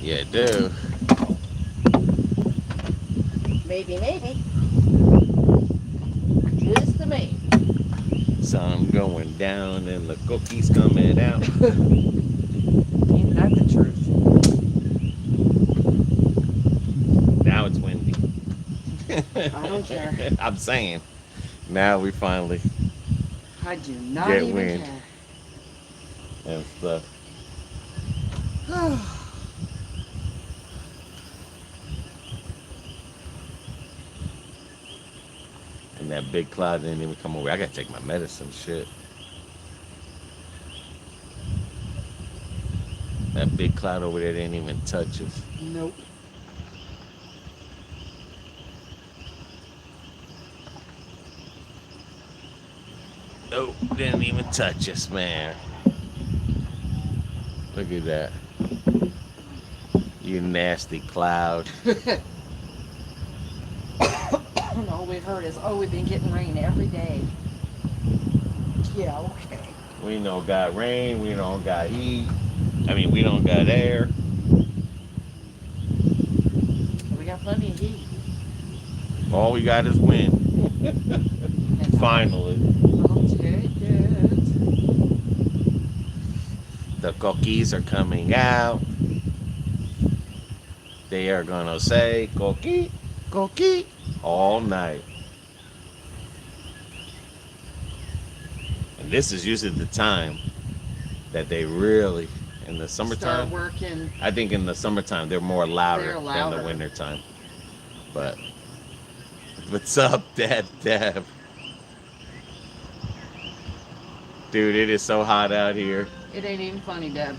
Yeah, do. Maybe, maybe. Just the maybe. Sun going down and the cookies coming out. Ain't that the truth? Now it's windy. I don't care. I'm saying. Now we finally I do not get even wind care. and stuff. And that big cloud didn't even come over. I gotta take my medicine. Shit. That big cloud over there didn't even touch us. Nope. Nope, didn't even touch us, man. Look at that. You nasty cloud. All we've heard is, oh, we've been getting rain every day. Yeah, okay. We don't got rain. We don't got heat. I mean, we don't got air. We got plenty of heat. All we got is wind. And Finally. I'll take it. The cookies are coming out. They are gonna say Coqui, Coqui all night. And this is usually the time that they really, in the Start summertime, working. I think in the summertime they're more louder, They're than louder. the wintertime. But what's up, Dad? Dude, it is so hot out here. It ain't even funny, Deb.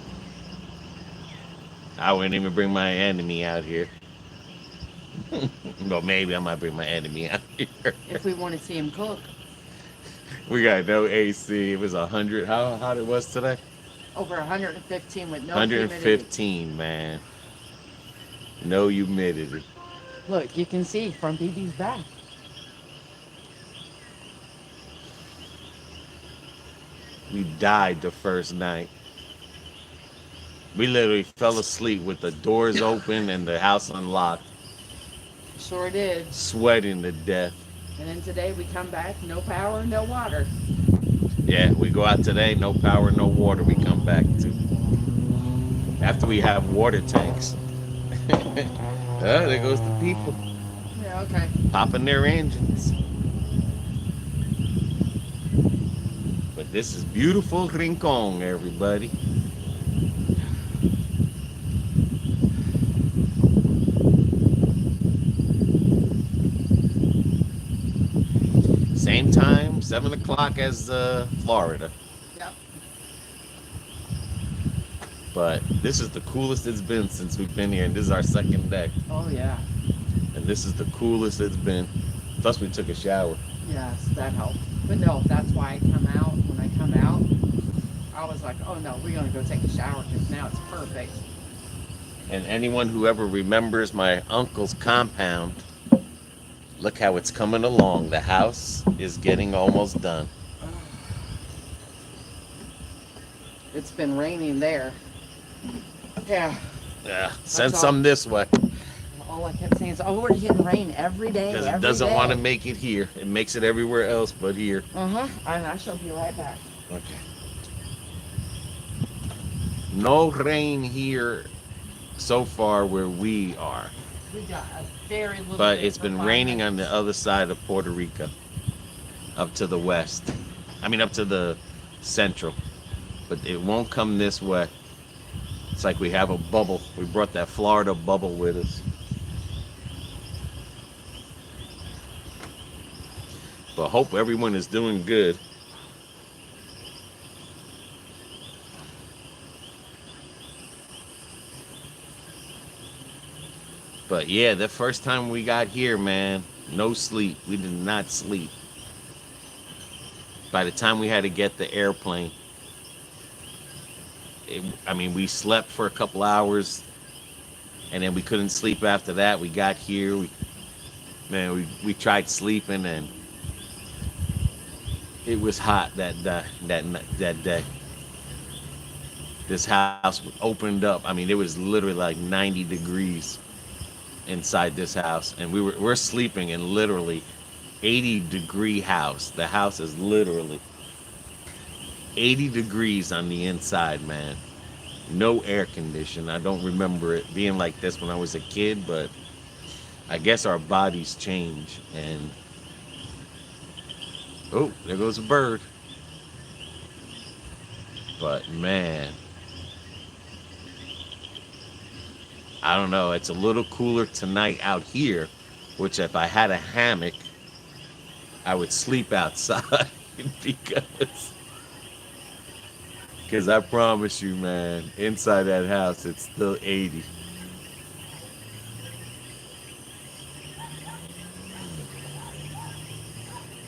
I wouldn't even bring my enemy out here. Well, maybe I might bring my enemy out here. If we want to see him cook. We got no AC. It was 100. How hot it was today? Over 115 with no humidity. 115, man. No humidity. Look, you can see from BB's back. We died the first night. We literally fell asleep with the doors open and the house unlocked, Sure did. sweating to death. And then today we come back, no power, no water. Yeah, we go out today, no power, no water. We come back to after we have water tanks. There goes the people Yeah, okay. popping their engines. But this is beautiful Rincon, everybody. Same time, 7 o'clock as Florida. Yep. But this is the coolest it's been since we've been here. And this is our second day. Oh, yeah. And this is the coolest it's been. Plus, we took a shower. Yes, that helped. But no, that's why I come out. When I come out, I was like, oh no, we're going to go take a shower because now it's perfect. And anyone who ever remembers my uncle's compound, look how it's coming along. The house is getting almost done. It's been raining there. Yeah. Yeah, send all. some this way All I kept saying is, oh, we're getting rain every day. because it every doesn't day. want to make it here. It makes it everywhere else but here. Uh-huh. And I shall be right back. Okay. No rain here so far where we are, We got a very little but bit it's for been 5 raining on the minutes. other side of Puerto Rico, up to the west. I mean, up to the central, but it won't come this way. It's like we have a bubble. We brought that Florida bubble with us. But hope everyone is doing good. But yeah, the first time we got here, man, no sleep. We did not sleep. By the time we had to get the airplane, I mean, we slept for a couple hours, and then we couldn't sleep after that. We got here, we tried sleeping, and it was hot that day. this house opened up. I mean, it was literally like 90 degrees inside this house, and we're sleeping in literally 80-degree house. The house is literally 80 degrees on the inside, man. No air condition. I don't remember it being like this when I was a kid, but I guess our bodies change. And oh, there goes a bird. But man, I don't know. It's a little cooler tonight out here, which if I had a hammock, I would sleep outside because I promise you, man, inside that house it's still 80.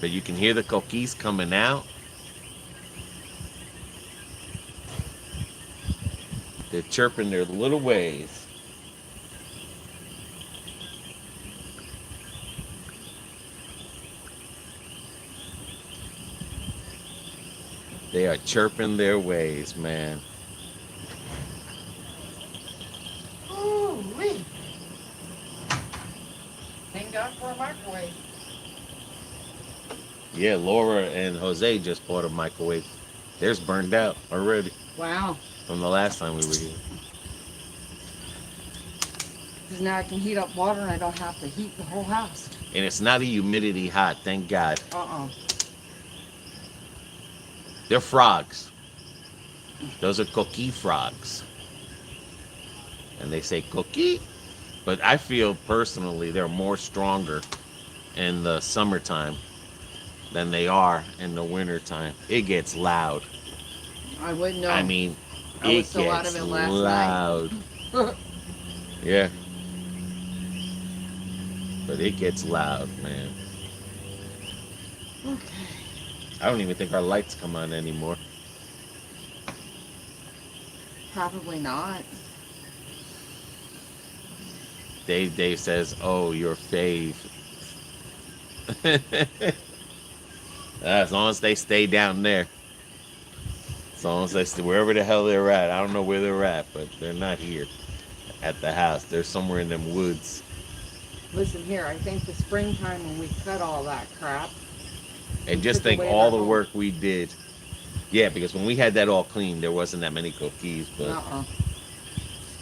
But you can hear the coquis coming out. They're chirping their little ways. They are chirping their ways, man. Ooh-wee. Thank God for a microwave. Yeah, Laura and Jose just bought a microwave. Theirs burned out already Wow. from the last time we were here. Because now I can heat up water and I don't have to heat the whole house. And it's not a humidity hot, thank God. Uh-uh. They're frogs. Those are coqui frogs. And they say coqui. But I feel personally they're more stronger in the summertime than they are in the wintertime. It gets loud. I wouldn't know. I mean, I it was so out gets of it last loud. night. Yeah. But it gets loud, man. Okay. I don't even think our lights come on anymore. Probably not. Dave says, "Oh, your fave." As long as they stay down there. As long as they stay wherever the hell they're at. I don't know where they're at, but they're not here at the house. They're somewhere in them woods. Listen here, I think the springtime when we cut all that crap. And we just took think away all their the home. work we did. Yeah, because when we had that all cleaned, there wasn't that many coquis, but Uh-uh.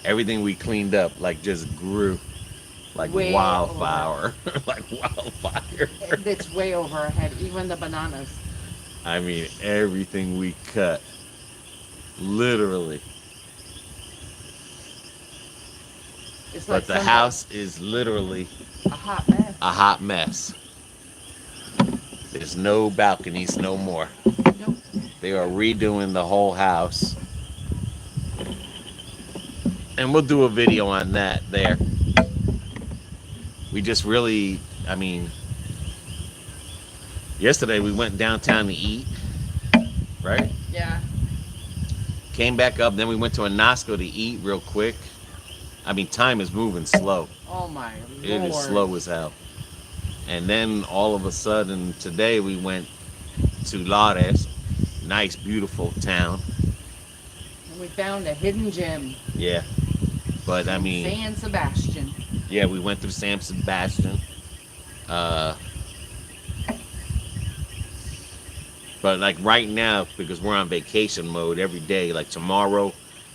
everything we cleaned up like just grew like Way wildfire. Like wildfire. It's way over our head, even the bananas. I mean, everything we cut. Literally. It's But like the some- house is literally a hot mess. a hot mess. There's no balconies no more. Nope. They are redoing the whole house. And we'll do a video on that there. We just really, I mean, yesterday we went downtown to eat, right? Yeah. Came back up, then we went to a Nasco to eat real quick. I mean, time is moving slow. Oh my It Lord. is slow as hell. And then all of a sudden, today we went to Lares, nice, beautiful town. And we found a hidden gem. Yeah. But I in mean, San Sebastian. yeah, we went through San Sebastian. But like right now, because we're on vacation mode every day, like tomorrow,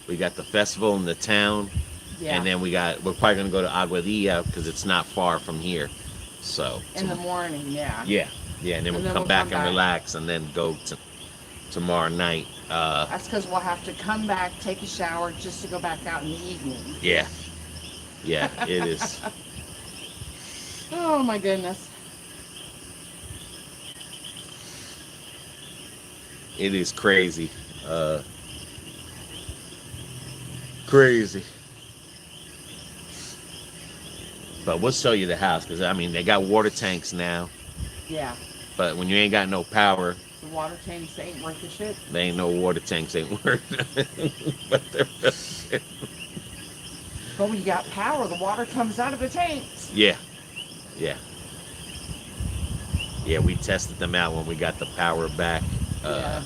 we got the festival in the town. Yeah. And then we're probably going to go to Aguadilla because it's not far from here. So. In the morning, yeah. Yeah. Yeah, and then we'll come back and relax and then go to tomorrow night. That's because we'll have to come back, take a shower, just to go back out in the evening. Yeah. Yeah, it is. Oh my goodness. It is crazy. Crazy. But we'll show you the house because, I mean, they got water tanks now. Yeah. But when you ain't got no power, The water tanks ain't worth the shit. they ain't no water tanks ain't worth nothing. But they're really. But when you got power, the water comes out of the tanks. Yeah. Yeah. Yeah, we tested them out when we got the power back. Yeah.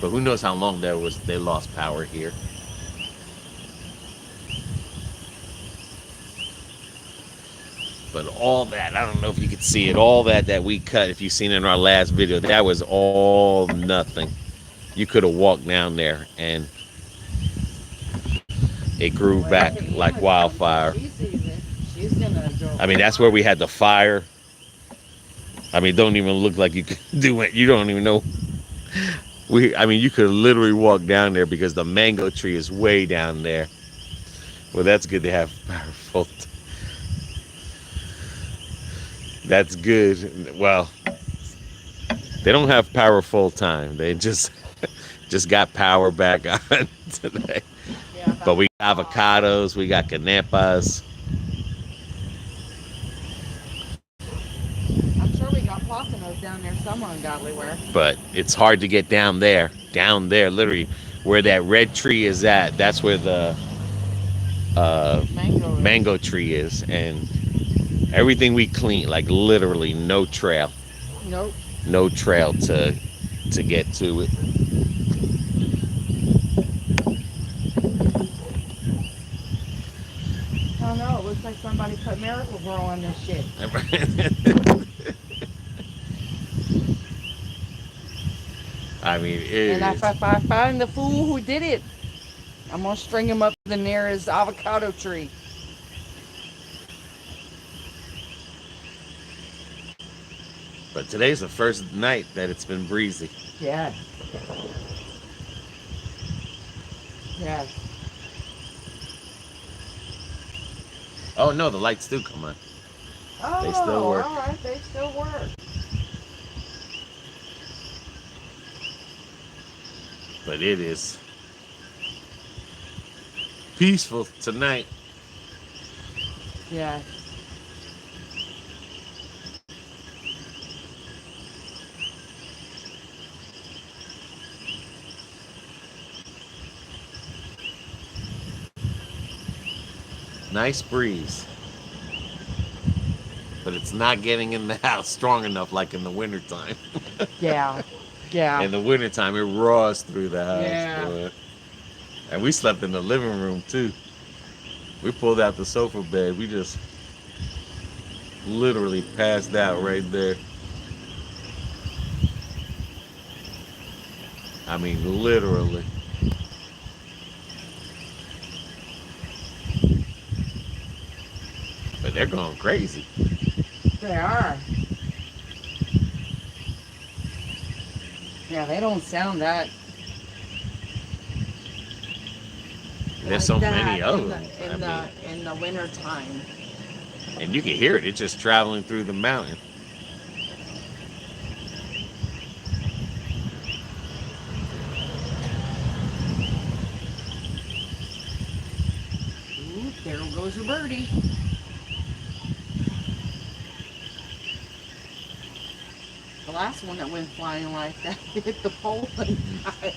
But who knows how long they lost power here. But all that, I don't know if you could see it, all that we cut, if you've seen it in our last video, that was all nothing. You could have walked down there and it grew Well, back if like Anna comes wildfire. and she sees it, she's gonna go. I mean, that's where we had the fire. I mean, don't even look like you could do it. You don't even know. I mean, you could literally walk down there because the mango tree is way down there. Well, that's good to have powerful. That's good. Well, they don't have power full time. They just got power back on today. Yeah, But we got avocados, we got canapas. I'm sure we got plátanos down there somewhere in Godly where. But it's hard to get down there. Down there, literally, where that red tree is at. That's where the mango tree is, and everything we clean, like literally no trail. Nope. No trail to get to it. I don't know. It looks like somebody put Miracle Grow on this shit. I mean, it And is. if I find the fool who did it, I'm gonna string him up to the nearest avocado tree. But today's the first night that it's been breezy. Yeah. Yes. Oh no, the lights do come on. Oh, They still work. all right. They still work. But it is peaceful tonight. Yeah. Nice breeze. But it's not getting in the house strong enough like in the wintertime. Yeah. Yeah. In the wintertime, it roars through the house. Yeah. Boy. And we slept in the living room too. We pulled out the sofa bed. We just literally passed out right there. I mean, literally. But they're going crazy. They are. Yeah, they don't sound that. There's so many of them. In the winter time. And you can hear it. It's just traveling through the mountain. Ooh, there goes a birdie. The last one that went flying like that hit the pole and died.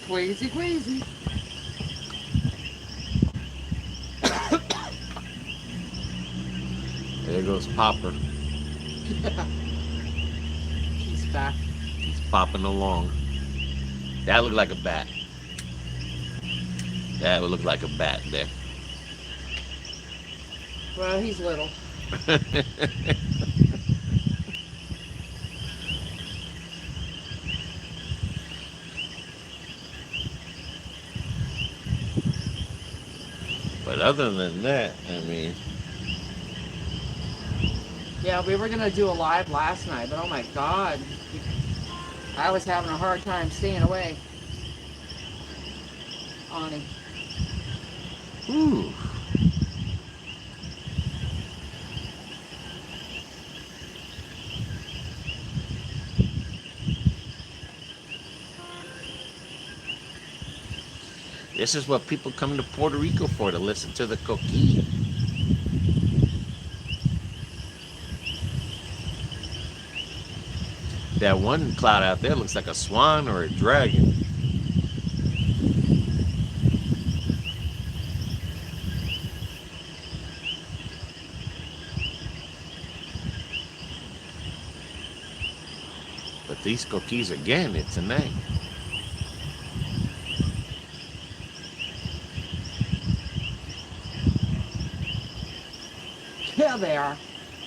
Crazy, crazy. There goes Popper. He's back. He's popping along. That looked like a bat. That would look like a bat there. Well, he's little. But other than that, I mean, Yeah, we were gonna do a live last night, but oh my god, I was having a hard time staying away on him. whew. This is what people come to Puerto Rico for, to listen to the Coqui. That one cloud out there looks like a swan or a dragon. these cookies again. It's a night. Yeah, they are.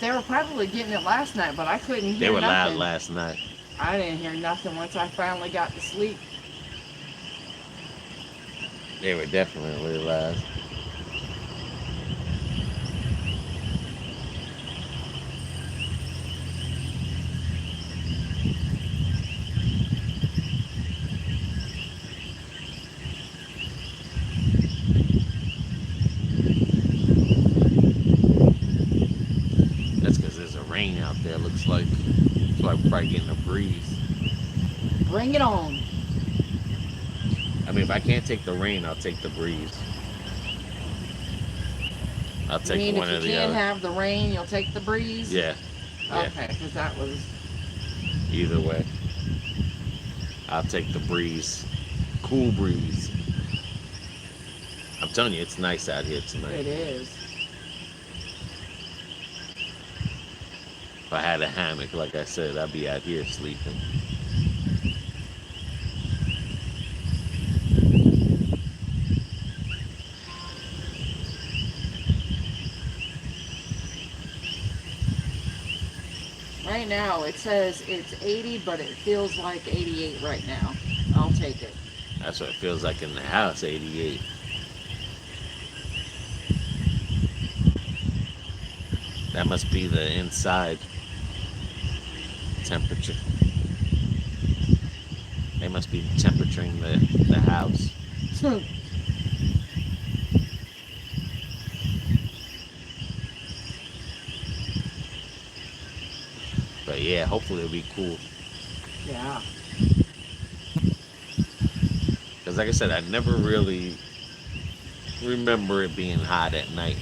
They were probably getting it last night, but I couldn't hear They were loud nothing. last night. I didn't hear nothing once I finally got to sleep. They were definitely loud. That's because there's a rain out there, looks like. That's why we're probably getting a breeze. Bring it on. I mean, if I can't take the rain, I'll take the breeze. I'll You take mean one or if you the can't other. have the rain, you'll take the breeze? Yeah, yeah. Okay, because that was... Either way, I'll take the breeze. Cool breeze. I'm telling you, it's nice out here tonight. It is. If I had a hammock, like I said, I'd be out here sleeping. Right now, it says it's 80, but it feels like 88 right now. I'll take it. That's what it feels like in the house, 88. That must be the inside temperature. They must be temperaturing the house. But yeah, hopefully it'll be cool. Yeah. Because like I said, I never really remember it being hot at night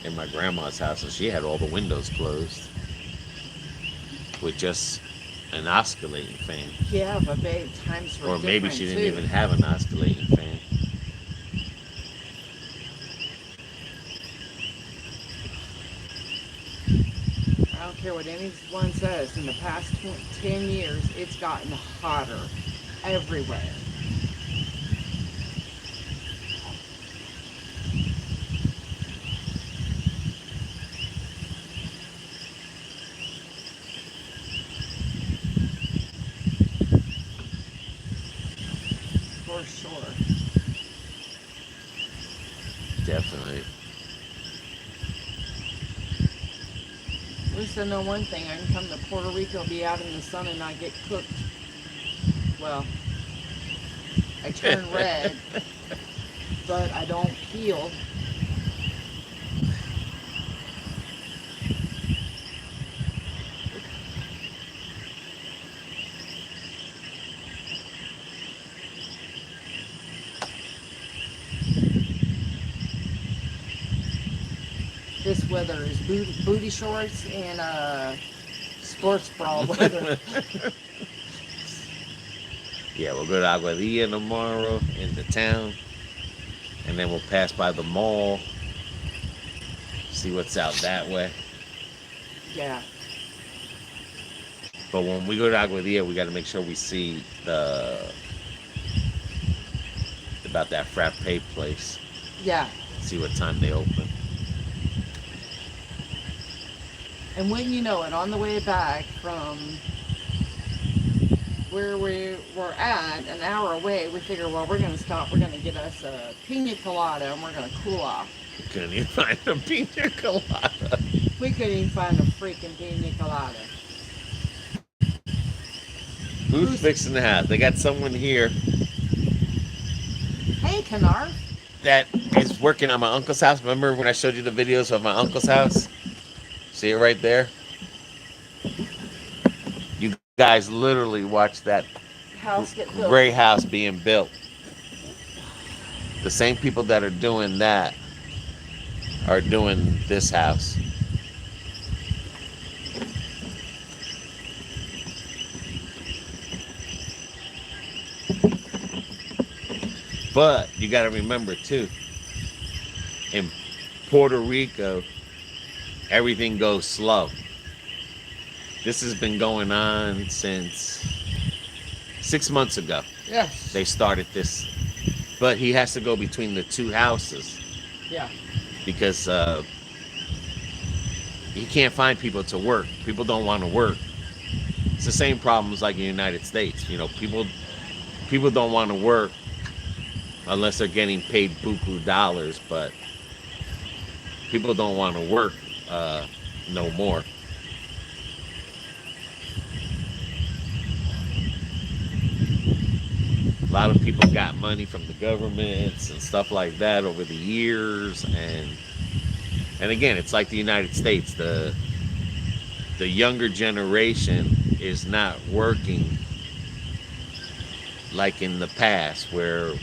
in my grandma's house, and she had all the windows closed with just an oscillating fan. Yeah, but babe, times were Or maybe different, she didn't too. even have an oscillating fan. I don't care what anyone says. In the past 10 years, it's gotten hotter everywhere. For sure. Definitely. At least I know one thing. I can come to Puerto Rico, be out in the sun, and not get cooked. Well, I turn red, but I don't peel. This weather is booty shorts and sports bra weather. Yeah, we'll go to Aguadilla tomorrow into town, and then we'll pass by the mall, see what's out that way. Yeah. But when we go to Aguadilla, we got to make sure we see about that frappe place. Yeah. See what time they open. And when you know it, on the way back from where we were at, an hour away, we figure, well, we're going to stop. We're going to get us a pina colada, and we're going to cool off. We couldn't even find a pina colada. We couldn't even find a freaking pina colada. Who's fixing the house? They got someone here Hey, Canar. that is working on my uncle's house. Remember when I showed you the videos of my uncle's house? See it right there? You guys literally watched that House get built. gray house being built. The same people that are doing that are doing this house. But you got to remember too, in Puerto Rico, everything goes slow. This has been going on since 6 months ago. Yes. They started this, but he has to go between the two houses Yeah. because he can't find people to work. People don't want to work. It's the same problems like in the United States. You know, people don't want to work unless they're getting paid buku dollars, but people don't want to work no more. A lot of people got money from the governments and stuff like that over the years, and again, it's like the United States. The younger generation is not working like in the past, where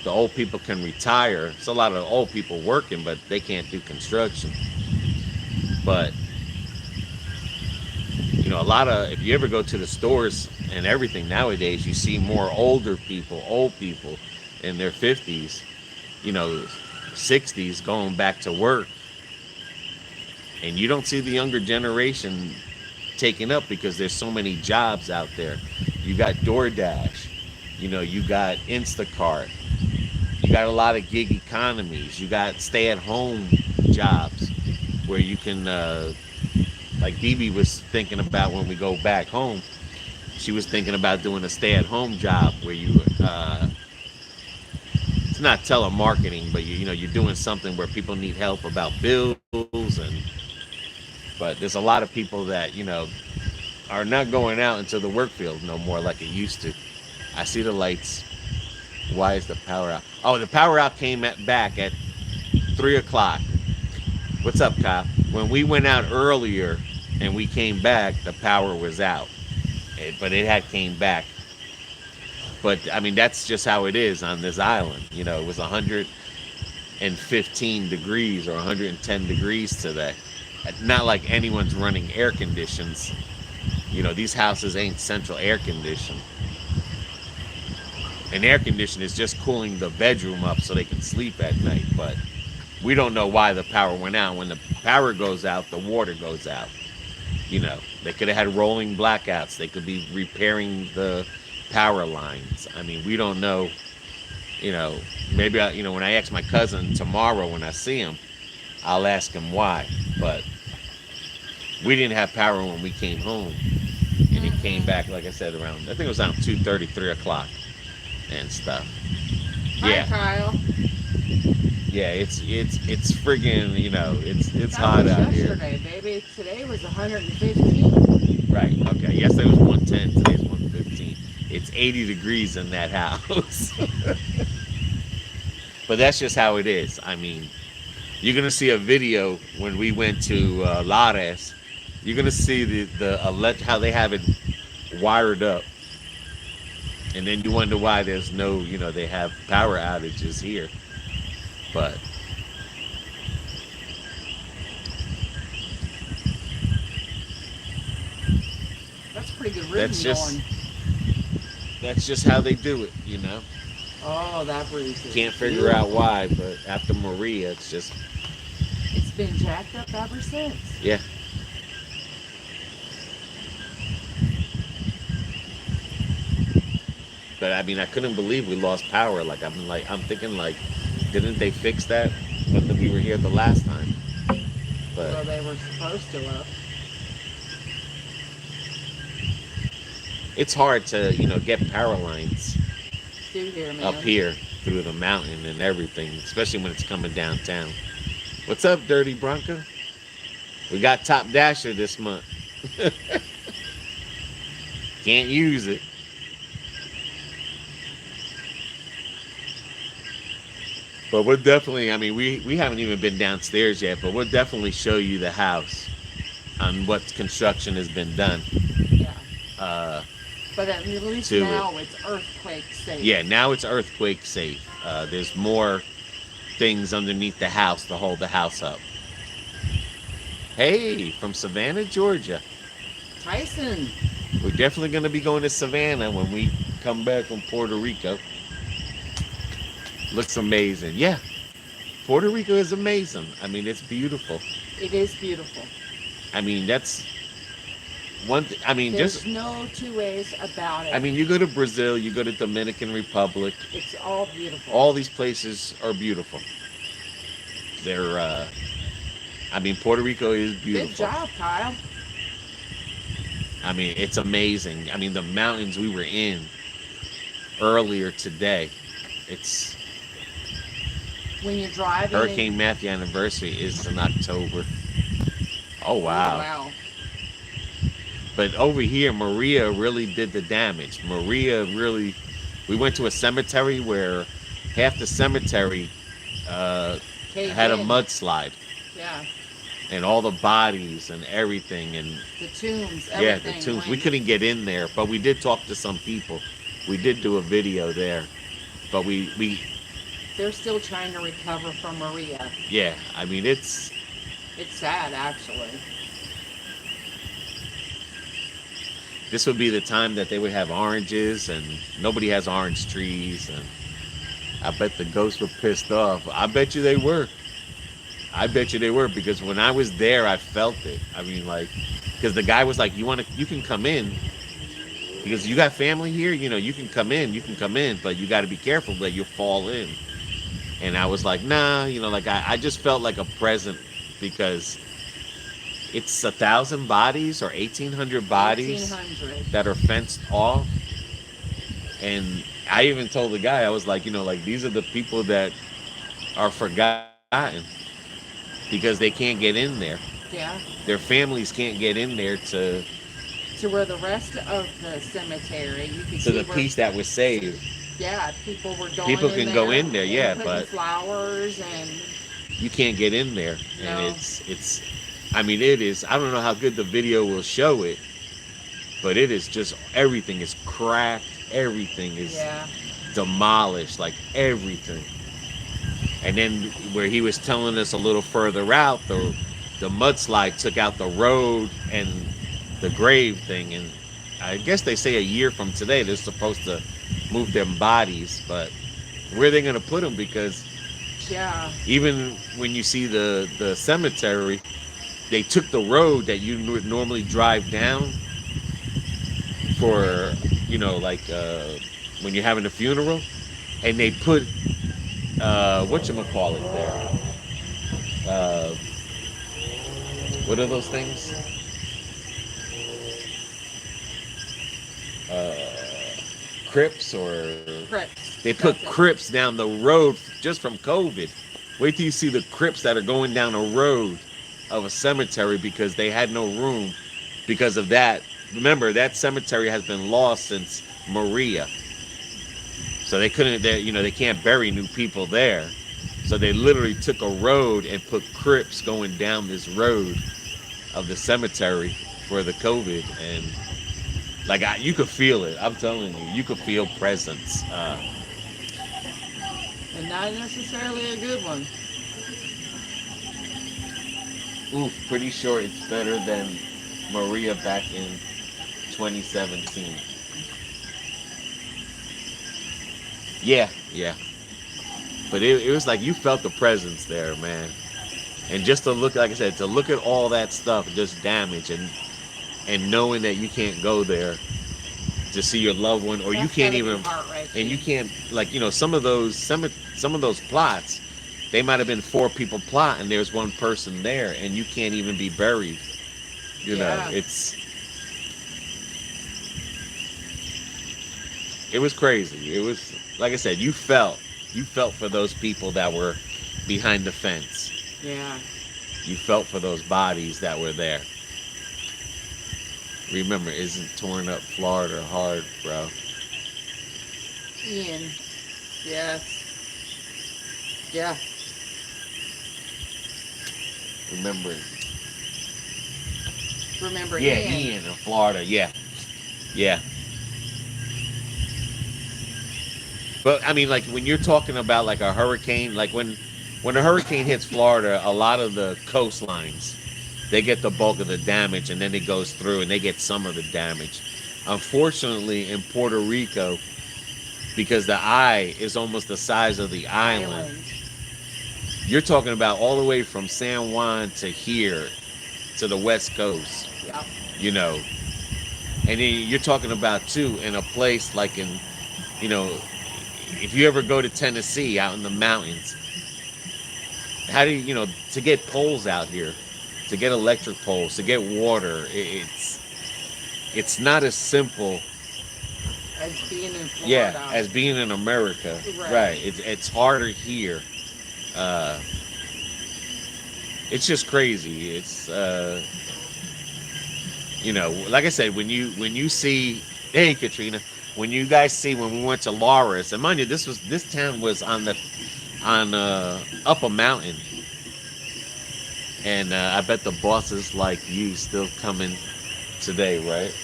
the old people can retire. It's a lot of old people working, but they can't do construction. But you know, a lot of, if you ever go to the stores and everything nowadays, you see more older people, old people in their 50s, you know, 60s going back to work. And you don't see the younger generation taking up because there's so many jobs out there. You got DoorDash, you know, you got Instacart, you got a lot of gig economies, you got stay-at-home jobs where you can, like Dee Dee was thinking about when we go back home, she was thinking about doing a stay-at-home job where you, it's not telemarketing, but you know, you're doing something where people need help about bills, and but there's a lot of people that, you know, are not going out into the work field no more like it used to. I see the lights. Why is the power out? Oh, the power out came back at 3 o'clock. What's up, Kyle? When we went out earlier and we came back, the power was out. But it had came back. But, I mean, that's just how it is on this island. You know, it was 115 degrees or 110 degrees today. Not like anyone's running air conditions. You know, these houses ain't central air conditioned. An air conditioner is just cooling the bedroom up so they can sleep at night. But we don't know why the power went out. When the power goes out, the water goes out. You know, they could have had rolling blackouts. They could be repairing the power lines. I mean, we don't know. You know, maybe you know, when I ask my cousin tomorrow when I see him, I'll ask him why. But we didn't have power when we came home, and it came back, like I said, around, I think it was around 2:30, 3 o'clock and stuff. Yeah. Hi, Kyle. Yeah, it's friggin', you know, it's That hot was out here. yesterday, baby. Today was 115. Right. Okay. Yesterday was 110. Today's 115. It's 80 degrees in that house. But that's just how it is. I mean, you're gonna see a video when we went to Lares. You're gonna see the how they have it wired up, and then you wonder why there's no, you know, they have power outages here. But That's pretty good rhythm going. that's just how they do it, you know. Oh, that breeze. Can't figure out why, but after Maria, it's just, It's been jacked up ever since. yeah. But I mean, I couldn't believe we lost power. I'm thinking like, didn't they fix that when we were here the last time? But Well, they were supposed to have. it's hard to, you know, get power lines Through here, man. up here through the mountain and everything, especially when it's coming downtown. What's up, Dirty Bronco? We got Top Dasher this month. Can't use it. But we'll definitely, I mean, we haven't even been downstairs yet, but we'll definitely show you the house on what construction has been done. Yeah. Uh, But at least to now it's earthquake safe. yeah, now it's earthquake safe. There's more things underneath the house to hold the house up. Hey, from Savannah, Georgia. Tyson. We're definitely going to be going to Savannah when we come back from Puerto Rico. Looks amazing. Yeah, Puerto Rico is amazing. I mean, it's beautiful. It is beautiful. I mean, that's I mean, There's no two ways about it. you go to Brazil, you go to Dominican Republic, It's all beautiful. all these places are beautiful. They're, Puerto Rico is Good beautiful. job, Kyle. It's amazing. The mountains we were in earlier today, it's When you're driving. Hurricane Matthew anniversary is in October. Oh, Oh, wow. wow. But over here, Maria really did the damage. Maria really, we went to a cemetery where half the cemetery Caved had a in. mudslide, Yeah. and all the bodies and everything, and The tombs, everything. yeah, the tombs. We went. couldn't get in there, but we did talk to some people. We did do a video there, but we They're still trying to recover from Maria. yeah, it's It's sad, actually. this would be the time that they would have oranges, and nobody has orange trees, and I bet the ghosts were pissed off. I bet you they were. I bet you they were, because when I was there, I felt it. Because the guy was like, you can come in, because you got family here, you can come in, but you got to be careful that you fall in. And I was like, nah, I just felt like a present, because it's 1,000 bodies or 1,800 bodies 1800. that are fenced off. And I even told the guy, I was like, these are the people that are forgotten, because they can't get in there. Yeah. Their families can't get in there to where the rest of the cemetery, you can to see the where, piece that was saved. yeah, people were going People in can go in there, and yeah, putting but flowers and you can't get in there. No. And it is, I don't know how good the video will show it, but it is just, everything is cracked, everything is yeah. demolished, like everything. And then where he was telling us a little further out, the mudslide took out the road and the grave thing. And I guess they say a year from today they're supposed to move them bodies, but where are they going to put them? Because Yeah. even when you see the cemetery, they took the road that you would normally drive down for, when you're having a funeral, and they put whatchamacallit there. What are those things? Crypts, or Crypts. they put That's it. crypts down the road just from COVID. Wait till you see the crypts that are going down a road of a cemetery, because they had no room because of that. Remember, that cemetery has been lost since Maria, so they couldn't. They can't bury new people there. So they literally took a road and put crypts going down this road of the cemetery for the COVID, and you could feel it. I'm telling you, you could feel presence. And not necessarily a good one. Pretty sure it's better than Maria back in 2017. Yeah, yeah. But it was like you felt the presence there, man. And just to look, like I said, to look at all that stuff, just damage, and knowing that you can't go there to see your loved one, or you That's can't gotta be even, heart-wrenching. and you can't, some of those plots, they might have been 4 people plot, and there's one person there, and you can't even be buried. Yeah. It was crazy. It was, like I said, you felt for those people that were behind the fence. Yeah. You felt for those bodies that were there. Remember, isn't torn up Florida hard, bro? Ian. Yes. Yeah. Remember, Yeah, Ian in Florida, yeah. But when you're talking about like a hurricane, like when a hurricane hits Florida, a lot of the coastlines, they get the bulk of the damage, and then it goes through and they get some of the damage. Unfortunately, in Puerto Rico, because the eye is almost the size of the island, you're talking about all the way from San Juan to here, to the West Coast. Yeah. And then you're talking about too in a place like in, you know, if you ever go to Tennessee out in the mountains, how do you, to get poles out here, to get electric poles, to get water, it's not as simple, As being in yeah, Florida. as being in America. Right. Right. It's harder here. Uh, it's just crazy. It's like I said, when you see, hey Katrina, when you guys see when we went to Laura's, and mind you, this town was on up a mountain, and I bet the bosses like you still coming today, right?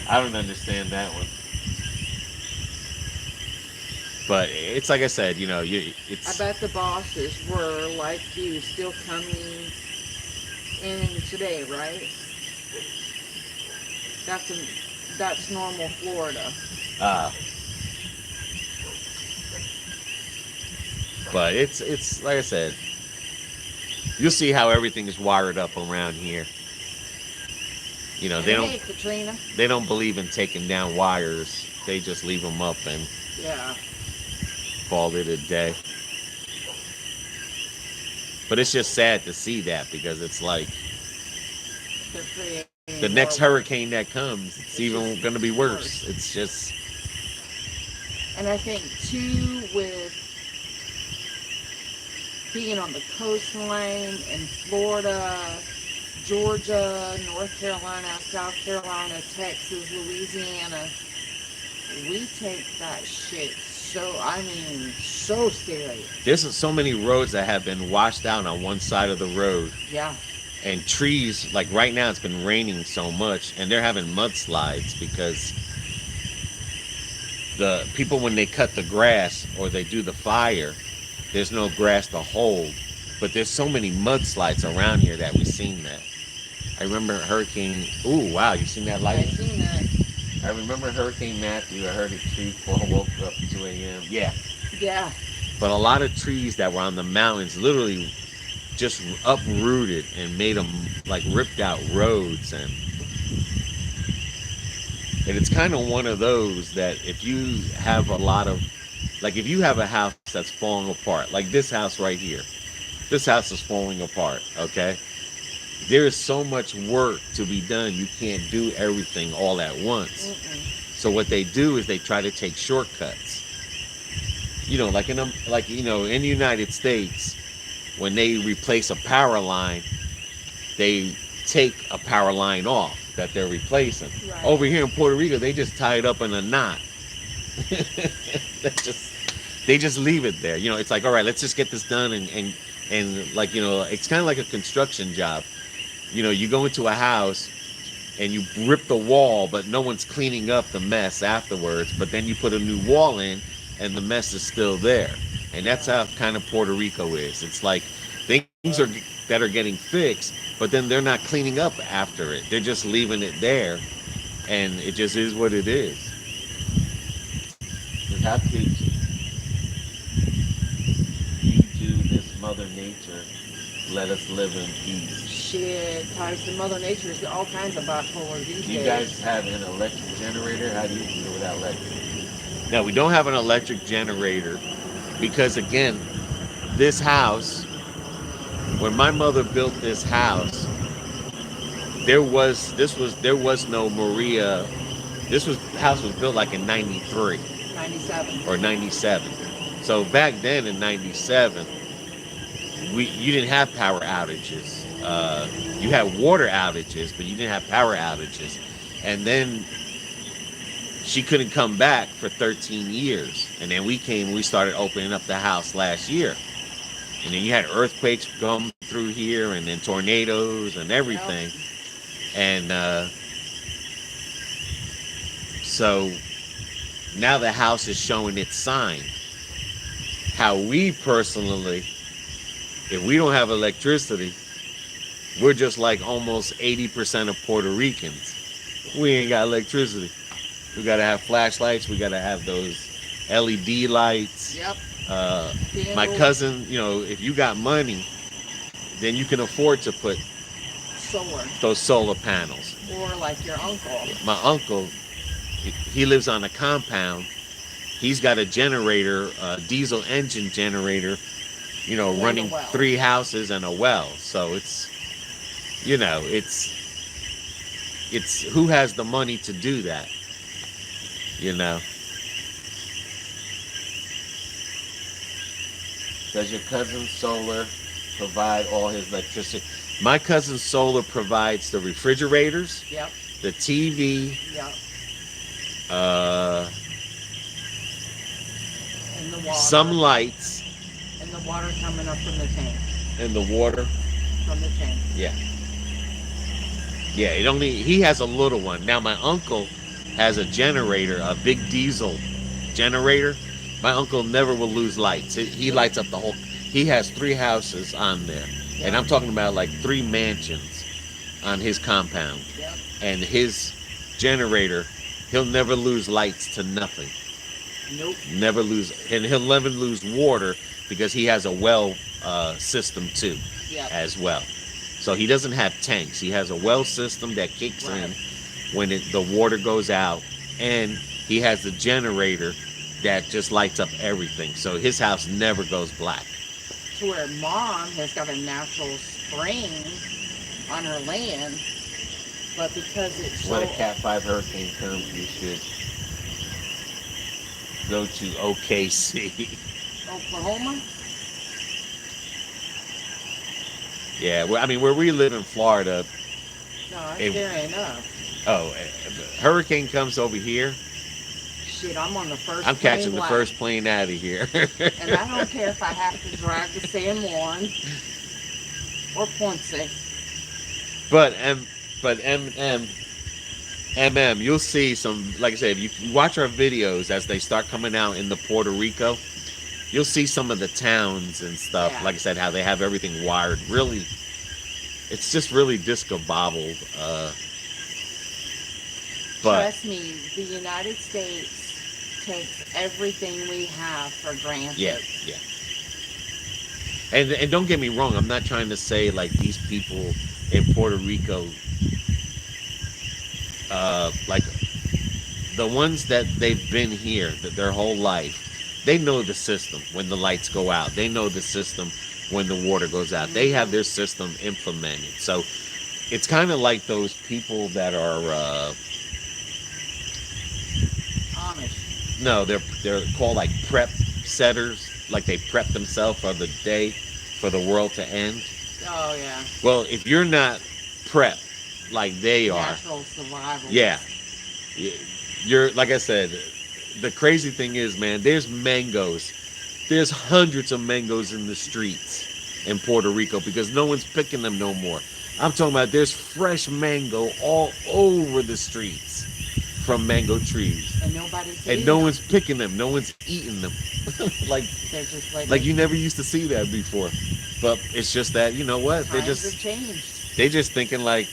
I don't understand that one. But it's like I said, I it's bet the bosses were like you, still coming in today, right? That's a, that's normal Florida. uh but it's like I said, you'll see how everything is wired up around here. And They don't hey, Katrina. they don't believe in taking down wires. They just leave them up and Yeah. call it a day. But it's just sad to see that because it's like They're the creating more next work. hurricane that comes, it's It's even just going to be worse. worse. It's just, And I think too, with being on the coastline in Florida, Georgia, North Carolina, South Carolina, Texas, Louisiana, we take that shit so serious. there's so many roads that have been washed out on one side of the road, Yeah. and trees, like right now it's been raining so much and they're having mudslides because the people, when they cut the grass or they do the fire, there's no grass to hold. But there's so many mudslides around here that we've seen that. I remember Hurricane. Ooh, wow! You seen that I lightning? seen that. I remember Hurricane Matthew. I heard a tree fall. Woke up 2 a.m. Yeah, Yeah. but a lot of trees that were on the mountains literally just uprooted and made them like ripped out roads, and it's kind of one of those that if you have a lot of, like if you have a house that's falling apart, like this house right here, this house is falling apart. Okay, there is so much work to be done. You can't do everything all at once. Mm-mm. So what they do is they try to take shortcuts. Like in the United States, when they replace a power line, they take a power line off that they're replacing. Right. Over here in Puerto Rico, they just tie it up in a knot. they just they just leave it there. It's like, all right, let's just get this done, and like, it's kind of like a construction job. You go into a house and you rip the wall, but no one's cleaning up the mess afterwards. But then you put a new wall in, and the mess is still there. And that's how kind of Puerto Rico is. It's like things are that are getting fixed, but then they're not cleaning up after it. They're just leaving it there, and it just is what it is. But how could you do this, Mother Nature? Let us live in peace. Shit. Times to Mother Nature is all kinds of bipolar these You days. guys have an electric generator? How do you do without electric? No, we don't have an electric generator because, again, this house, when my mother built this house, there was no Maria. House was built like in '93 97. or '97. So back then in '97, you didn't have power outages. You had water outages, but you didn't have power outages. And then she couldn't come back for 13 years. And then we started opening up the house last year. And then you had earthquakes come through here, and then tornadoes and everything. Yep. And so now the house is showing its sign. How we personally, if we don't have electricity, we're just like almost 80% of Puerto Ricans. We ain't got electricity. We gotta have flashlights. We gotta have those LED lights. Yep. My cousin, if you got money, then you can afford to put solar, those solar panels. or like your uncle. My uncle, he lives on a compound. He's got a generator, a diesel engine generator, And running a well. 3 houses and a well. So you know, it's it's who has the money to do that, you know? Does your cousin solar provide all his electricity? My cousin solar provides the refrigerators, Yep. the TV, Yep. uh, And the water. some lights, And the water coming up from the tank. and the water. From the tank. Yeah. Yeah, he has a little one. Now my uncle has a generator, a big diesel generator. My uncle never will lose lights. He lights up the whole. He has 3 houses on there, Yep. and I'm talking about like 3 mansions on his compound. Yep. And his generator, he'll never lose lights to nothing. Nope. Never lose, and he'll never lose water because he has a well system too, Yep. as well. So he doesn't have tanks. He has a well system that kicks Right. in when the water goes out, and he has a generator that just lights up everything. So his house never goes black. To where mom has got a natural spring on her land, but because it's When so a Cat 5 hurricane comes, you should go to OKC. Oklahoma. Yeah, well, I mean, where we live in Florida, No, that's It- fair enough. hurricane comes over here, Shit, I'm on the first. I'm catching plane the left. first plane out of here. And I don't care if I have to drive to San Juan or Ponce. But you'll see some, like I said, if you watch our videos as they start coming out in the Puerto Rico, you'll see some of the towns and stuff. Yeah. Like I said, how they have everything wired. Really, it's just really discombobbled. But Trust me, the United States takes everything we have for granted. yeah. And don't get me wrong, I'm not trying to say like these people in Puerto Rico, like the ones that they've been here their whole life, they know the system when the lights go out. They know the system when the water goes out. They have their system implemented. So it's kind of like those people that are Amish. no, they're called like prep setters. Like they prep themselves for the day, for the world to end. Oh yeah. Well, if you're not prep like they are, Natural survival. yeah, you're like I said. The crazy thing is, man, there's mangoes. There's hundreds of mangoes in the streets in Puerto Rico because no one's picking them no more. I'm talking about there's fresh mango all over the streets from mango trees, And nobody's and eating no them. one's picking them. No one's eating them. like They're just like you never used to see that before. But it's just that, you know what? times have changed. They just thinking like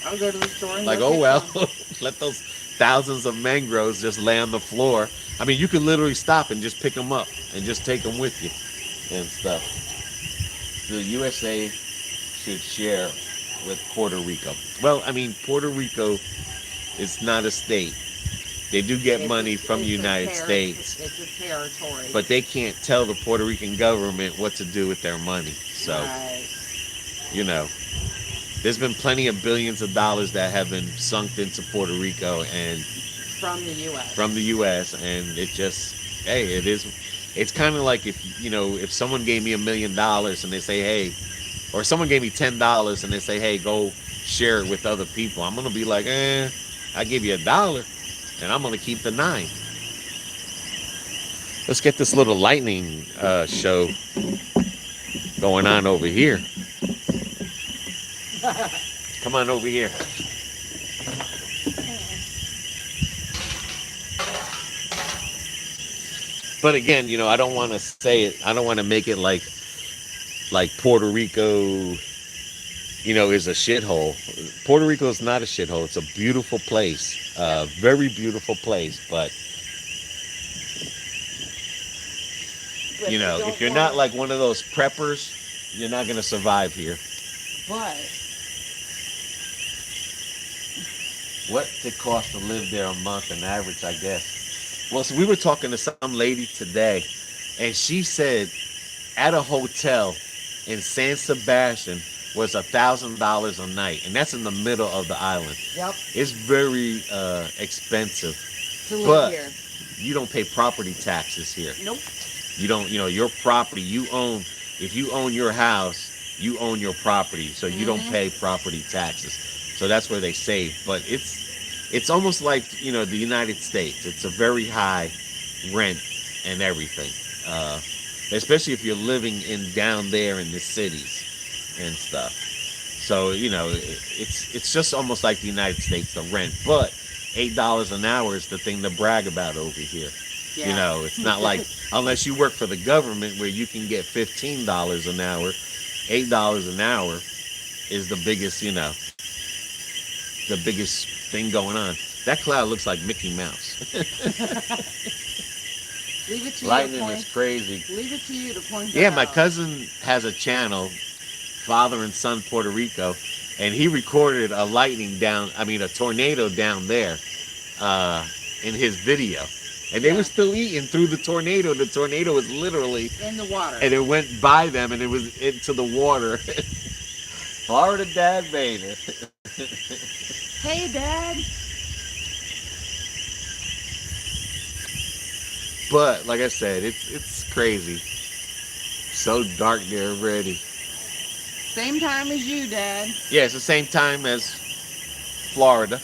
I'll go to the store and like, go oh pick well, some. let those thousands of mangroves just lay on the floor. I mean, you can literally stop and just pick them up and just take them with you and stuff. The USA should share with Puerto Rico. Well, I mean, Puerto Rico is not a state. They do get It's money a- from the it's a United terri- States, It's a territory. but they can't tell the Puerto Rican government what to do with their money. So, Right. you know, there's been plenty of billions of dollars that have been sunk into Puerto Rico and From the U.S. from the U.S. and it just, hey, it's kind of like if someone gave me $1 million and they say, hey, or someone gave me $10 and they say, hey, go share it with other people, I'm gonna be like, I give you $1 and I'm gonna keep the 9. Let's get this little lightning show going on over here. Come on over here. But again, I don't want to say it. I don't want to make it like Puerto Rico, is a shithole. Puerto Rico is not a shithole. It's a beautiful place, very beautiful place. But but You they know, don't if you're want not it. like one of those preppers, you're not gonna survive here. But What it cost to live there a month, an average, I guess. Well, so we were talking to some lady today, and she said at a hotel in San Sebastian was $1,000 a night, and that's in the middle of the island. yep, It's very expensive, to live but here. you don't pay property taxes here. Nope. You don't, your property you own. If you own your house, you own your property, so you don't Hmm. pay property taxes. So that's where they save. But it's almost like the United States. It's a very high rent and everything, especially if you're living in down there in the cities and stuff. So it's just almost like the United States, the rent. But $8 an hour is the thing to brag about over here. Yeah. It's not like unless you work for the government where you can get $15 an hour. $8 an hour is the biggest thing going on. That cloud looks like Mickey Mouse. Leave it to you to Lightning point. is crazy. Leave it to you to point that Yeah, my out. cousin has a channel, Father and Son Puerto Rico, and he recorded a tornado down there, in his video. And they Yeah. were still eating through the tornado. The tornado was literally, In the water. and it went by them, and it was into the water. Florida Dad Vader. Hey, Dad. But like I said, it's crazy. So dark there already. Same time as you, Dad. Yeah, it's the same time as Florida.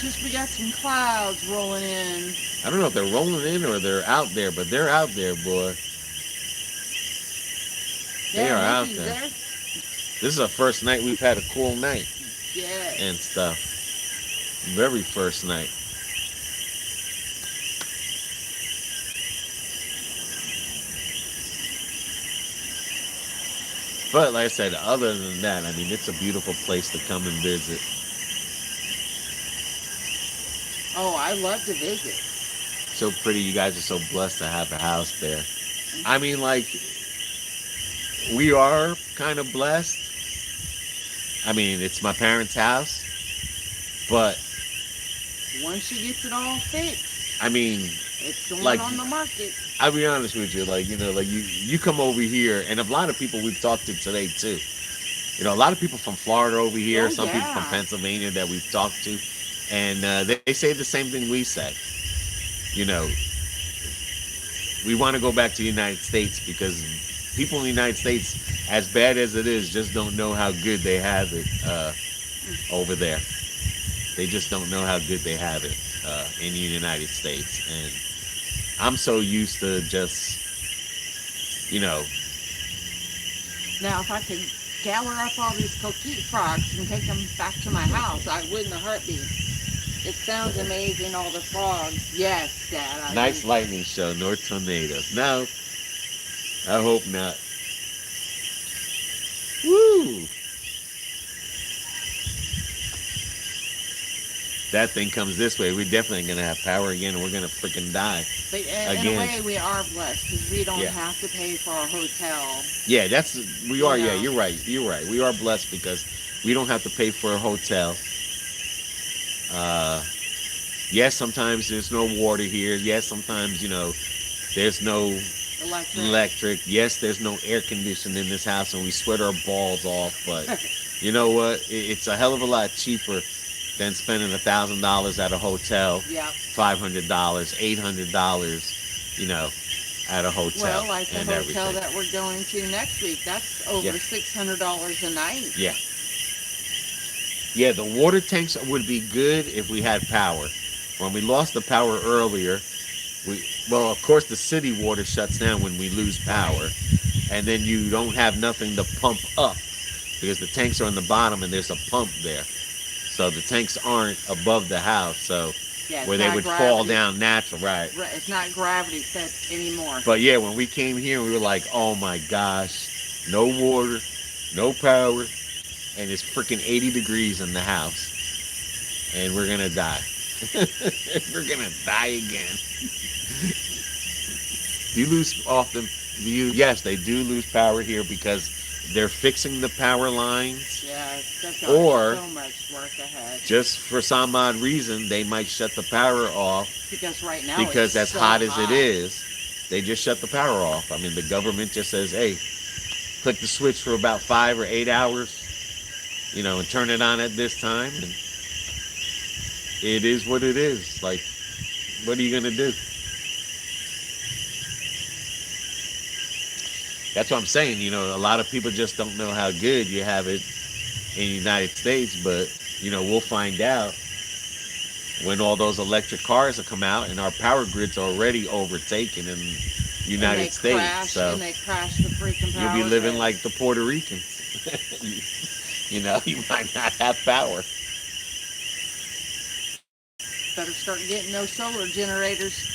Just we got some clouds rolling in. I don't know if they're rolling in or they're out there, but they're out there, boy. They Yeah, are out Nikki's there. there. This is the first night we've had a cool night Yeah. and stuff. Very first night. But like I said, other than that, I mean, it's a beautiful place to come and visit. Oh, I love to visit. So pretty. You guys are so blessed to have a house there. I mean, like, we are kind of blessed. I mean, it's my parents' house, but Once she gets it all fixed, I mean, it's going like, on the market. I'll be honest with you, like, you come over here, and a lot of people we've talked to today too. A lot of people from Florida over here, Oh, some people from yeah. Pennsylvania that we've talked to, and they say the same thing we say. You know, we want to go back to the United States because people in the United States, as bad as it is, just don't know how good they have it over there. They just don't know how good they have it in the United States. And I'm so used to just, Now, if I could gather up all these Coqui frogs and take them back to my house, I would in a heartbeat. It sounds amazing, all the frogs. Yes, Dad. nice lightning show, no tornadoes. No, I hope not. Woo! That thing comes this way, we're definitely going to have power again, and we're going to freaking die. But in a Again. way, we are blessed because we don't Yeah. have to pay for our hotel. Yeah, we are. You Yeah, know. you're right. You're right. We are blessed because we don't have to pay for a hotel. Yes, sometimes there's no water here. Yes, sometimes there's no electric. Yes, there's no air conditioning in this house, and we sweat our balls off. But you know what? It's a hell of a lot cheaper than spending $1,000 at a hotel. Yep. $500, $800. At a hotel. Well, like the and hotel everything. that we're going to next week, that's over Yeah. $600 a night. Yeah. Yeah, the water tanks would be good if we had power. When we lost the power earlier, of course the city water shuts down when we lose power, and then you don't have nothing to pump up because the tanks are on the bottom and there's a pump there. So the tanks aren't above the house, so Yeah, it's where they not would gravity. fall down natural, right? It's not gravity fed anymore. But yeah, when we came here, we were like, oh my gosh, no water, no power, and it's freaking 80 degrees in the house, and we're gonna die. We're gonna die again. Do you lose often? Yes, they do lose power here because they're fixing the power lines, Yeah, they've got or so much work ahead. just for some odd reason, they might shut the power off Because right now because it's as so hot as it hot. is, they just shut the power off. I mean, the government just says, "Hey, click the switch for about 5 or 8 hours, and turn it on at this time." And it is what it is. Like, what are you gonna do? That's what I'm saying. A lot of people just don't know how good you have it in the United States, but we'll find out when all those electric cars will come out and our power grid's already overtaken in the United States. So And they crash the freaking you'll power be living grid. like the Puerto Ricans. You might not have power. Better start getting those solar generators.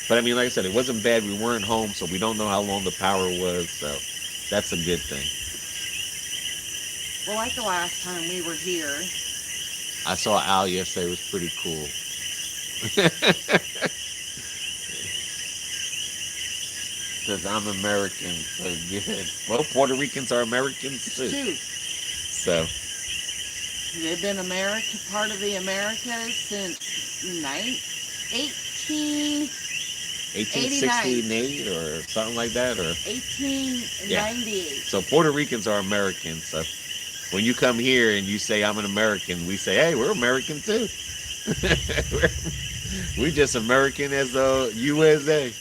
But I mean, like I said, it wasn't bad. We weren't home, so we don't know how long the power was. So that's a good thing. Well, like the last time we were here. I saw Al yesterday. It was pretty cool. Says I'm American, so good. Well, Puerto Ricans are Americans too. So They've been part of the Americas since 1868 or something like that, or 1898. So Puerto Ricans are Americans. So when you come here and you say I'm an American, we say, hey, we're American too. We're just American as the USA.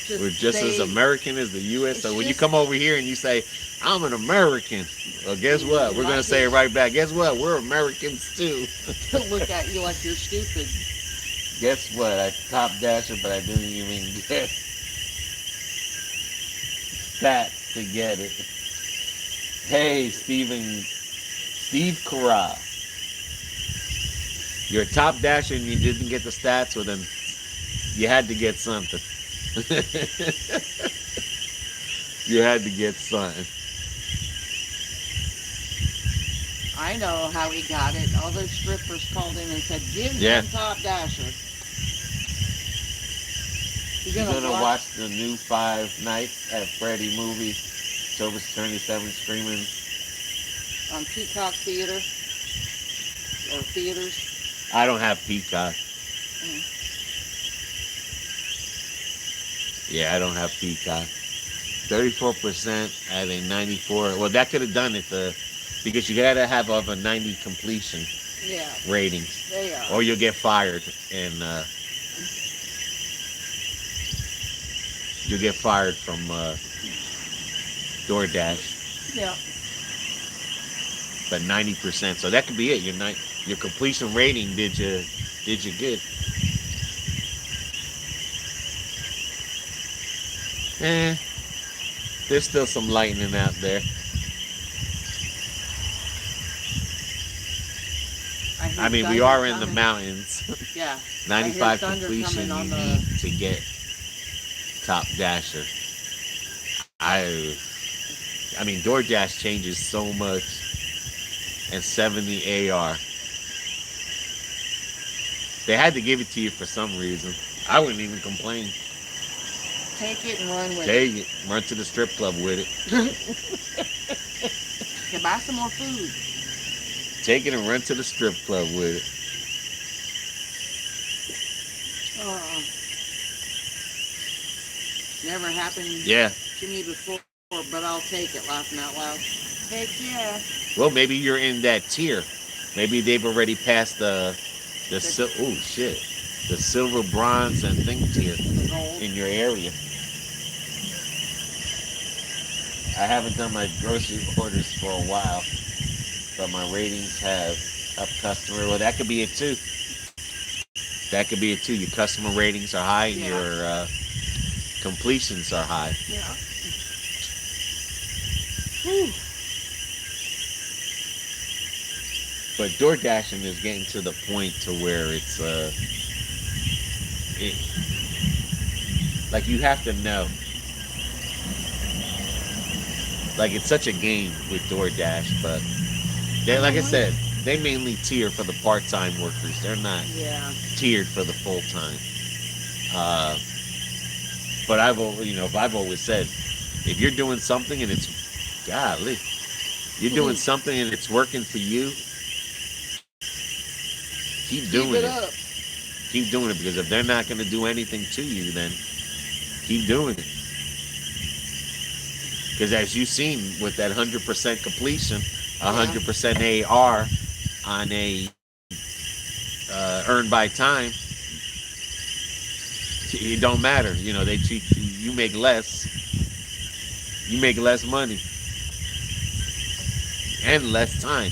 We're just as American as the U.S. So when you come over here and you say, I'm an American, well, guess what? We're going to say it right back. Guess what? We're Americans too. Look at you like you're stupid. Guess what? I top dasher, but I didn't even get that to get it. Hey, Steve Carra. You're a top dasher and you didn't get the stats, well then you had to get something. You had to get something. I know how he got it. All those strippers called in and said, give him top dasher. You're gonna watch the new Five Nights at Freddy movie, October 27th, streaming on Peacock Theater or theaters. I don't have Peacock. Yeah, I don't have Peacock. 34% at a 94. Well, that could have done it because you gotta have a 90 completion ratings. They are. Or you'll get fired and you'll get fired from DoorDash. Yeah. But 90%. So that could be it. Your completion rating did you good. There's still some lightning out there. I mean, we are in the mountains. Yeah. 95 completion you need to get top dasher. I mean, DoorDash changes so much. And 70 AR. They had to give it to you for some reason. I wouldn't even complain. Take it and run with it. Take it. Run to the strip club with it. You buy some more food. Take it and run to the strip club with it. Never happened to me before, but I'll take it, laughing out loud. Heck yeah. Well, maybe you're in that tier. Maybe they've already passed the silver, bronze, and thing tier in your area. I haven't done my grocery orders for a while, but my ratings have up customer. Well, that could be it too. That could be it too. Your customer ratings are high and your completions are high. Yeah. Whew. But DoorDashing is getting to the point to where it's like you have to know. Like it's such a game with DoorDash, but like I said, they mainly tier for the part-time workers. They're not Yeah. tiered for the full-time. Uh, but I've always said, if you're doing something and it's, golly, you're doing something and it's working for you, keep Keep doing it it. up. Keep doing it, because if they're not going to do anything to you, then keep doing it. Because as you've seen with that 100% completion, Yeah. 100% AR on a earned by time, it don't matter. They treat you, you make less money and less time.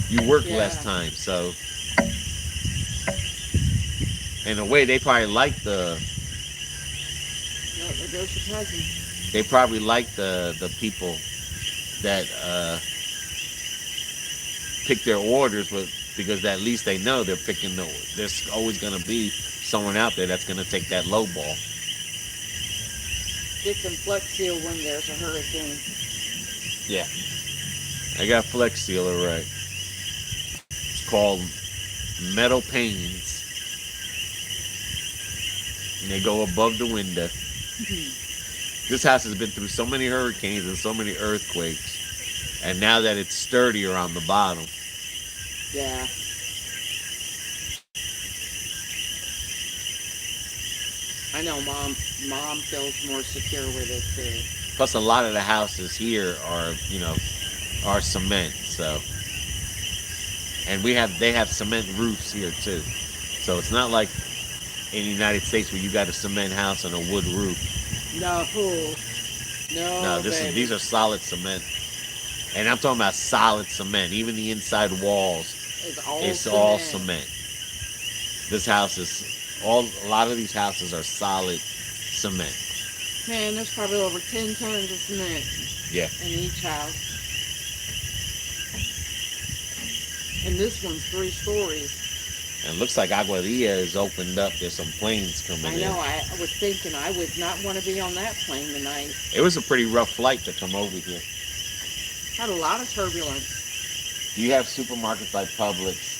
You work Yeah. less time. So in a way, they probably like No, there goes your cousin. they probably like the people that pick their orders with, because at least they know they're picking there's always going to be someone out there that's going to take that low ball. Get some Flex Seal when there's a hurricane. Yeah, I got Flex Sealer right. It's called metal panes, and they go above the window. This house has been through so many hurricanes and so many earthquakes, and now that it's sturdier on the bottom. Yeah. I know mom feels more secure with it too. Plus, a lot of the houses here are cement. So, and they have cement roofs here too. So it's not like in the United States where you got a cement house and a wood roof. No. No, No, baby. these are solid cement, and I'm talking about solid cement. Even the inside walls, It's all cement. This house is a lot of these houses are solid cement. Man, there's probably over 10 tons of cement Yeah. in each house. And this one's 3 stories. And it looks like Aguadilla is opened up. There's some planes coming I in. know, I was thinking I would not want to be on that plane tonight. It was a pretty rough flight to come over here. Had a lot of turbulence. Do you have supermarkets like Publix?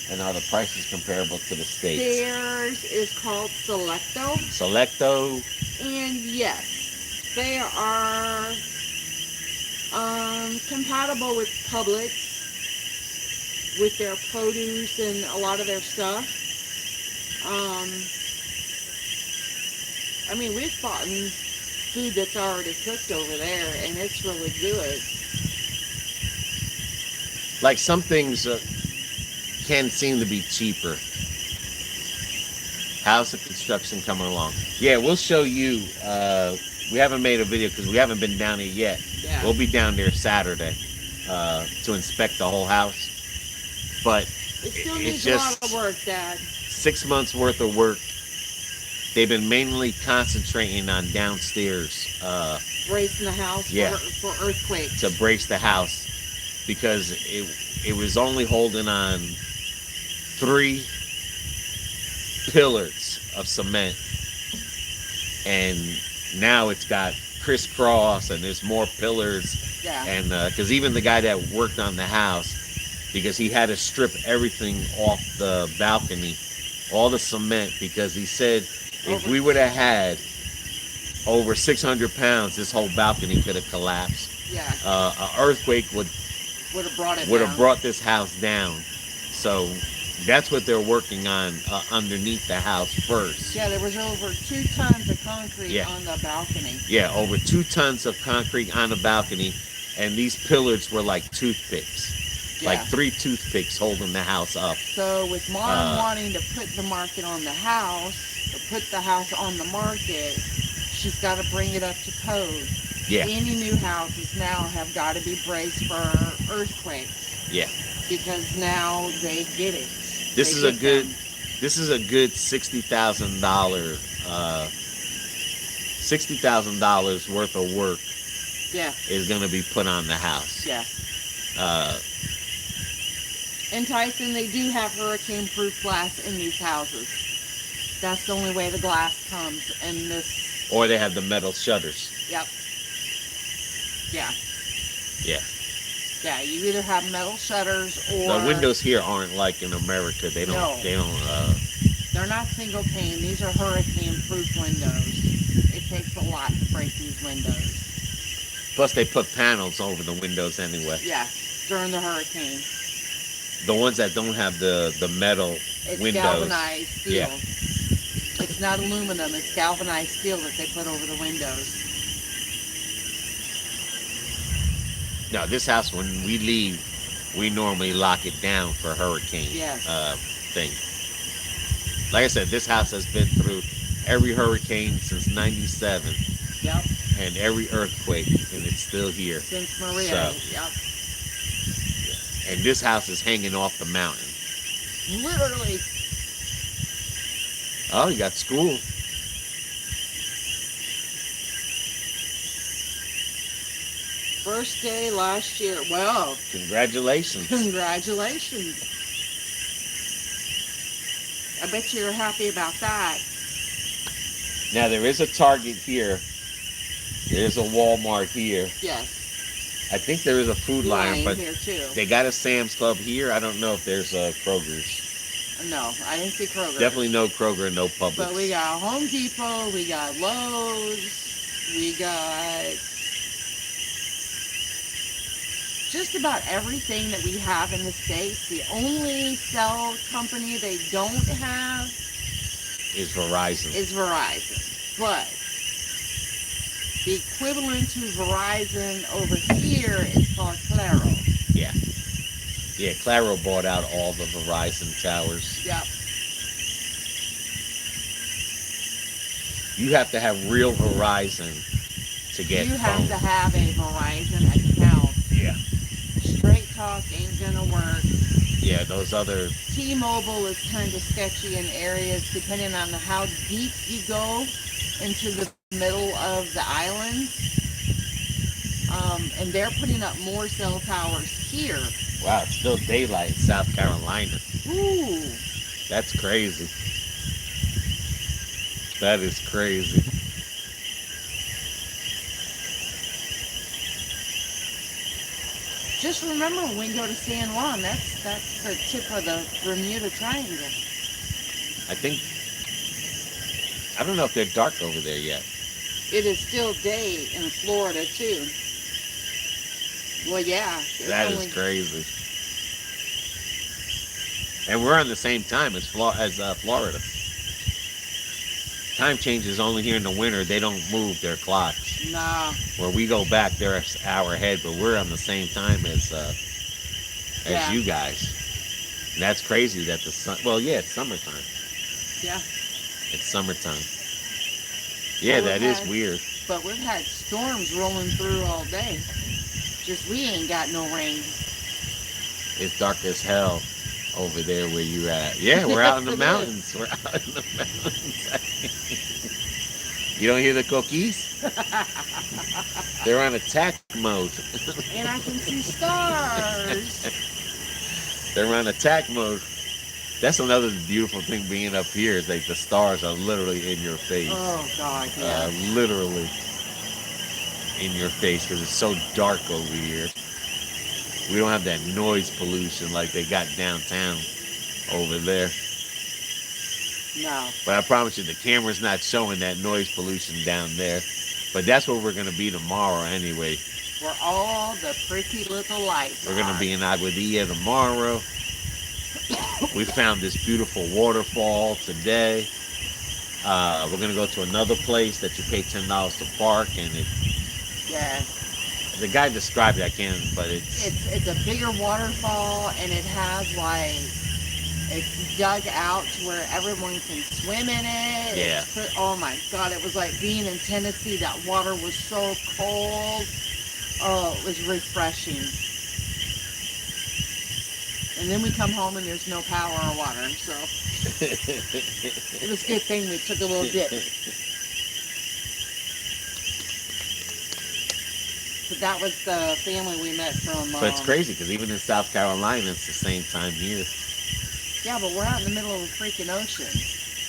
And are the prices comparable to the States? Theirs is called Selecto. Selecto. And yes, they are compatible with Publix, with their produce and a lot of their stuff. I mean, we've bought food that's already cooked over there, and it's really good. Like some things can seem to be cheaper. How's the construction coming along? Yeah, we'll show you. We haven't made a video because we haven't been down here yet. Yeah. We'll be down there Saturday to inspect the whole house. But It still it's needs a lot of work, Dad. 6 months worth of work. They've been mainly concentrating on downstairs Bracing the house Yeah. for earthquakes. to brace the house, because it was only holding on 3 pillars of cement, and now it's got crisscross and there's more pillars. Yeah. And because even the guy that worked on the house, because he had to strip everything off the balcony, all the cement, because he said if we would have had over 600 pounds, this whole balcony could have collapsed. Yeah. An earthquake would have brought this house down. So that's what they're working on underneath the house first. Yeah, there was over 2 tons of concrete Yeah. on the balcony. Yeah, over 2 tons of concrete on the balcony, and these pillars were like toothpicks. Yeah. Like 3 toothpicks holding the house up. So with Mom wanting to put the market on the house, or put the house on the market, she's got to bring it up to code. Yeah. Any new houses now have got to be braced for earthquakes. Yeah. Because now they get it. This is a good $60,000 worth of work Yeah. is going to be put on the house. Yeah. Uh, And Tyson, they do have hurricane-proof glass in these houses. That's the only way the glass comes in this. or they have the metal shutters. Yep. Yeah. Yeah. Yeah, you either have metal shutters or The windows here aren't like in America. They don't. No. They don't. they're not single pane. These are hurricane-proof windows. It takes a lot to break these windows. Plus, they put panels over the windows anyway. Yeah, during the hurricane. The ones that don't have the metal It's windows. galvanized steel. Yeah. It's not aluminum. It's galvanized steel that they put over the windows. No, this house when we leave, we normally lock it down for hurricane Yes. thing. Like I said, this house has been through every hurricane since '97 Yep. and every earthquake, and it's still here. Since Maria. So- Yep. And this house is hanging off the mountain. Literally. Oh, you got school. First day last year. Well, Congratulations. congratulations. I bet you're happy about that. Now there is a Target here. There's a Walmart here. Yes. I think there is a Food Lion, but here too. they got a Sam's Club here. I don't know if there's a Kroger's. No, I didn't see Kroger. Definitely no Kroger, no Publix. But we got Home Depot, we got Lowe's, we got just about everything that we have in the States. The only cell company they don't have Is Verizon. is Verizon. But the equivalent to Verizon over here is called Claro. Yeah. Yeah, Claro bought out all the Verizon towers. Yep. You have to have real Verizon to get You have phone. to have a Verizon account. Yeah. Straight talk ain't gonna work. Yeah, those other. T-Mobile is kind of sketchy in areas depending on how deep you go into the middle of the island. And they're putting up more cell towers here. Wow, it's still daylight in South Carolina. Ooh. That's crazy. That is crazy. Just remember when we go to San Juan, that's the tip of the Bermuda Triangle. I think. I don't know if they're dark over there yet. It is still day in Florida too. Well, yeah. it's That only- is crazy. And we're on the same time as Florida. Time changes only here in the winter. They don't move their clocks. Nah. Where we go back, they're an hour ahead, but we're on the same time as Yeah. you guys. And that's crazy that the sun. Well, yeah, it's summertime. Yeah. It's summertime. Yeah, Well, that we've is had- weird. But we've had storms rolling through all day. Just we ain't got no rain. It's dark as hell over there where you at. Yeah, we're out in the It is. mountains. We're out in the mountains. You don't hear the Coquis? They're on attack mode. And I can see stars. They're on attack mode. That's another beautiful thing being up here is like the stars are literally in your face. Oh, God, yeah. Literally in your face because it's so dark over here. We don't have that noise pollution like they got downtown over there. No. But I promise you, the camera's not showing that noise pollution down there. But that's where we're going to be tomorrow anyway. Where all the pretty little lights We're going are. to be in Aguadilla tomorrow. We found this beautiful waterfall today. We're going to go to another place that you pay $10 to park. And Yeah. the guy described it, I can't, but It's a bigger waterfall, and it has, like, it's dug out to where everyone can swim in it. Yeah. Oh, my God. It was like being in Tennessee. That water was so cold. Oh, it was refreshing. And then we come home and there's no power or water, so it was a good thing we took a little dip. But that was the family we met from. But it's crazy because even in South Carolina, it's the same time here. Yeah, but we're out in the middle of the freaking ocean.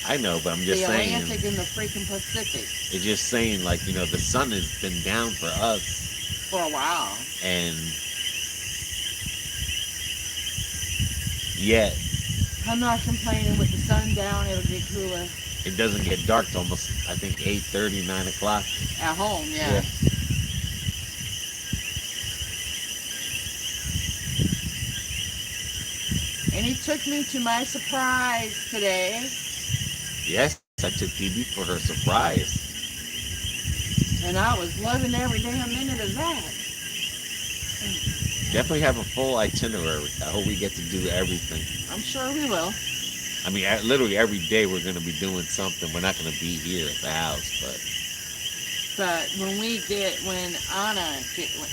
I know, but I'm just the saying. Atlantic and the freaking Pacific It's just saying, like, the sun has been down for us. for a while. And yet. I'm not complaining. With the sun down, it'll get cooler. It doesn't get dark till almost, I think, 8:30, 9 o'clock. At home, yeah. Yeah. And he took me to my surprise today. Yes, I took Phoebe for her surprise. And I was loving every damn minute of that. Definitely have a full itinerary. I hope we get to do everything. I'm sure we will. I mean, literally every day we're going to be doing something. We're not going to be here at the house, But when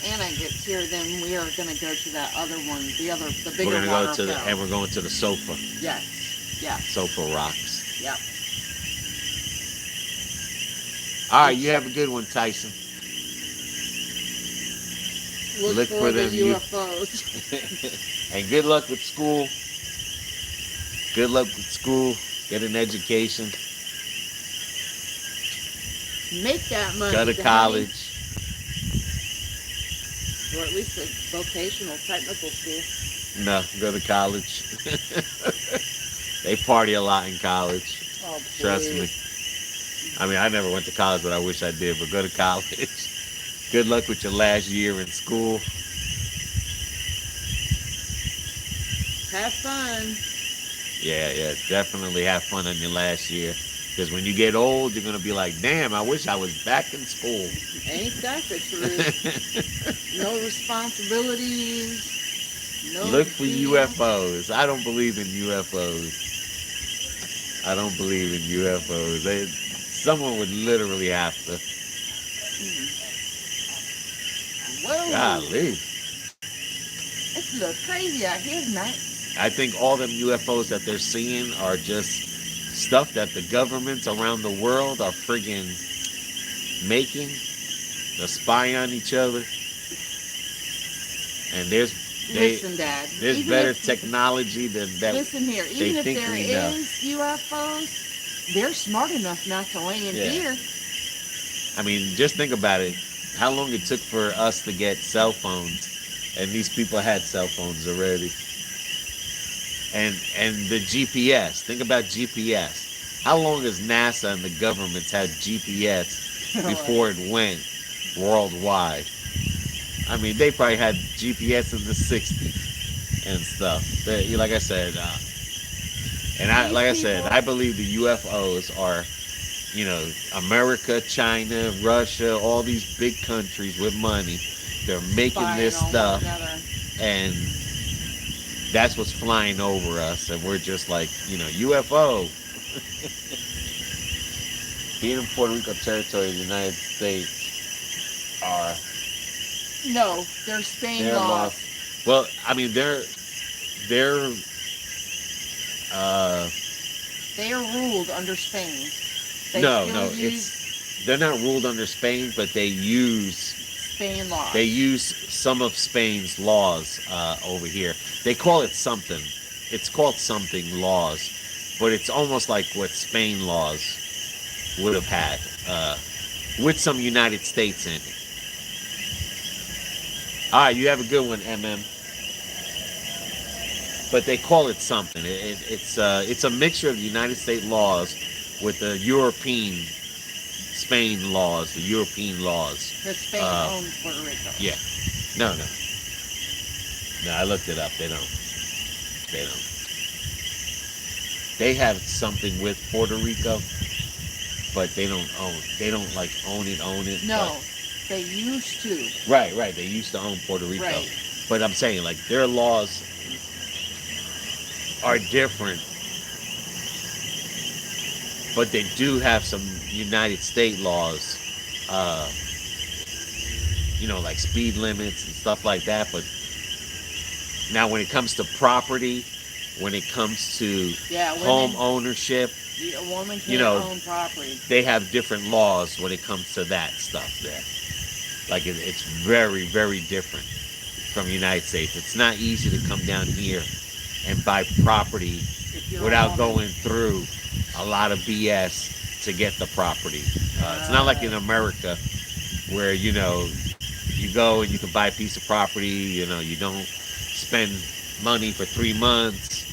Anna gets here, then we are going to go to that other one, the bigger we're going to go to waterfall. and we're going to the sofa. Yes. Yeah. Sofa rocks. Yep. All right, you have a good one, Tyson. Look for the them UFOs. And good luck with school. Good luck with school. Get an education. Make that money. Go to Daddy. college. Or at least a vocational technical school. No, go to college. They party a lot in college. Oh, Trust me. I mean, I never went to college, but I wish I did. But go to college. Good luck with your last year in school. Have fun. Yeah, definitely have fun on your last year. Because when you get old, you're going to be like, damn, I wish I was back in school. Ain't that the truth? No responsibilities. No Look for deal. UFOs. I don't believe in UFOs. I don't believe in UFOs. Someone would literally have to. Whoa. Golly. It's a little crazy out here tonight. I think all them UFOs that they're seeing are just stuff that the governments around the world are friggin' making to spy on each other. And Listen, Dad. there's even better if- technology than that. Listen here. they Even if think there we know. is UFOs, they're smart enough not to land Yeah. here. I mean, just think about it. How long it took for us to get cell phones, and these people had cell phones already. And the GPS. Think about GPS. How long has NASA and the governments had GPS before it went worldwide? I mean, they probably had GPS in the 60s and stuff. Like I said, I believe the UFOs are, America, China, Russia, all these big countries with money. They're making Spying this on stuff, one another. and that's what's flying over us, and we're just like, UFO. Being in Puerto Rico territory of the United States are No, they're Spain their laws. laws. Well, I mean, they're They are ruled under Spain. They no, still no, use they're not ruled under Spain, but they use Spain laws. some of Spain's laws over here. They call it something. It's called something laws, but it's almost like what Spain laws would have had with some United States in it. All right, you have a good one, MM. But they call it something. It's a mixture of United States laws with the European Spain laws, the European laws. Because Spain owns Puerto Rico. Yeah. No. No, I looked it up. They don't. They have something with Puerto Rico, but they don't own. They don't like own it. No, they used to. Right. They used to own Puerto Rico. Right. But I'm saying, like, their laws are different. But they do have some United States laws, like speed limits and stuff like that. But now when it comes to property, when it comes to home ownership, A woman can't own property. they have different laws when it comes to that stuff there. Like it's very, very different from the United States. It's not easy to come down here and buy property without going through a lot of BS to get the property. It's not like in America where, you go and you can buy a piece of property, you don't spend money for 3 months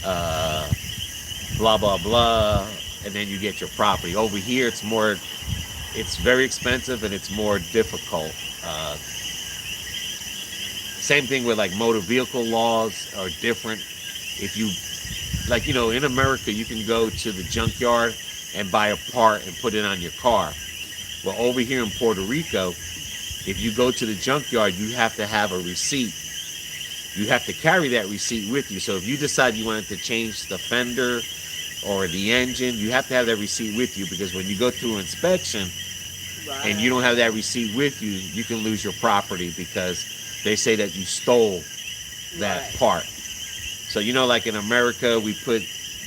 blah blah blah, and then you get your property. Over here, it's very expensive and it's more difficult. Same thing with like motor vehicle laws are different. If you like, in America, you can go to the junkyard and buy a part and put it on your car. Well, over here in Puerto Rico, if you go to the junkyard, you have to have a receipt. You have to carry that receipt with you. So if you decide you wanted to change the fender or the engine, you have to have that receipt with you, because when you go through inspection and you don't have that receipt with you, you can lose your property because they say that you stole that part. So, like in America, we put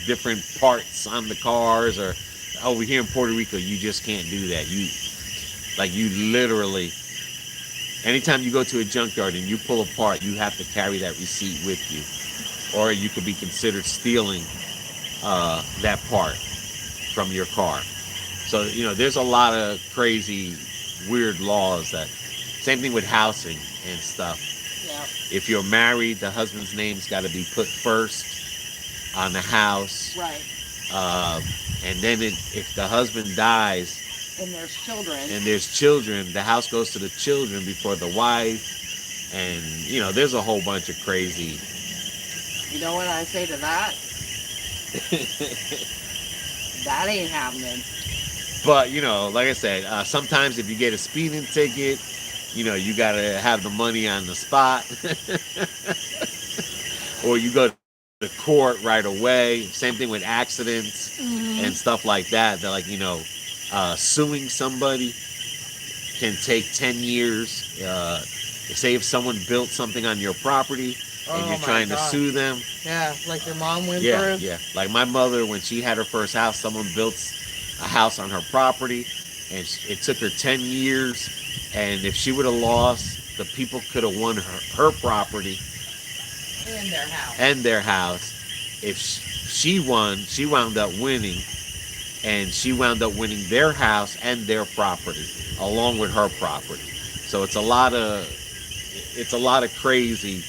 different parts on the cars, or over here in Puerto Rico, you just can't do that. You literally, anytime you go to a junkyard and you pull a part, you have to carry that receipt with you, or you could be considered stealing that part from your car. So, there's a lot of crazy, weird laws same thing with housing and stuff. Yeah. If you're married, the husband's name's got to be put first on the house. Right. And then if the husband dies and there's children, the house goes to the children before the wife. And, there's a whole bunch of crazy. You know what I say to that? That ain't happening. But, like I said, sometimes if you get a speeding ticket, you got to have the money on the spot. Or you go to court right away. Same thing with accidents and stuff like that. They're like, suing somebody can take 10 years. Say if someone built something on your property and you're trying to sue them. Yeah, like your mom went through? through? Yeah. Like my mother, when she had her first house, someone built a house on her property, and it took her 10 years. And if she would have lost, the people could have won her property and their house. If she won, she wound up winning, and she wound up winning their house and their property along with her property. So it's a lot of crazy.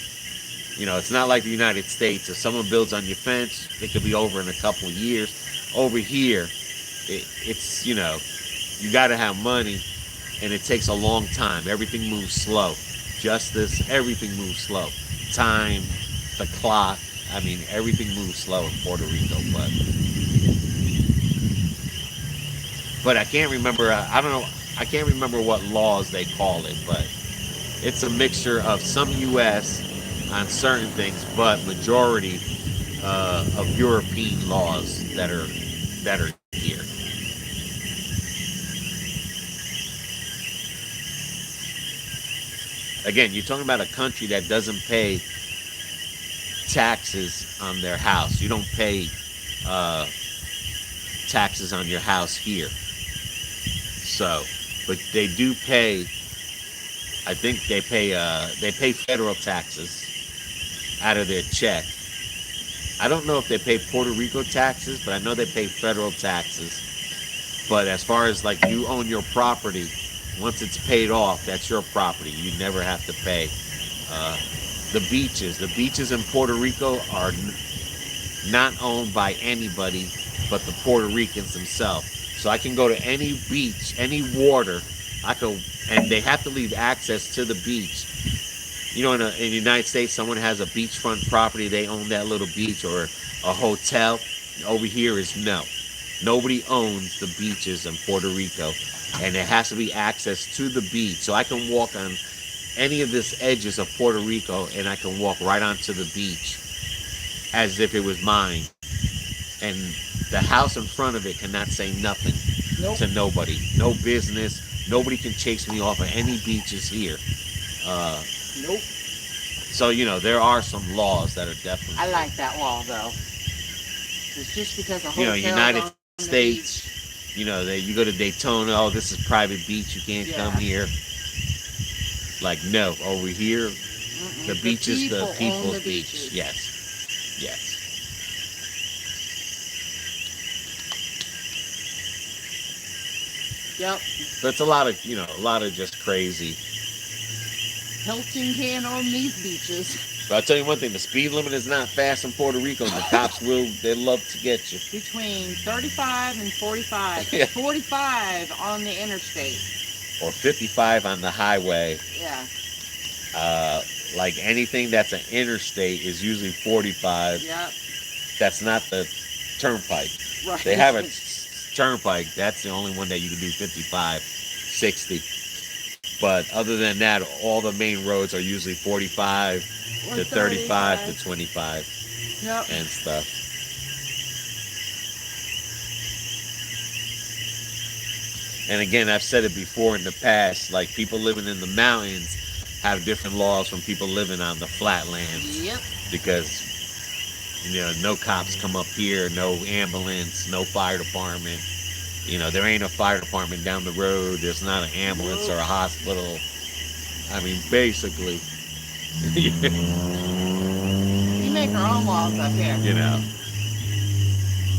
It's not like the United States. If someone builds on your fence, it could be over in a couple of years. Over here, it's you got to have money. And it takes a long time. Everything moves slow. Justice, everything moves slow. Time, the clock. I mean, everything moves slow in Puerto Rico. But I can't remember. I don't know. I can't remember what laws they call it. But it's a mixture of some U.S. on certain things, but majority of European laws that are here. Again, you're talking about a country that doesn't pay taxes on their house. You don't pay taxes on your house here. So, but they do pay. I think they pay federal taxes out of their check. I don't know if they pay Puerto Rico taxes, but I know they pay federal taxes. But as far as like you own your property, once it's paid off, that's your property. You never have to pay. The beaches. The beaches in Puerto Rico are not owned by anybody but the Puerto Ricans themselves. So I can go to any beach, any water, and they have to leave access to the beach. In the United States, someone has a beachfront property, they own that little beach, or a hotel. Over here is no. Nobody owns the beaches in Puerto Rico, and there has to be access to the beach. So I can walk on any of this edges of Puerto Rico, and I can walk right onto the beach as if it was mine. And the house in front of it cannot say nothing to nobody. No business. Nobody can chase me off of any beaches here. Nope. So, there are some laws that are definitely... I like that law, though. It's just because a hotel United States, you go to Daytona, oh, this is private beach, you can't come here. Like, no, over here, the beach is the people's beach. Yes. Yep. But it's a lot of just crazy. Hilton can't own these beaches. But I'll tell you one thing: the speed limit is not fast in Puerto Rico. And the cops they love to get you. Between 35 and 45. Yeah. 45 on the interstate. Or 55 on the highway. Yeah. Like anything that's an interstate is usually 45. Yep. That's not the turnpike. Right. They have a turnpike. That's the only one that you can do 55, 60. But other than that, all the main roads are usually 45 Or to 35 35. to 25 Yep. and stuff. And again, I've said it before in the past, like people living in the mountains have different laws from people living on the flatlands. Yep. Because, no cops come up here, no ambulance, no fire department. There ain't a fire department down the road. There's not an ambulance or a hospital. I mean, basically, We make our own laws up here.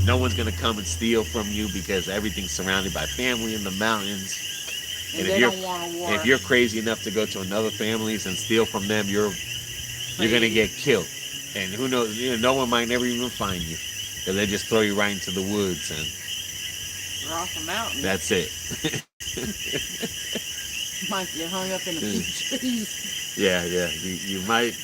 No one's going to come and steal from you because everything's surrounded by family in the mountains. And if they you're don't want a war. if you're crazy enough to go to another family's and steal from them, you're going to get killed. And who knows, no one might never even find you. Because they just throw you right into the woods and You're off a mountain. that's it. Might get hung up in a few trees. Yeah. You might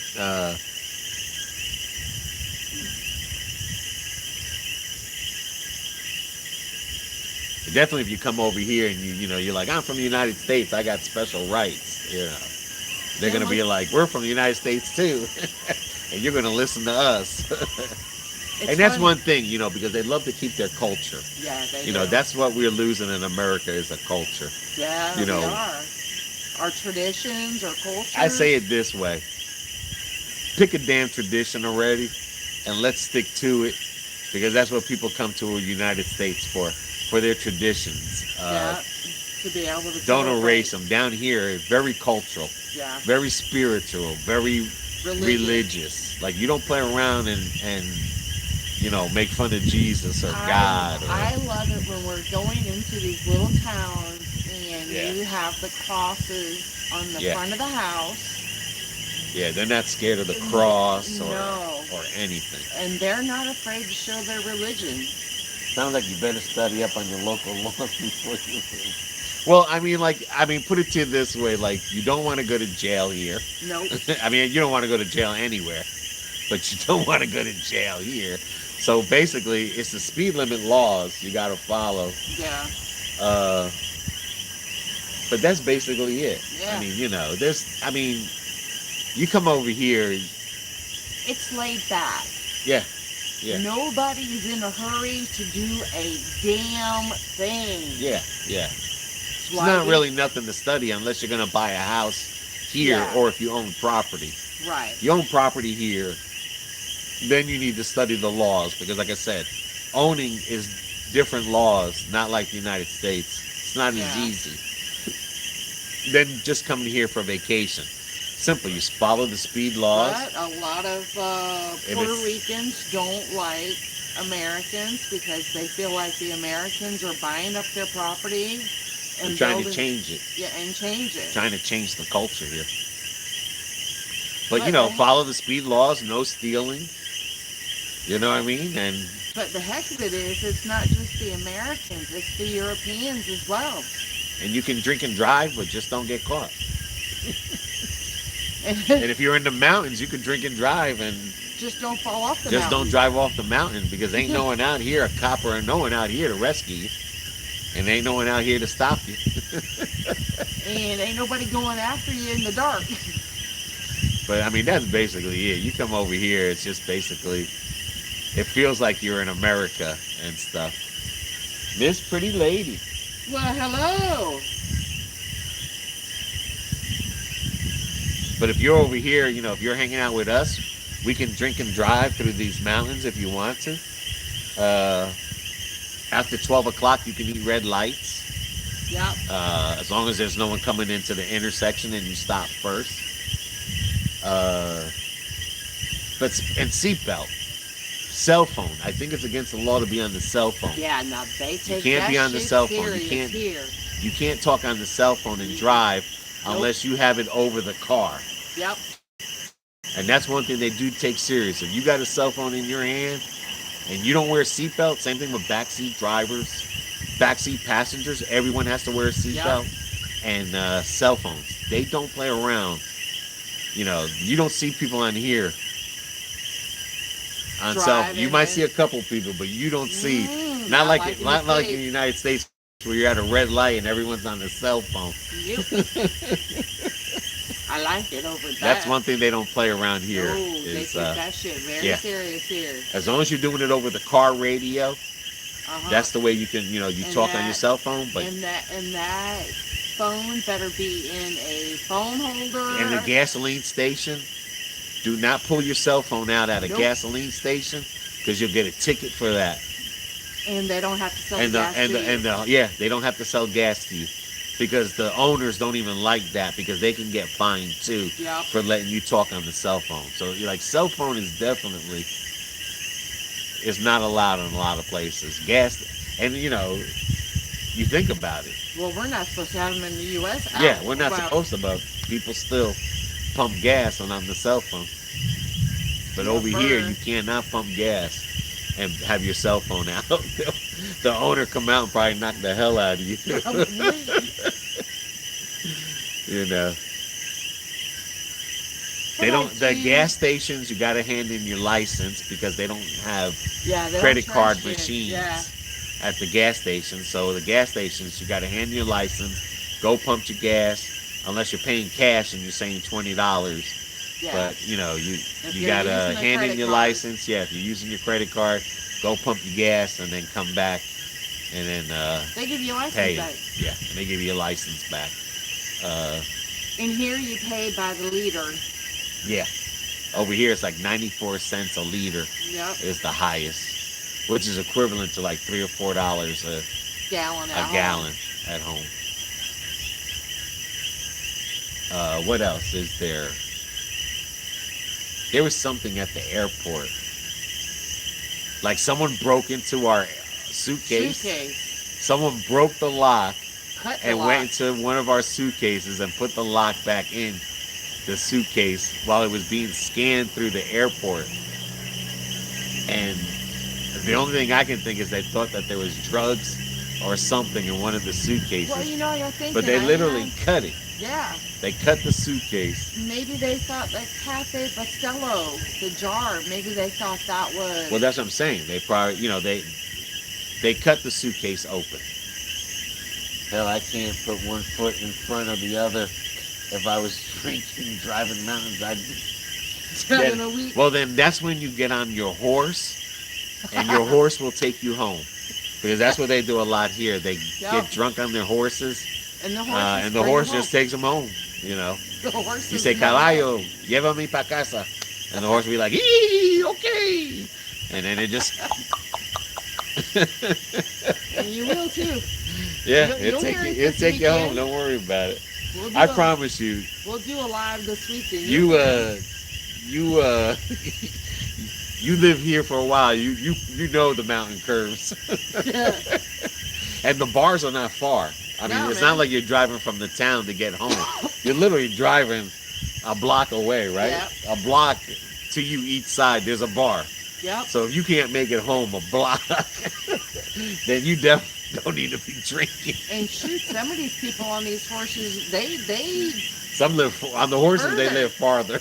definitely if you come over here and you're like, I'm from the United States, I got special rights, they're going to be like, we're from the United States too. And you're going to listen to us. And that's funny. one thing, because they love to keep their culture. Yeah, they do. That's what we're losing in America is a culture. Yeah, we are. Our traditions, our culture. I say it this way. Pick a damn tradition already and let's stick to it, because that's what people come to the United States for their traditions. To be able to Don't celebrate. erase them. Down here, it's very cultural, Yeah. very spiritual, very religious. Like, you don't play around and make fun of Jesus or God. I love it when we're going into these little towns and Yeah. you have the crosses on the Yeah. front of the house. Yeah, they're not scared of the cross or No. or anything. And they're not afraid to show their religion. Sounds like you better study up on your local laws before you leave. Well, put it to you this way, like, you don't want to go to jail here. Nope. You don't want to go to jail anywhere, but you don't want to go to jail here. So basically, it's the speed limit laws you got to follow. Yeah. But that's basically it. Yeah. You come over here. It's laid back. Yeah. Yeah. Nobody's in a hurry to do a damn thing. Yeah. It's not really nothing to study unless you're going to buy a house here or if you own property. Right. If you own property here, then you need to study the laws, because like I said, owning is different laws, not like the United States. It's not as easy. Then just coming here for vacation. Simple, you follow the speed laws. But a lot of Puerto Ricans don't like Americans because they feel like the Americans are buying up their property and trying to change it. Yeah, and change it. Trying to change the culture here. But follow the speed laws, no stealing. You know what I mean? But the heck of it is, it's not just the Americans, it's the Europeans as well. And you can drink and drive, but just don't get caught. And if you're in the mountains, you can drink and drive and just don't fall off the just mountain. don't drive off the mountain, because ain't no one out here, a cop or no one out here to rescue you. And ain't no one out here to stop you. And ain't nobody going after you in the dark. But that's basically it. You come over here, it's just basically, it feels like you're in America and stuff. Miss Pretty Lady. Well, hello. But if you're over here, if you're hanging out with us, we can drink and drive through these mountains if you want to. After 12 o'clock, you can eat red lights. Yep. As long as there's no one coming into the intersection and you stop first. And seatbelt. Cell phone. I think it's against the law to be on the cell phone. Yeah, now they take You can't that be on the shit cell phone. serious here. You can't talk on the cell phone and drive unless you have it over the car. Yep. And that's one thing they do take serious. If you got a cell phone in your hand and you don't wear a seatbelt, same thing with backseat drivers, backseat passengers, everyone has to wear a Yep. seatbelt. And cell phones, they don't play around. You know, you don't see people on here on cell phone. You Driving might see a with. couple people, but you don't see, not Not like like in the not like in the States. United States where you're at a red light and everyone's on their cell phone. Yep. I like it over there. That's one thing they don't play around here. Oh, they Is take that shit very yeah. serious here. As long as you're doing it over the car radio, Uh-huh. that's the way you can, you And talk on your that- cell phone. But and that phone better be in a phone holder. in a gasoline station, do not pull your cell phone out at a Nope. gasoline station because you'll get a ticket for that. And they don't have to sell And gas to you. yeah, they don't have to sell gas to you because the owners don't even like that because they can get fined too Yep. for letting you talk on the cell phone. So you're like, cell phone is definitely is not allowed in a lot of places. Gas, and you think about it. Well, we're not supposed to have them in the U.S. Yeah, we're not Well, supposed to, but people still pump gas on the cell phone. But over here, you cannot pump gas and have your cell phone out. The owner come out and probably knock the hell out of you. You know. They don't. The gas stations, you got to hand in your license because they don't have Yeah, they credit don't card trust you. machines Yeah. at the gas station. So the gas stations, you got to hand in your license, go pump your gas, unless you're paying cash and you're saying $20. Yeah. But you you're got to using a hand in credit your card. license. Yeah, if you're using your credit card, go pump your gas and then come back and then They give you a license pay. back. Yeah, and they give you your license back. In here, you pay by the liter. Yeah. Over here, it's like 94 cents a liter Yep. is the highest, which is equivalent to like $3 or $4 Gallon a at home. gallon at home. What else is there? There was something at the airport. Like someone broke into our suitcase. Someone broke the lock Cut the and lock. went into one of our suitcases and put the lock back in the suitcase while it was being scanned through the airport. And the only thing I can think is they thought that there was drugs or something in one of the suitcases. Well, you're thinking. But they literally cut it. Yeah. They cut the suitcase. Maybe they thought that Cafe Bustelo, the jar, maybe they thought that was. Well, that's what I'm saying. They probably, they cut the suitcase open. Hell, I can't put one foot in front of the other. If I was drinking, driving mountains, Driving a week. well, then that's when you get on your horse, and your horse will take you home. Because that's what they do a lot here. They get drunk on their horses, and the horse just takes them home. The horse. You say, caballo, llévame pa casa. And the horse will be like, ee, okay. And then it just... And you will too. Yeah, You'll it'll hear it take this you home. weekend. Don't worry about it. We'll I promise you. We'll do a live this weekend. You you live here for a while. You know the mountain curves. And the bars are not far. I mean, it's not like you're driving from the town to get home. You're literally driving a block away, right? Yep. A block to you each side. There's a bar. Yep. So if you can't make it home a block, then you definitely don't need to be drinking. And shoot, some of these people on these horses, they Some live on the horses. They Further. live farther.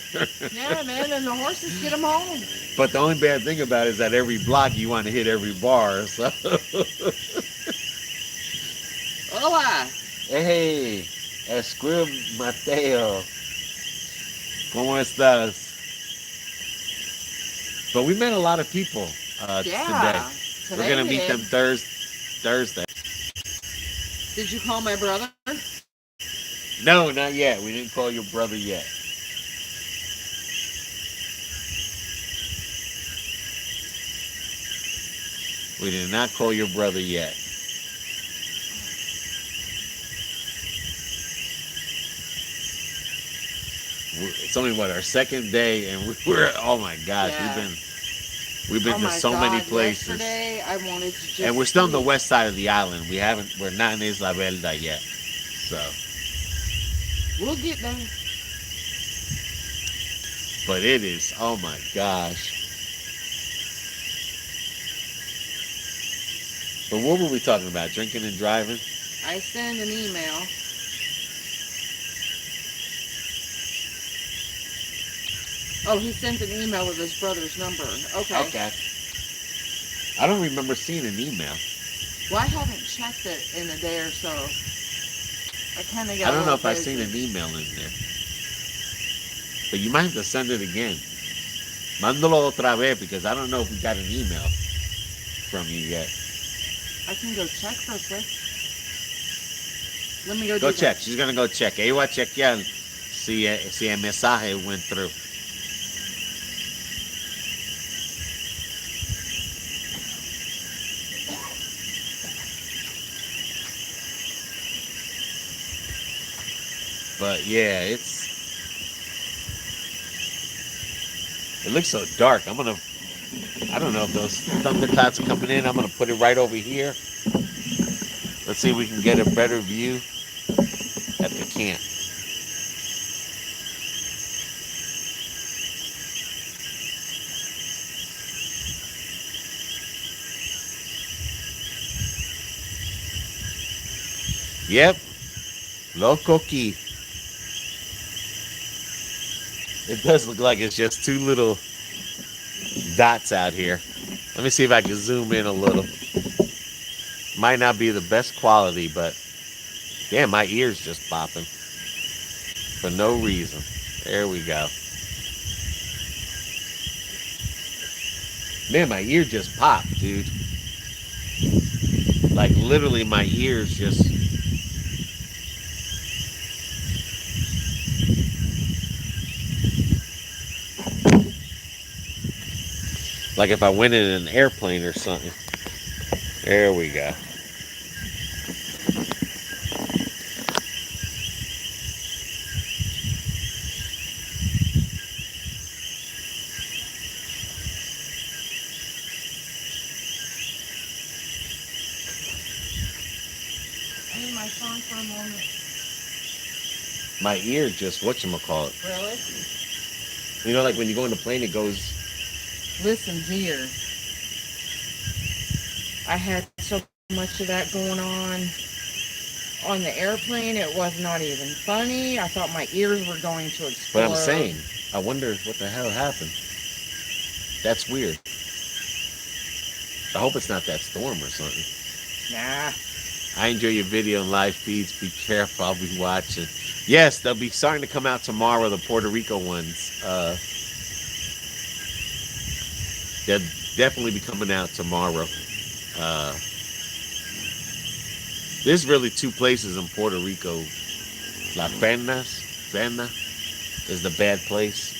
yeah, man, and the horses get them home. But the only bad thing about it is that every block you want to hit every bar. So. Hola. Hey, Esquil Mateo. ¿Cómo estás? But we met a lot of people Yeah. today. We're gonna meet them Thursday. Did you call my brother? No, not yet. We didn't call your brother yet. We did not call your brother yet. It's only our second day, and we're oh my gosh, Yeah. we've been to so many places, Yesterday, I wanted to just. and we're still on the west side of the island. We're not in Isla Verde yet, so We'll get there. But it is, oh my gosh. But what were we talking about? Drinking and driving? I send an email. Oh, he sent an email with his brother's number. Okay. Okay. I don't remember seeing an email. Well, I haven't checked it in a day or so. I kind of got I a don't know little if I've seen busy. an email in there. But you might have to send it again. Mándalo otra vez because I don't know if we got an email from you yet. I can go check real quick. Let me go Go do check. that. She's gonna go check. Ella va a chequear si el mensaje went through. But yeah, it looks so dark. I don't know if those thunderclouds are coming in. I'm gonna put it right over here. Let's see if we can get a better view at the camp. Yep, Coqui. It does look like it's just two little dots out here. Let me see if I can zoom in a little. Might not be the best quality, but damn, my ears just popping for no reason. There we go. Man, my ear just popped, dude. Like literally my ears just... Like if I went in an airplane or something. There we go. I need my phone for a moment. My ear just, whatchamacallit. Really? You know, like when you go in the plane, it goes... Listen here. I had so much of that going on the airplane. It was not even funny. I thought my ears were going to explode. But I'm saying, I wonder what the hell happened. That's weird. I hope it's not that storm or something. Nah. I enjoy your video and live feeds. Be careful. I'll be watching. Yes, they'll be starting to come out tomorrow, the Puerto Rico ones. They'll definitely be coming out tomorrow. There's really two places in Puerto Rico. La Pena is the bad place.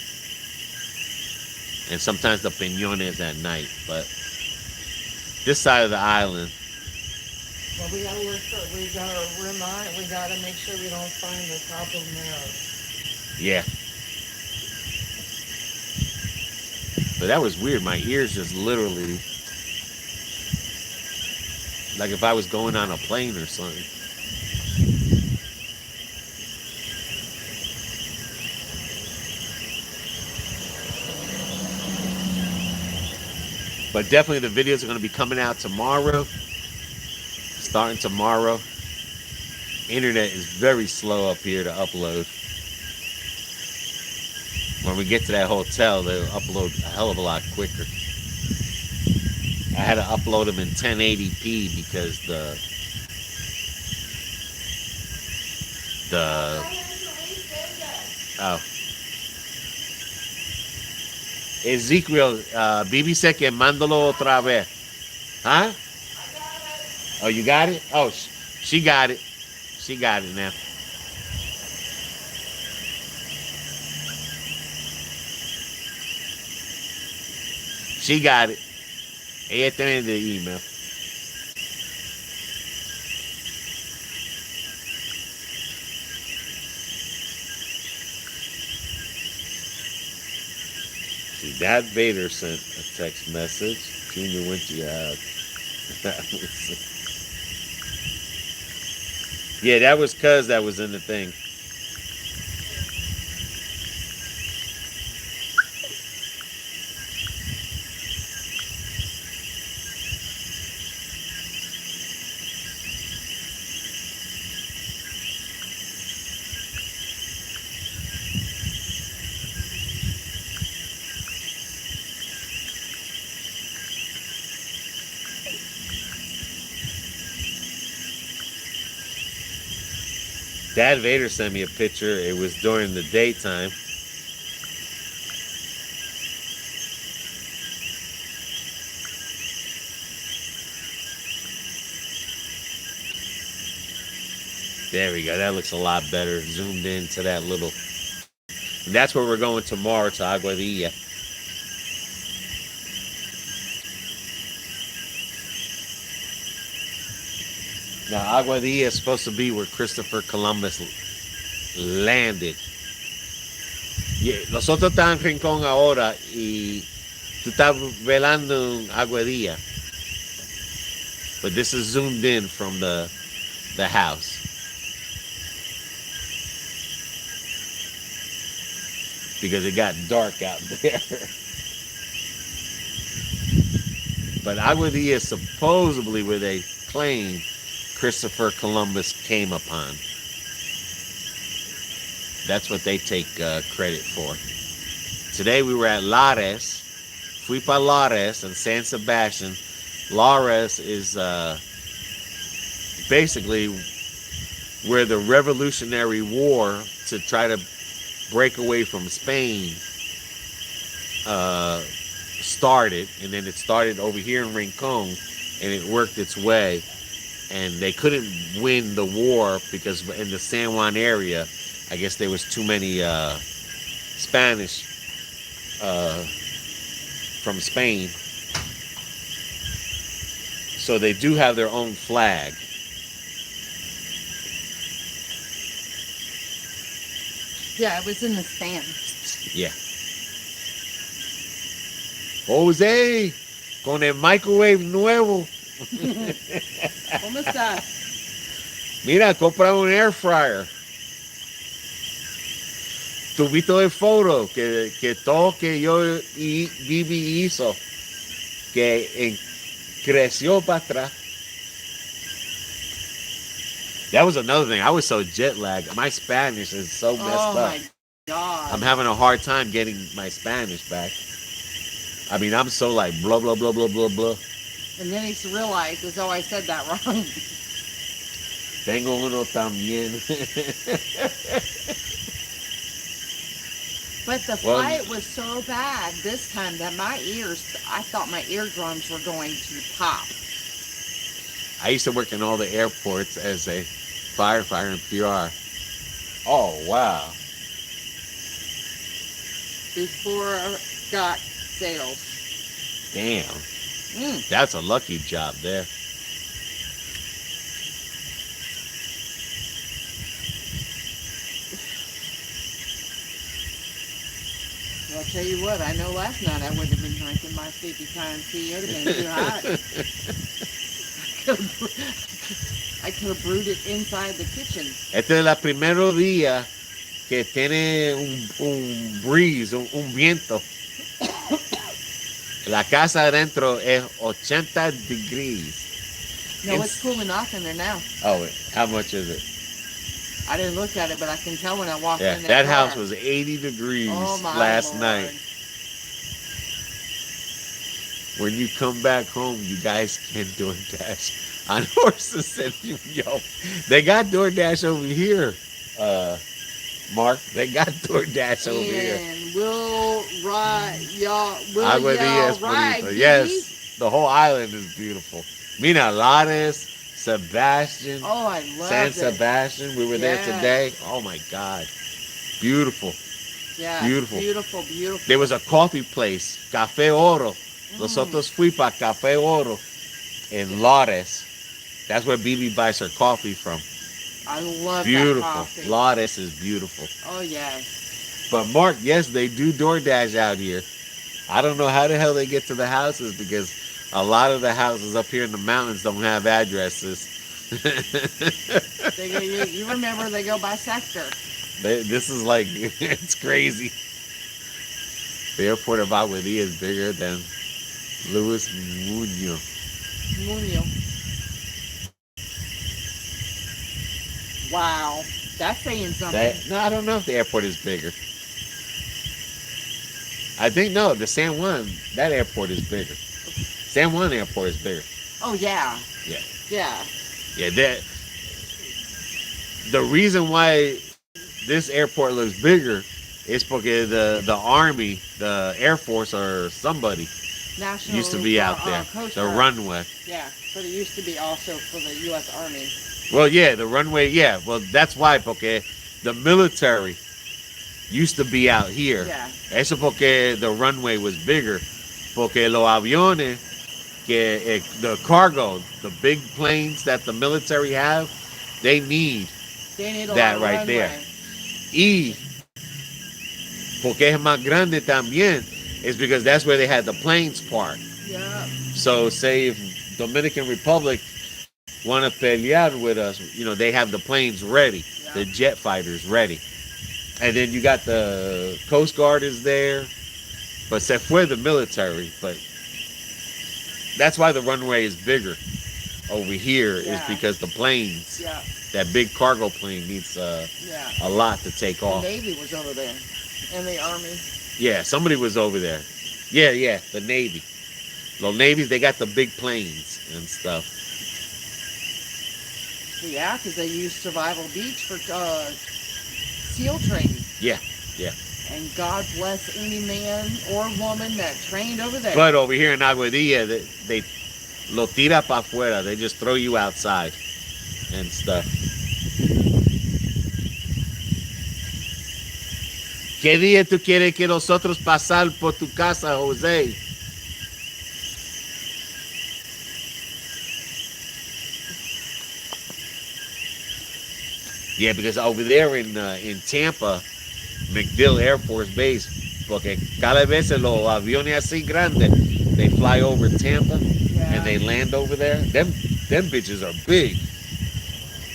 And sometimes the Peñones is at night. But this side of the island... Well, we gotta we gotta make sure we don't find the top of Mary. Yeah. But that was weird. My ears just literally... Like if I was going on a plane or something. But definitely the videos are going to be coming out tomorrow. Starting tomorrow. Internet is very slow up here to upload. When we get to that hotel, they'll upload a hell of a lot quicker. I had to upload them in 1080p because the Ezekiel, Bibi said que mándalo otra vez. Huh? Oh, you got it? Oh, she got it. She got it now. She got it. Ella tiene the email. See, Dad Vader sent a text message. Junior went to your house. Yeah, that was cuz that was in the thing. Dad Vader sent me a picture. It was during the daytime. There we go. That looks a lot better. Zoomed into that little. And that's where we're going tomorrow, to Aguadilla. Now, Aguadilla is supposed to be where Christopher Columbus landed. Nosotros estamos en Rincon ahora y tú estás velando en Aguadilla. But this is zoomed in from the house. Because it got dark out there. But Aguadilla is supposedly where they claim Christopher Columbus came upon. That's what they take credit for. Today we were at Lares. Fui para Lares and San Sebastian. Lares is basically where the Revolutionary War to try to break away from Spain started, and then it started over here in Rincon, and it worked its way, and they couldn't win the war because in the San Juan area, I guess there was too many Spanish from Spain, so they do have their own flag. Yeah, it was in the stand. Yeah. Jose, con el microwave nuevo. ¿Cómo estás? Mira, compra un air fryer. Tuviste el foto que todo que yo y Bibi hizo, que creció para atrás. That was another thing. I was so jet lagged. My Spanish is so messed up. Oh my God. I'm having a hard time getting my Spanish back. I mean, I'm so like blah, blah, blah, blah, blah, blah. And then he realized, as though I said that wrong. Tengo uno también. But the flight was so bad this time that my ears, I thought my eardrums were going to pop. I used to work in all the airports as a firefighter in PR. Oh, wow. Before I got sales. Damn. That's a lucky job there. Well, I'll tell you what, I know last night I would have been drinking my sleepy time tea. It would have been too hot. I could have brewed it inside the kitchen. Este es el primero día que tiene un breeze, un viento. La casa adentro es 80 degrees. No, it's cooling off in there now. Oh, how much is it? I didn't look at it, but I can tell when I walk Yeah, in that car. house was 80 degrees my last Lord. night. When you come back home, you guys can DoorDash on horses and yo. They got DoorDash over here, Mark. They got DoorDash over here. And we'll ride, y'all. Aguadilla Ride, Bonito. Yes, the whole island is beautiful. Mira, Lares, Sebastian, Oh, I love San it. Sebastian. We were there Yes. today. Oh my God, beautiful. Yeah, Beautiful. beautiful, beautiful. There was a coffee place, Café Oro. Nosotros fui para Café Oro in Lares. That's where Bibi buys her coffee from. I love that Beautiful. coffee. Lares is beautiful. Oh, yes. But Mark, yes, they do DoorDash out here. I don't know how the hell they get to the houses because a lot of the houses up here in the mountains don't have addresses. They go, you remember they go by sector. This is like, it's crazy. The airport of Aguadilla is bigger than Luis Muñoz. Muñoz. Wow. That's saying something. No, I don't know if the airport is bigger. I think, no, the San Juan, that airport is bigger. San Juan airport is bigger. Oh, yeah. Yeah. Yeah. Yeah, the reason why this airport looks bigger is because the Army, the Air Force, or somebody National used to be out there. Coast The Guard. runway. Yeah, but it used to be also for the U.S. Army. Well, yeah, the runway. Yeah, well, that's why. Porque the military used to be out here. Yeah. Eso porque the runway was bigger. Porque los aviones, the cargo, the big planes that the military have, they need They need a that lot of right runway. there. Y porque es más grande también, is because that's where they had the planes parked. Yeah. So say if Dominican Republic want to pelear with us, they have the planes ready, Yeah. the jet fighters ready. And then you got the Coast Guard is there, but se fue the military. But that's why the runway is bigger over here, is Yeah. because the planes, Yeah. that big cargo plane needs Yeah. a lot to take The off. Navy was over there, and the Army. Yeah, somebody was over there. Yeah, the Navy. The Navies, they got the big planes and stuff. Yeah, because they used Survival Beach for SEAL training. Yeah. And God bless any man or woman that trained over there. But over here in Aguadilla, they lo tira pa afuera. They just throw you outside and stuff. ¿Qué día tú quieres que nosotros pasar por tu casa, Jose? Yeah, because over there in Tampa, MacDill Air Force Base, porque cada vez los aviones así grandes, they fly over Tampa and they land over there. Them bitches are big.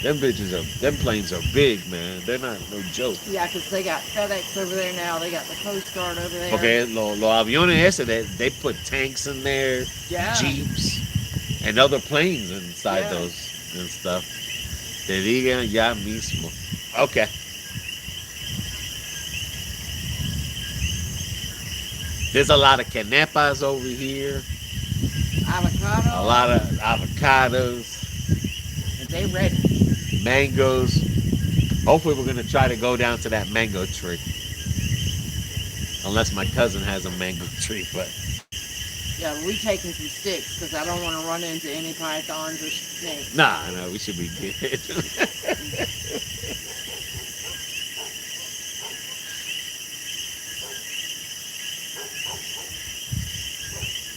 Them planes are big, man. They're not no joke. Yeah, because they got FedEx over there now. They got the Coast Guard over there. Okay, los aviones ese, they put tanks in there, Yeah. jeeps, and other planes inside Yeah. those and stuff. Te digan ya mismo. Okay. There's a lot of canepas over here. Avocado. A lot of avocados, They ready. mangoes. Hopefully we're going to try to go down to that mango tree. Unless my cousin has a mango tree, but... Yeah, we taking some sticks because I don't want to run into any pythons or snakes. Nah, no, we should be good.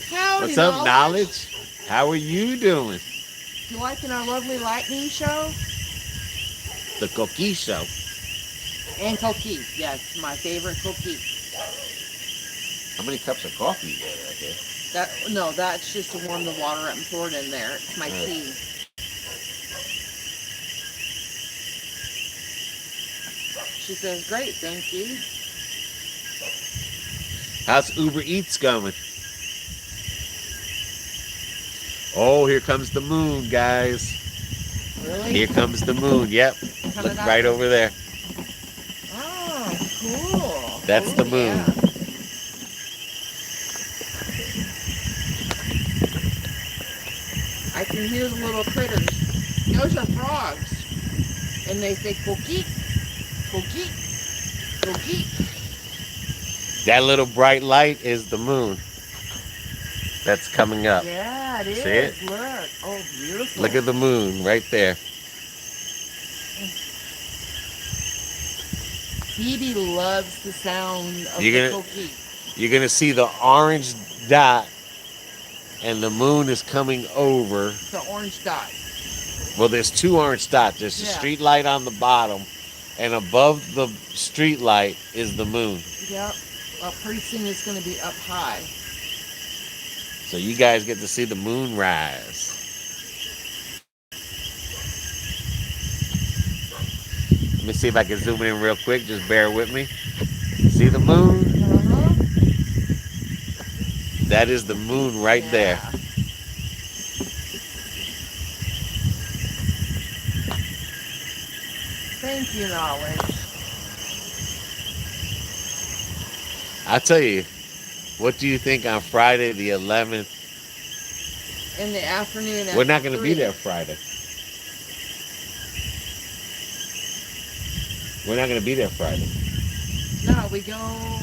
Howdy, What's up, Knowledge? How are you doing? You liking our lovely lightning show? The Coqui show. And Coqui. Yes, my favorite Coqui. How many cups of coffee you got right there? That's just to warm the water up and pour it in there. It's my tea. She says, great, thank you. How's Uber Eats going? Oh, here comes the moon, guys. Really? Here comes the moon. Yep. Coming Look up? right over there. Oh, cool. That's the moon. Yeah. I can hear the little critters. Those are frogs. And they say, Coqui, Coqui, Coqui. That little bright light is the moon. That's coming up. Yeah, it is. See it? Look. Oh, beautiful. Look at the moon right there. Phoebe loves the sound of You're the gonna- Coqui. You're going to see the orange dot, and the moon is coming over. The orange dot. Well, there's two orange dots. There's a Yeah. street light on the bottom, and above the street light is the moon. Yep. Well, pretty soon it's going to be up high. So you guys get to see the moon rise. Let me see if I can zoom in real quick. Just bear with me. See the moon? Uh-huh. That is the moon right there. Yeah. Thank you, Knowledge. I'll tell you, what do you think on Friday the 11th? In the afternoon. We're not going after to be 3. there Friday. We're not gonna be there Friday. No, we go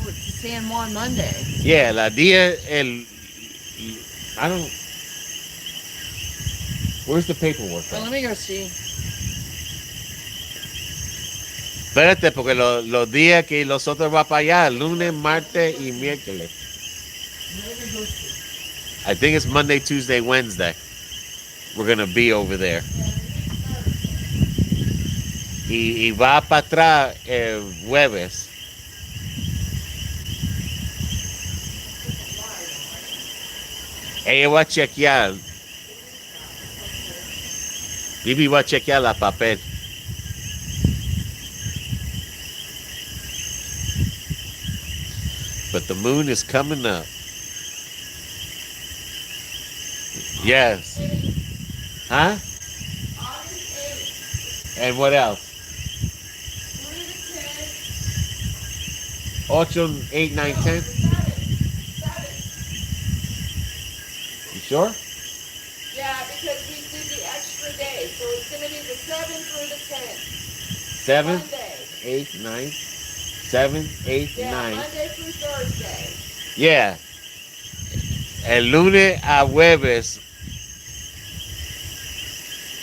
to San Juan Monday. Yeah, la día el. I don't. Where's the paperwork? Well, let At? me go see. Espérate, porque los días que nosotros va para allá, lunes, martes y miércoles. Let me go see. I think it's Monday, Tuesday, Wednesday. We're gonna be over there. Y va para atrás el jueves. Ella va a chequear. Bibi va a chequear la papel. But the moon is coming up. Yes. Huh? And what else? 8, 8, 9, 10. You sure? Yeah, because we did the extra day, so it's going to be the 7 through the 10. 7, Monday. 8, 9. 7, 8, Yeah, 9. Monday through Thursday. Yeah. El lunes a jueves.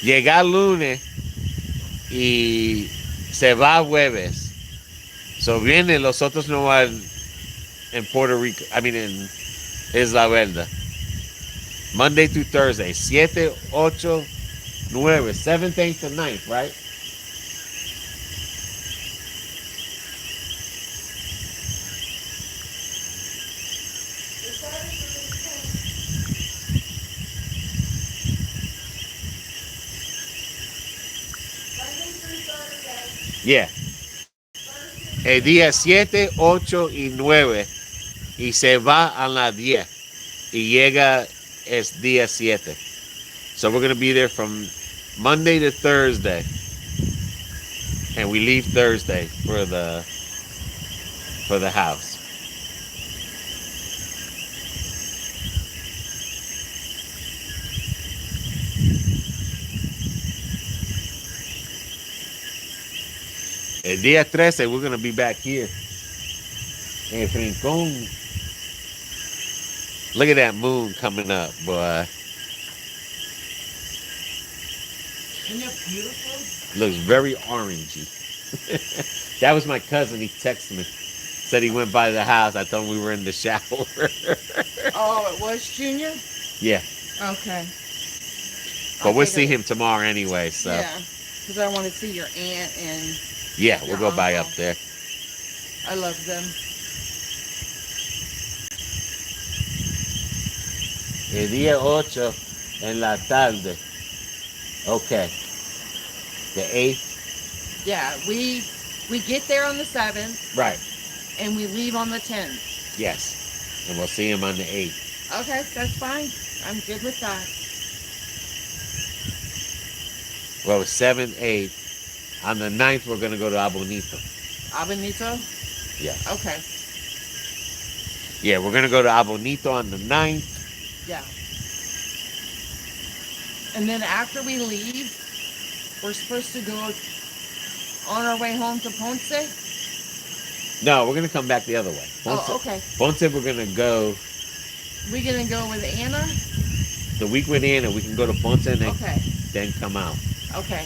Llega lunes y se va jueves. So viene, los otros no van en Puerto Rico. I mean, in Isla Verde. Monday through Thursday. 7, 8, 9. 7th, 8th, and 9th, right? The 7 through the 10. Monday through Thursday. Yeah. El día 7, 8 y 9. Y se va a las 10. Y llega es día 7. So we're going to be there from Monday to Thursday. And we leave Thursday for the house. El día 13, we're going to be back here in Rincon. Look at that moon coming up, boy. Isn't it beautiful? Looks very orangey. That was my cousin. He texted me. Said he went by the house. I told him we were in the shower. Oh, it was Junior? Yeah. Okay. But I'll we'll take see a- him tomorrow anyway, so. Yeah, because I want to see your aunt and Yeah, we'll Your go by uncle. up there. I love them. El día 8 en la tarde. Okay. The 8th. Yeah, we get there on the 7th Right. and we leave on the 10th. Yes. And we'll see him on the 8th. Okay, that's fine. I'm good with that. Well, 7th, 8th. On the 9th, we're going to go to Abonito. Abenito? Yes. Okay. Yeah, we're going to go to Abonito on the 9th. Yeah. And then after we leave, we're supposed to go on our way home to Ponce. No, we're going to come back the other way. Ponce, Oh, okay. Ponce, we're going to go We gonna go with Anna? the week with Anna. We can go to Ponce and Okay. then come out. Okay.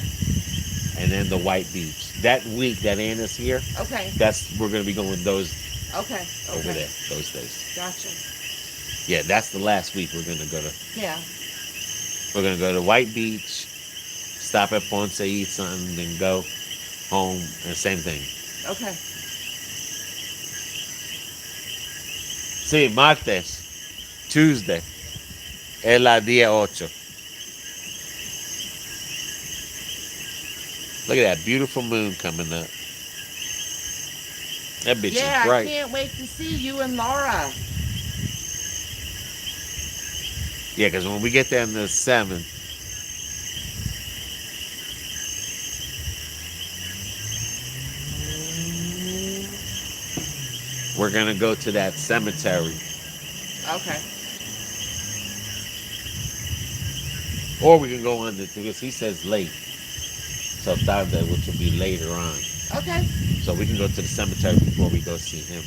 And then the White Beach. That week that Anna's here, Okay. we're going to be going those Okay. over Okay. there, those days. Gotcha. Yeah, that's the last week we're going to go to. Yeah. We're going to go to White Beach, stop at Ponce, eat something, then go home, and same thing. Okay. Sí, martes, Tuesday, es la día 8. Look at that beautiful moon coming up. That bitch Yeah, is bright. I can't wait to see you and Laura. Yeah, because when we get there on the 7th, we're going to go to that cemetery. Okay. Or we can go on the, because he says late. So tarde, which will be later on. Okay. So we can go to the cemetery before we go see him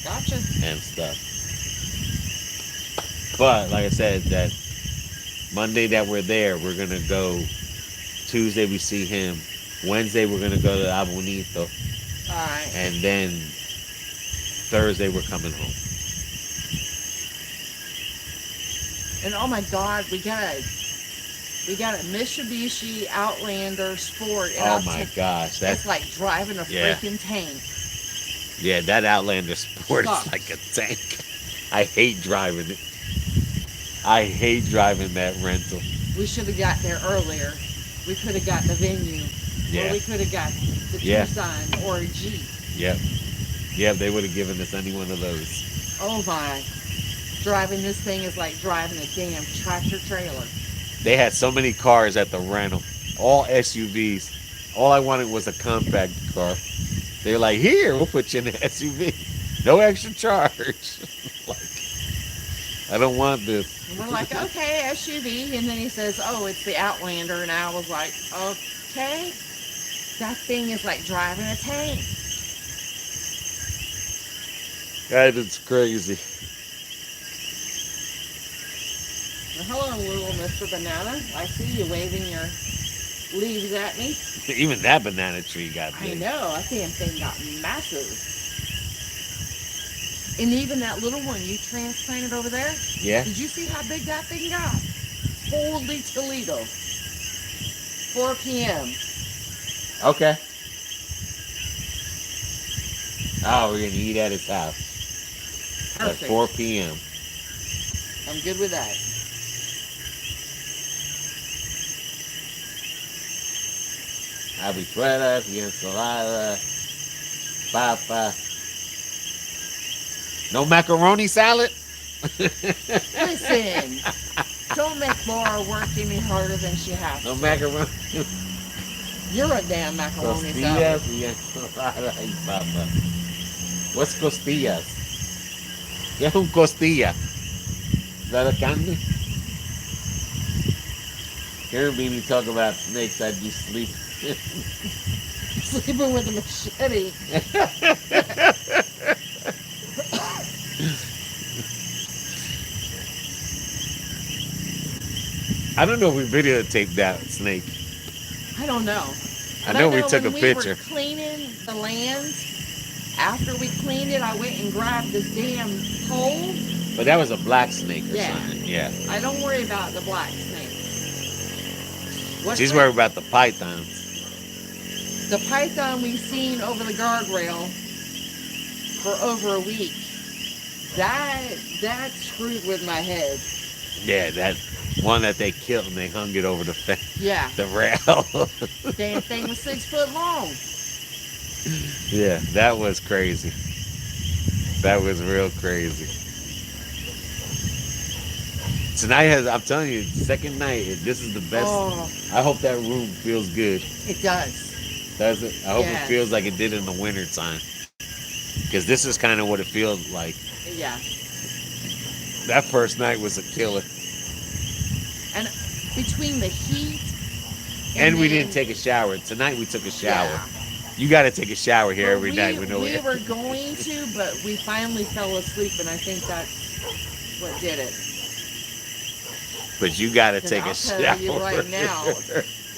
Gotcha. and stuff. But like I said, that Monday that we're there, we're gonna go. Tuesday we see him. Wednesday we're gonna go to Abuelito, All right. and then Thursday we're coming home. And oh my God, we got a Mitsubishi Outlander Sport. And Oh I'll my tell- gosh, It's that's like driving a Yeah. freaking tank. yeah, that Outlander Sport Sucks. is like a tank. I hate driving it. I hate driving that rental. We should have got there earlier. We could have got the venue. Or Yeah, we could have got the Yeah. Tucson or a Jeep. yep, yep. They would have given us any one of those. Oh my. Driving this thing is like driving a damn tractor trailer. They had so many cars at the rental, all SUVs. All I wanted was a compact car. They're like, here, we'll put you in the SUV. No extra charge. Like, I don't want this. And we're like, okay, SUV. And then he says, oh, it's the Outlander. And I was like, okay. That thing is like driving a tank. That is crazy. Well, hello, little Mr. Banana. I see you waving your leaves at me. Even that banana tree got I big. know. That damn thing got massive. And even that little one you transplanted over there, Yeah? did you see how big that thing got? Holy Toledo. 4 p.m. Okay. Oh, we're going to eat at his house at Perfect. 4 p.m. I'm good with that. Habichuelas y ensalada, papa. No macaroni salad? Listen, don't make Laura work any harder than she has No to. macaroni. You're a damn macaroni salad. Costillas y ensalada y papa. What's costillas? ¿Qué es un costilla? Is that a candy? Karen made me talk about snakes. I'd be sleeping. Sleeping with a machete. I don't know if we videotaped that snake. I don't know. I But know we took a when picture. We were cleaning the land. After we cleaned it, I went and grabbed this damn pole. But that was a black snake or Yeah. something. Yeah. I don't worry about the black snakes. What's She's that? worried about the pythons. The python we've seen over the guardrail for over a week. That screwed with my head. Yeah, that one that they killed and they hung it over the fence, Yeah. the rail. Damn thing was 6 foot long. Yeah, that was crazy. That was real crazy. Tonight I'm telling you, second night, this is the best. Oh, I hope that room feels good. it does. Does it? I hope Yes. it feels like it did in the winter time. Because this is kind of what it feels like. Yeah. That first night was a killer. And between the heat And we then- didn't take a shower. Tonight we took a shower. Yeah. You got to take a shower here Well, every night. We know we it. were going to, but we finally fell asleep, and I think that's what did it. But you got to 'Cause take I'll a tell shower. you right now,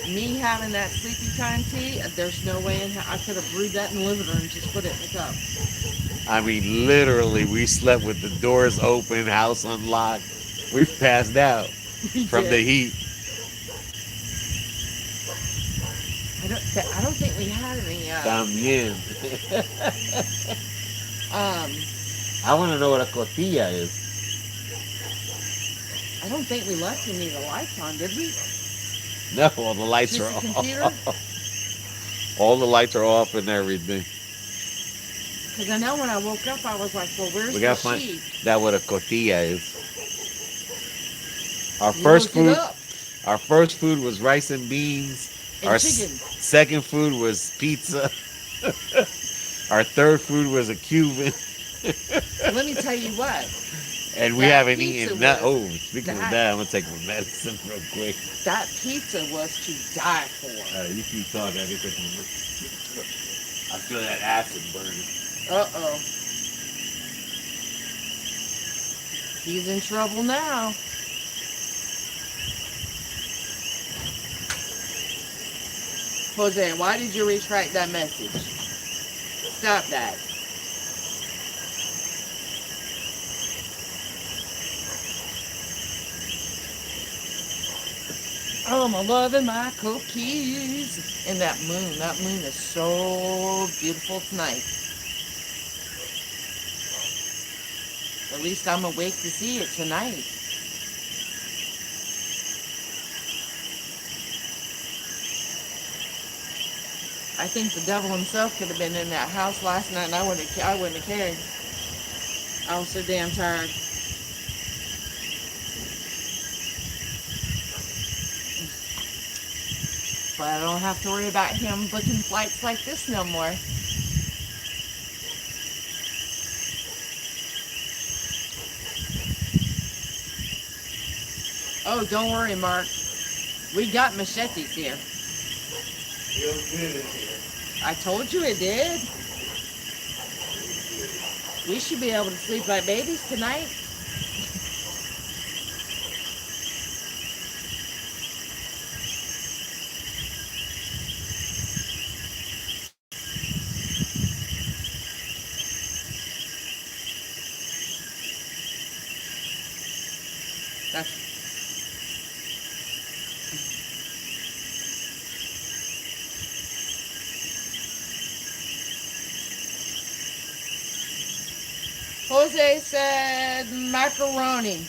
me having that sleepy time tea, there's no way in I could have brewed that in the living room and just put it in the cup. I mean, literally, we slept with the doors open, house unlocked. We passed out We from did. the heat. I don't think we had any. También. I want to know what a costilla is. I don't think we left any of the lights on, did we? No, all the lights Just are the off. computer? All the lights are off and everything. Because I know when I woke up, I was like, well, where's We the gotta find sheep? that what a costilla is. Our You first looked it food. up. Our first food was rice and beans. And Our chicken. second food was pizza. Our third food was a Cuban. Let me tell you what. And we That haven't pizza eaten that. was- Oh, speaking of that, I'm gonna take my medicine real quick. That pizza was to die for. You keep talking. I can take I feel that acid burning. Uh-oh. He's in trouble now. Jose, why did you retract that message? Stop that. Oh, I'm loving my cookies. And that moon is so beautiful tonight. At least I'm awake to see it tonight. I think the devil himself could have been in that house last night and I wouldn't have cared. I was so damn tired. But I don't have to worry about him booking flights like this no more. Oh, don't worry, Mark. We got machetes here. Feels good in here. I told you it did. We should be able to sleep like babies tonight. That's Jose said macaroni.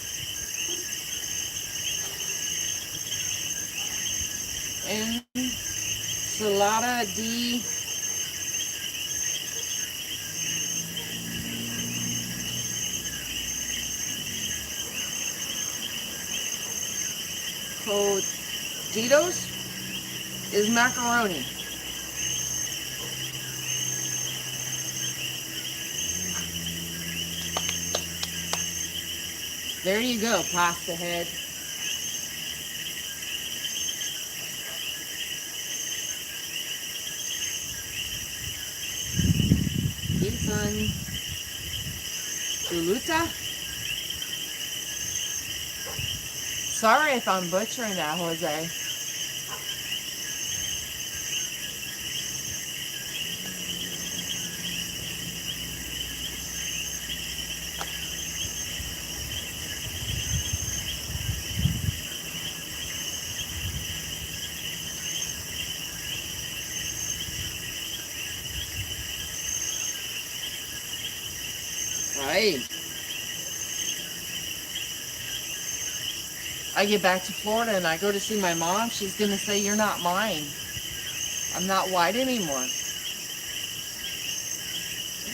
Ensalada de coditos is macaroni. There you go, pasta head. Ethan Chuluta. Sorry if I'm butchering that, Jose. Right. I get back to Florida and I go to see my mom. She's going to say, "You're not mine. I'm not white anymore.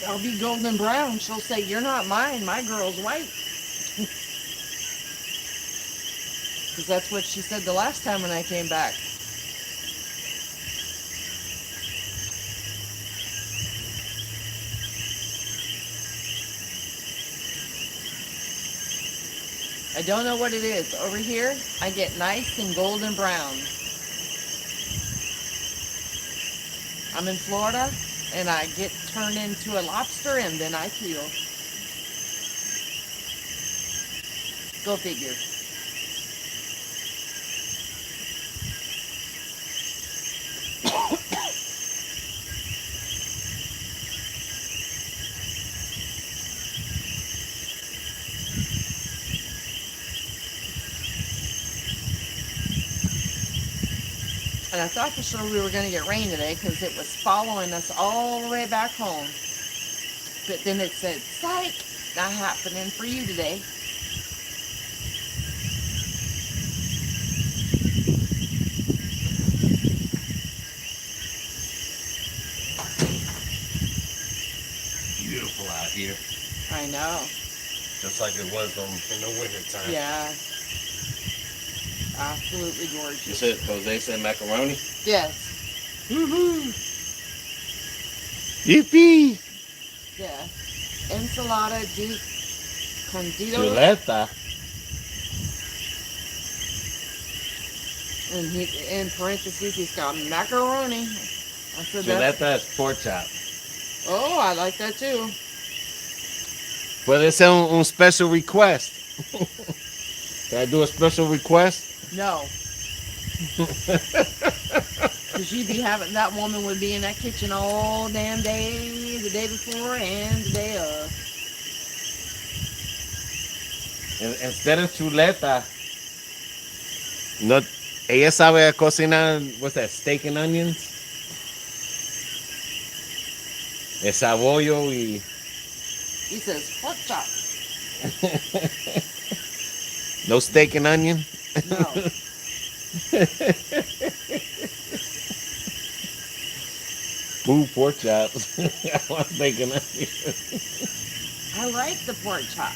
I'll be golden brown." She'll say, "You're not mine. My girl's white." Because that's what she said the last time when I came back. I don't know what it is. Over here, I get nice and golden brown. I'm in Florida, and I get turned into a lobster, and then I peel. Go figure. And I thought for sure we were going to get rain today because it was following us all the way back home. But then it said, "Psych, not happening for you today." Beautiful out here. I know. Just like it was in the wintertime. Yeah. Absolutely You gorgeous. said Jose said macaroni? Yes. Woohoo! Yippee! Yeah. Ensalada de condito. Chuleta. And in parentheses, he's got macaroni. I said that's Chuleta is pork chop. Oh, I like that too. But it's un special request. Can I do a special request? No, because you'd be having that woman would be in that kitchen all damn day, the day before and the day of. Instead of chuleta, no, ella sabe cocinar, what's that, steak and onions? Es sabollo y... He says pork chop. No steak and onion? No. Boo, pork chops. I want steak and onion. I like the pork chop.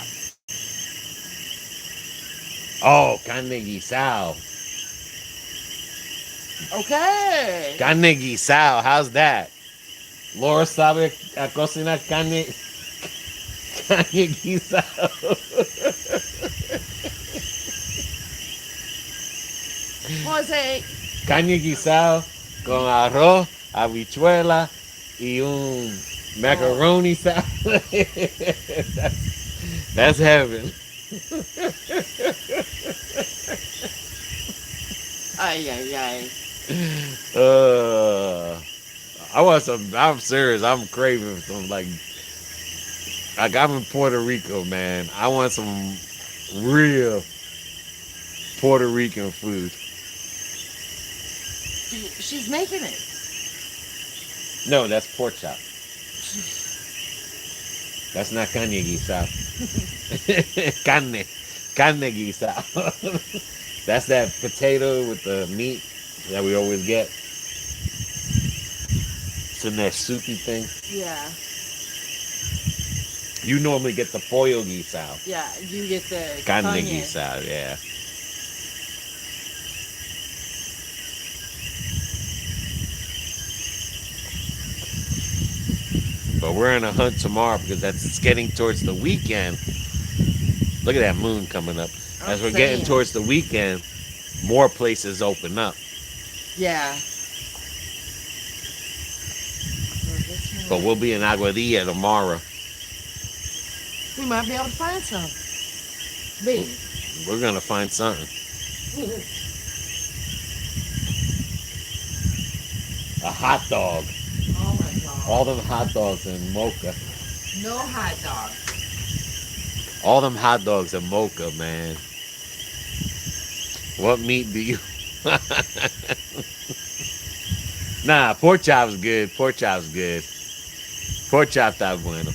Oh, carne guisado. Okay. Carne guisado, how's that? Laura sabe a cocinar carne, carne guisado. Jose, Carne guisado con arroz, habichuela y un macaroni salad. That's heaven. ay, ay, ay. I want some. I'm serious. I'm craving some like I'm in Puerto Rico, man. I want some real Puerto Rican food. She's making it. No, that's pork chop. That's not carne guisado. carne guisado. That's that potato with the meat that we always get. It's in that soupy thing. Yeah. You normally get the pollo guisado. Yeah, you get the Carne carne. guisado, yeah. But we're on a hunt tomorrow because it's getting towards the weekend. Look at that moon coming up. As we're getting towards the weekend, more places open up. Yeah. But we'll be in Aguadilla tomorrow. We might be able to find some. Babe. We're gonna find something. A hot dog. Oh my god. All them hot dogs in Mocha. No hot dog. All them hot dogs in Mocha, man. What meat do you? Nah, pork chop's good. Pork chop's good. Pork chop está bueno.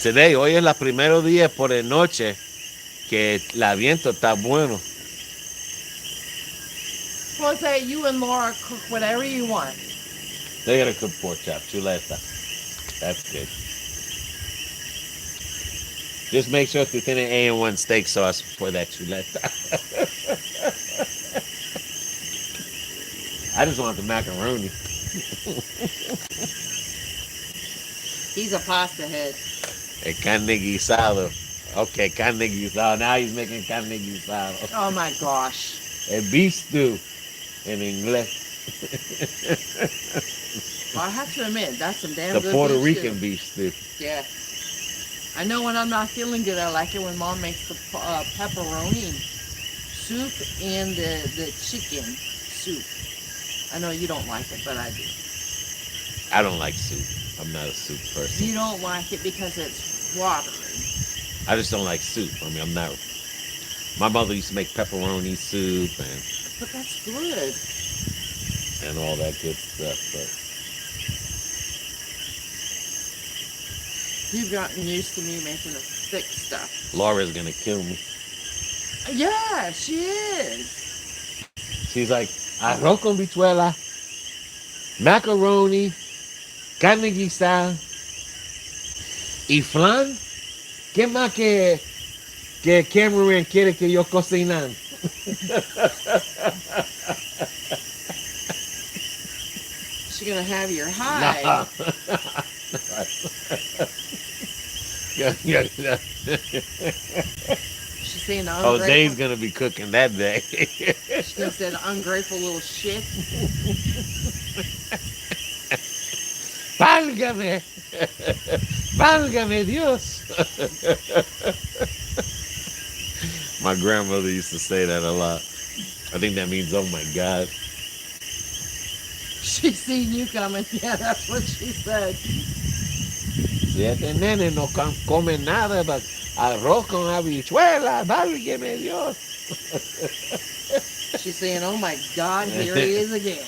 Today, hoy es la primero día por la noche que el viento está bueno. Jose, you and Laura cook whatever you want. They got a good pork chop, chuleta. That's good. Just make sure que tiene A1 steak sauce for that chuleta. I just want the macaroni. He's a pasta head. El carne guisado. Okay, carne guisado. Now he's making carne guisado. Oh my gosh. El beef stew in inglés. Well, I have to admit, that's some damn The good Puerto beef Rican stew. beef stew. Yeah. I know when I'm not feeling good, I like it when Mom makes the pepperoni soup and the chicken soup. I know you don't like it, but I do. I don't like soup. I'm not a soup person. You don't like it because it's watery. I just don't like soup. I mean, I'm not. My mother used to make pepperoni soup But that's good. and all that good stuff. But You've gotten used to me making the thick stuff. Laura's gonna kill me. Yeah, she is. She's like, arroz con bichuela, macaroni, carne guisada y flan. ¿Qué más que Cameron quiere que yo cocinar? She's gonna have your No. hide. Yeah. She's saying the Jose's ungrateful. gonna be cooking that day. She's gonna say the ungrateful little shit. Válgame, válgame Dios. My grandmother used to say that a lot. I think that means, oh my God. She's seen you coming. Yeah, that's what she said. Si este nene no come nada but arroz con habichuela, válgame Dios. She's saying, oh my God, here he is again.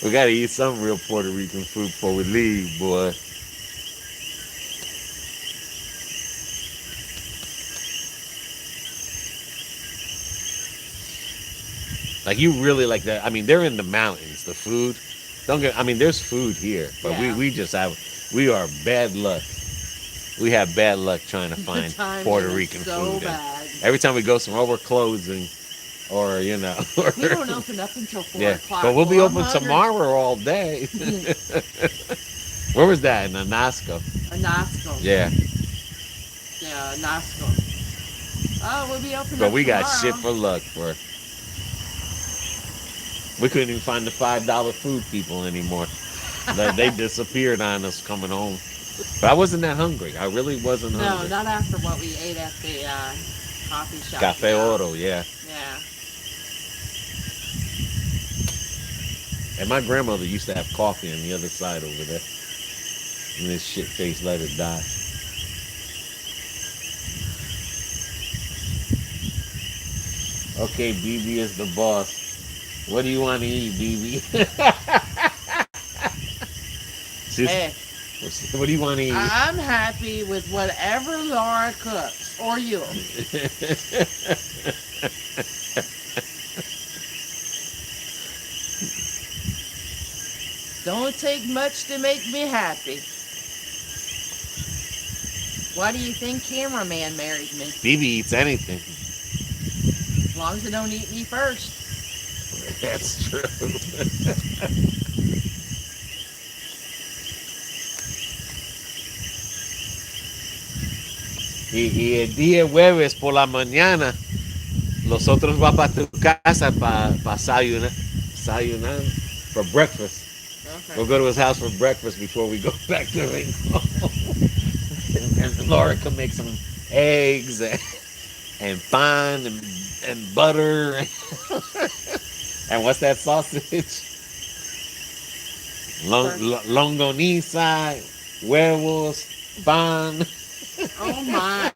We gotta eat some real Puerto Rican food before we leave, boy. Like you really like that. I mean, they're in the mountains. The food, don't get. I mean, there's food here, but Yeah. we just have. We are bad luck. We have bad luck trying to find Puerto Rican so food. And bad. every time we go somewhere, we're closing, or you know. We don't open up until 4 Yeah, o'clock. but we'll be I'm open hungry. tomorrow all day. Where was that? In Anasco. Anasco. Yeah, Yeah, Anasco. Oh, we'll be open but up we got tomorrow. shit for luck for. We couldn't even find the $5 food people anymore. They disappeared on us coming home. But I wasn't that hungry. I really wasn't No, hungry. not after what we ate at the coffee shop. Cafe yeah. Oro, yeah. Yeah. And my grandmother used to have coffee on the other side over there. And this shit face let it die. Okay, BB is the boss. What do you want to eat, BB? Hey, What do you want to eat? I'm happy with whatever Laura cooks, or you. Don't take much to make me happy. Why do you think cameraman married me? BB eats anything. As long as they don't eat me first. That's true. Y el día jueves por la mañana, los otros van para tu casa para desayunar, for breakfast. Okay. We'll go to his house for breakfast before we go back to Rincon. And Laura can make some eggs and pan and butter. And what's that sausage? Longaniza, huevos, pan. Oh my.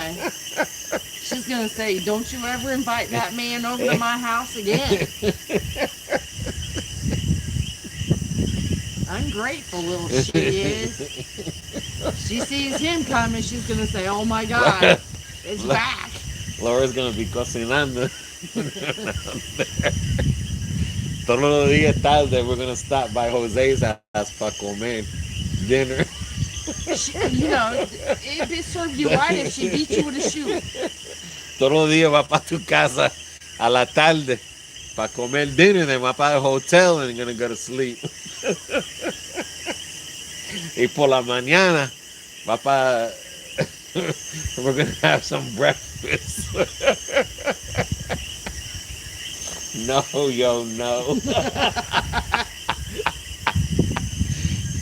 She's going to say, don't you ever invite that man over to my house again. Ungrateful little she is. She sees him coming, she's going to say, oh my God, it's back. Laura's going to be cocinando. Todos los días tarde, we're going to stop by Jose's house para comer dinner. You know, it'd be served you right if she beat you with a shoe. Todos los días va para tu casa a la tarde para comer dinner, then va para el hotel and going to go to sleep. Y por la mañana va para... We're going to have some breakfast. No, yo, no.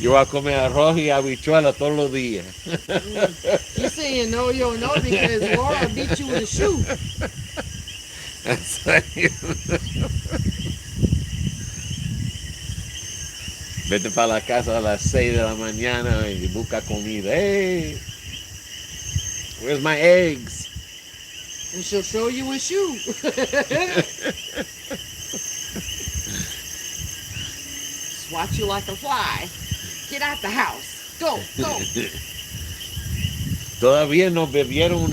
Yo voy a comer arroz y habichuela todos los días. You're saying no, yo, no, because Laura beat you with a shoe. That's right. Vete para la casa a las 6 de la mañana y busca comida. Hey, where's my eggs? And she'll show you a shoe. Swat you like a fly. Get out the house. Go, go. Todavía nos bebieron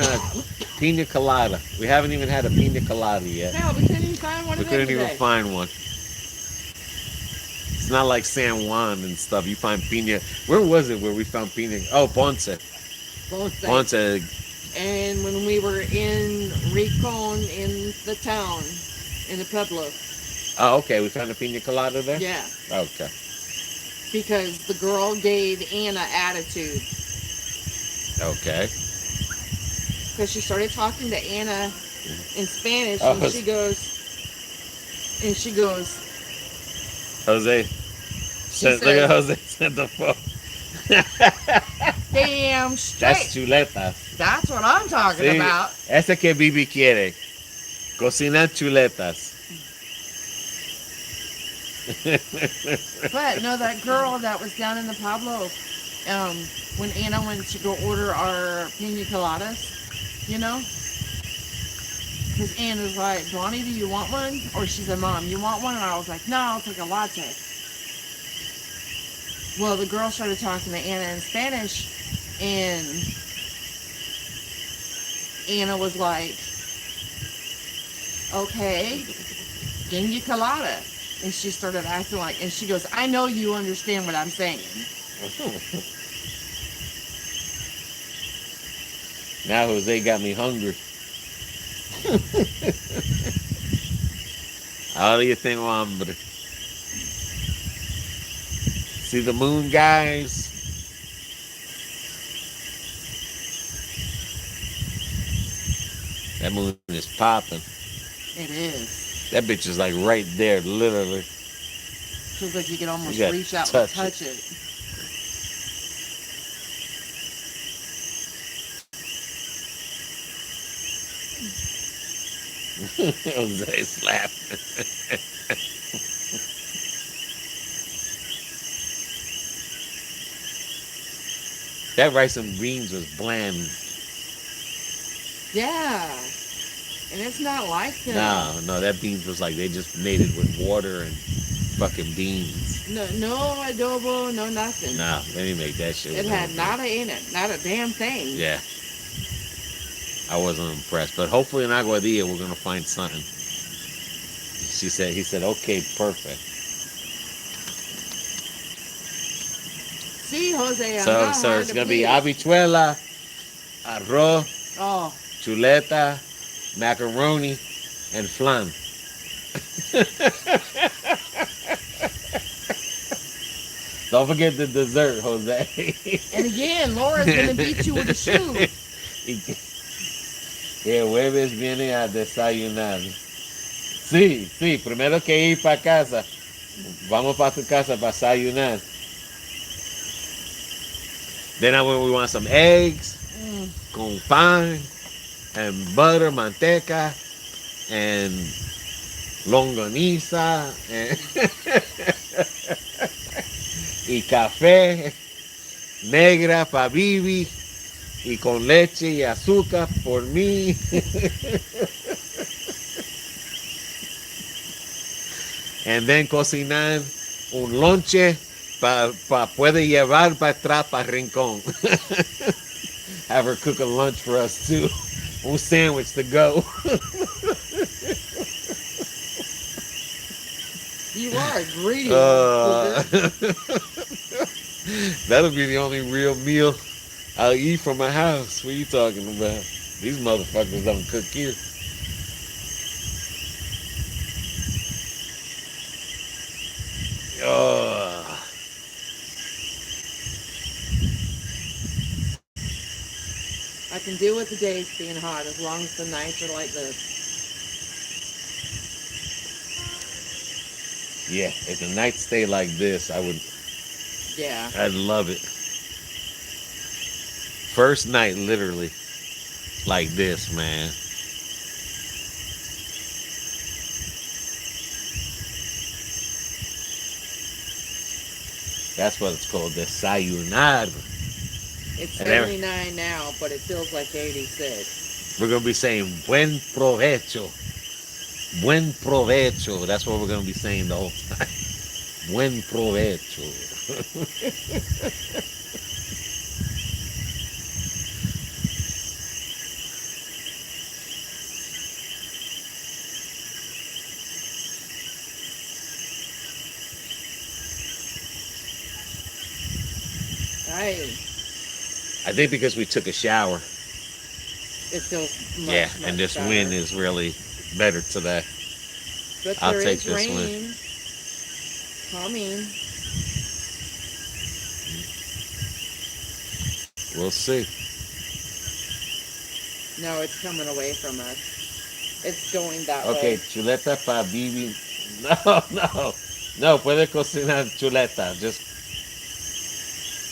Pina colada. We haven't even had a pina colada yet. Hell, we couldn't even find one We of them couldn't even today. find one. It's not like San Juan and stuff. You find pina. Where was it where we found pina? Oh, Ponce. Both things. Ponce. And when we were in Rincon, in the town, in the Pueblo, Oh, okay. We found a pina colada there? yeah, Okay. because the girl gave Anna attitude. Okay. Because she started talking to Anna in Spanish, Oh, and she goes, Jose. Look says- at Jose sent the phone. damn straight. That's chuletas. That's what I'm talking Sí, about. ese que Bibi quiere. Cocinar chuletas. But no, that girl that was down in the Pablo, when Anna went to go order our pina coladas, you know, because Anna's like, Bonnie, do you want one? Or she said, Mom, you want one? And I was like, no, I'll take a latte. Well, the girl started talking to Anna in Spanish, and Anna was like, okay, pina colada. And she started acting like, and she goes, I know you understand what I'm saying. Now Jose got me hungry. Ahora yo tengo hambre. See the moon, guys? That moon is popping. It is. That bitch is like right there, literally. Feels like you can almost You gotta reach out touch and touch it. Jose's laughing. That rice and beans was bland. Yeah. And it's not like them. No, that beans was like they just made it with water and fucking beans. No adobo, no nothing. Nah, they didn't make that shit. It had nada in it. Not a damn thing. Yeah. I wasn't impressed. But hopefully in Aguadilla we're gonna find something. He said, okay, perfect. See, Jose, I'm So not hard it's to gonna be please. habichuela, arroz, Oh, chuleta, macaroni, and flan. Don't forget the dessert, Jose. and again, Laura's gonna beat you with a shoe. Y el jueves viene a desayunar. Sí, primero que ir para casa. Vamos para tu casa para desayunar. Then we want some eggs con pan and butter, manteca, and longaniza, and y café negra para Bibi, y con leche y azúcar por mí. And then cocinar un lonche para puede llevar para atrás para Rincon. Have her cook a lunch for us too. Un sandwich to go. You are greedy. That'll be the only real meal I'll eat from my house. What are you talking about? These motherfuckers don't cook here. I can deal with the days being hot as long as the nights are like this. Yeah, if the nights stay like this, Yeah. I'd love it. First night, literally, like this, man. That's what it's called, desayunar. It's And every- 79 now, but it feels like 86. We're going to be saying, buen provecho. Buen provecho. That's what we're going to be saying the whole time. Buen provecho. I think because we took a shower. It feels much, Yeah, much and this better. wind is really better today. But I'll there take is this one. rain coming. We'll see. No, it's coming away from us. It's going that Okay, way. chuleta para Bibi. No, no. No, puede cocinar chuleta. Just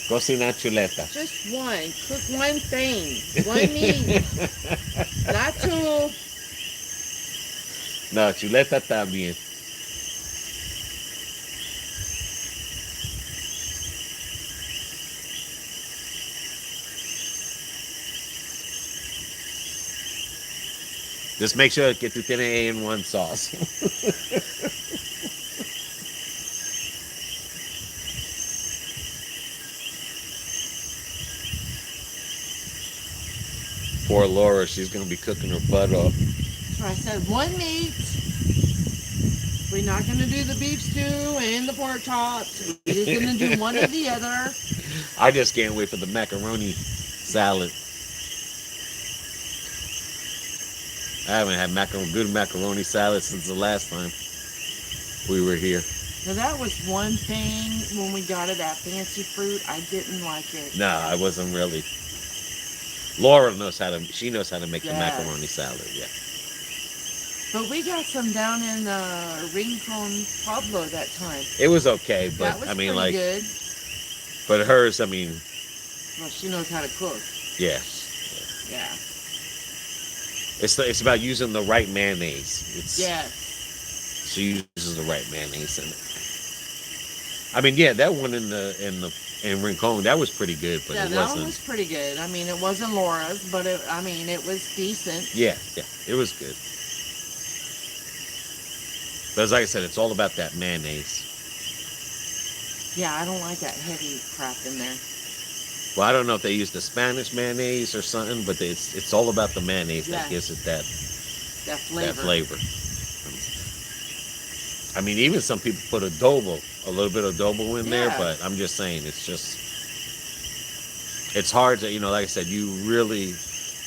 cocinar chuleta. Just one. Cook one thing. One meat. Not two. No, chuleta también. Just make sure que tú tienes A1 sauce. Poor Laura, she's gonna be cooking her butt off. So I said one meat. We're not going to do the beef stew and the pork chops. We're just going to do one or the other. I just can't wait for the macaroni salad. I haven't had good macaroni salad since the last time we were here. Now that was one thing when we got it at Fancy Fruit. I didn't like it. No, I wasn't really. Laura knows how to. She knows how to make the Yes. macaroni salad. Yeah. But we got some down in Rincon, Pablo that time. It was okay, but That was I mean, pretty like, good. but hers, I mean, Well, she knows how to cook. yeah. Yeah. It's about using the right mayonnaise. Yes. She uses the right mayonnaise in it. I mean, yeah, that one in Rincon, that was pretty good, but Yeah, it that wasn't. one was pretty good. I mean, it wasn't Laura's, but it was decent. Yeah, it was good. But as like I said, it's all about that mayonnaise. Yeah, I don't like that heavy crap in there. Well, I don't know if they use the Spanish mayonnaise or something, but it's all about the mayonnaise that Yeah. gives it That flavor. that flavor. I mean, even some people put a little bit of adobo in there, Yeah. but I'm just saying, it's hard to, like I said, you really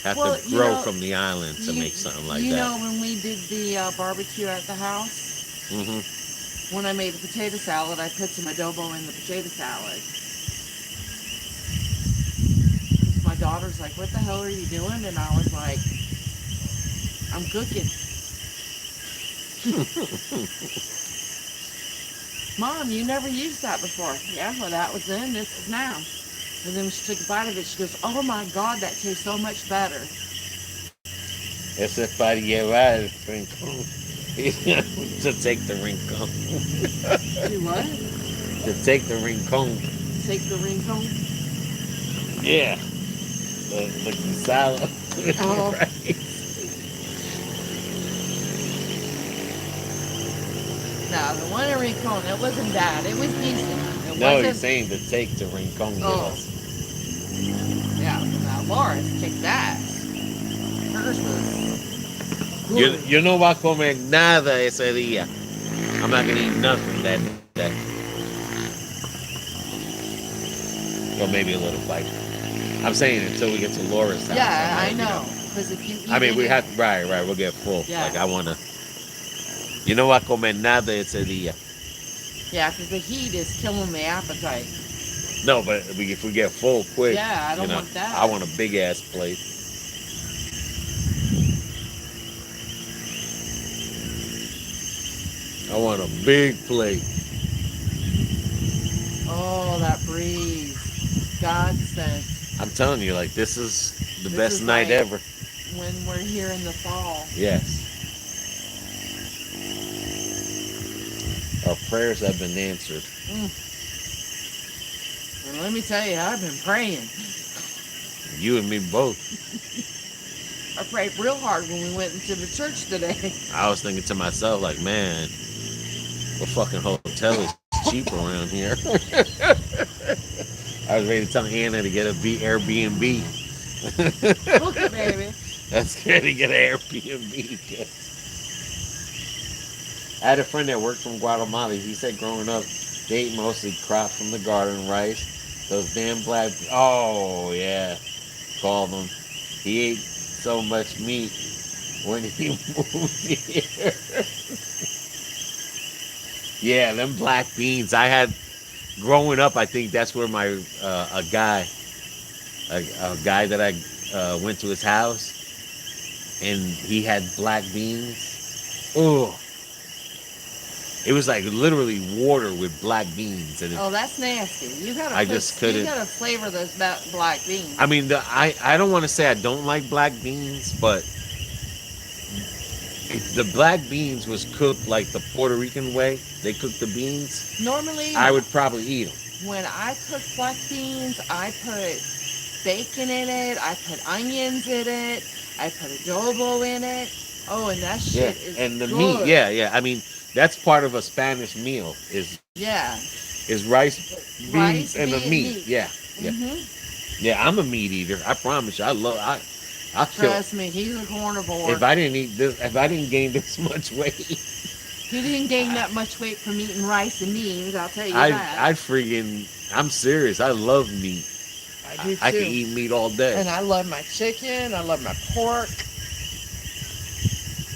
have Well, to grow from the island to make something like You that. know, when we did the barbecue at the house, Hmm. when I made the potato salad, I put some adobo in the potato salad. My daughter's like, "What the hell are you doing?" And I was like, "I'm cooking." Mom, you never used that before. Yeah, well, that was then. This is now. And then she took a bite of it. She goes, "Oh my God, that tastes so much better." Ese es para llevar el rincón. To take the rincón. Do what? To take the rincón. Take the Rincon? Yeah. The salad. Oh. Right. No, the one in Rincon, it wasn't bad. It was decent. It No, wasn't. he's saying to take the rincón with Oh. us. Yeah, now Laura's kicked ass. Hers was. Yo no va a comer nada ese día. I'm not gonna eat nothing that day. Or maybe a little bite. I'm saying until we get to Laura's house. Yeah, I you know. Because if you eat I mean, we it- have right. We'll get full. Yeah. Like I wanna. You no va a comer nada ese día. Yeah, because the heat is killing the appetite. No, but if we get full quick, Yeah, I don't want that. I want a big ass plate. I want a big plate. Oh, that breeze. God sent. I'm telling you, like this is the This best is night like- ever. When we're here in the fall. Yes. Our prayers have been answered. And let me tell you, I've been praying. You and me both. I prayed real hard when we went into the church today. I was thinking to myself, like, man, what fucking hotel is cheap around here? I was ready to tell Anna to get a Airbnb. Look at baby. That's scared to get an Airbnb. I had a friend that worked from Guatemala. He said growing up, they ate mostly crop from the garden, rice, Those damn black. Oh yeah, called him. He ate so much meat when he moved here. Yeah, them black beans. I had growing up. I think that's where my a guy that I went to his house, and he had black beans. Oh, it was like literally water with black beans, and Oh, that's nasty. You gotta I put, just you couldn't. gotta flavor those black beans. I mean, I don't want to say I don't like black beans, but if the black beans was cooked like the Puerto Rican way they cook the beans, Normally, I would probably eat them. when I cook black beans, I put bacon in it. I put onions in it. I put adobo in it. Oh, and that Yeah, shit is and the meat, good. yeah, yeah. I mean, that's part of a Spanish meal Yeah, is rice, beans, rice, and the bean, meat. meat. Yeah, yeah, yeah. I'm a meat eater. I promise you. I'll kill. Trust me, he's a carnivore. If I didn't eat this, if I didn't gain this much weight, He didn't gain that much weight from eating rice and beans. I'll tell you I that. I freaking. I'm serious. I love meat. I do too. I can eat meat all day. And I love my chicken. I love my pork.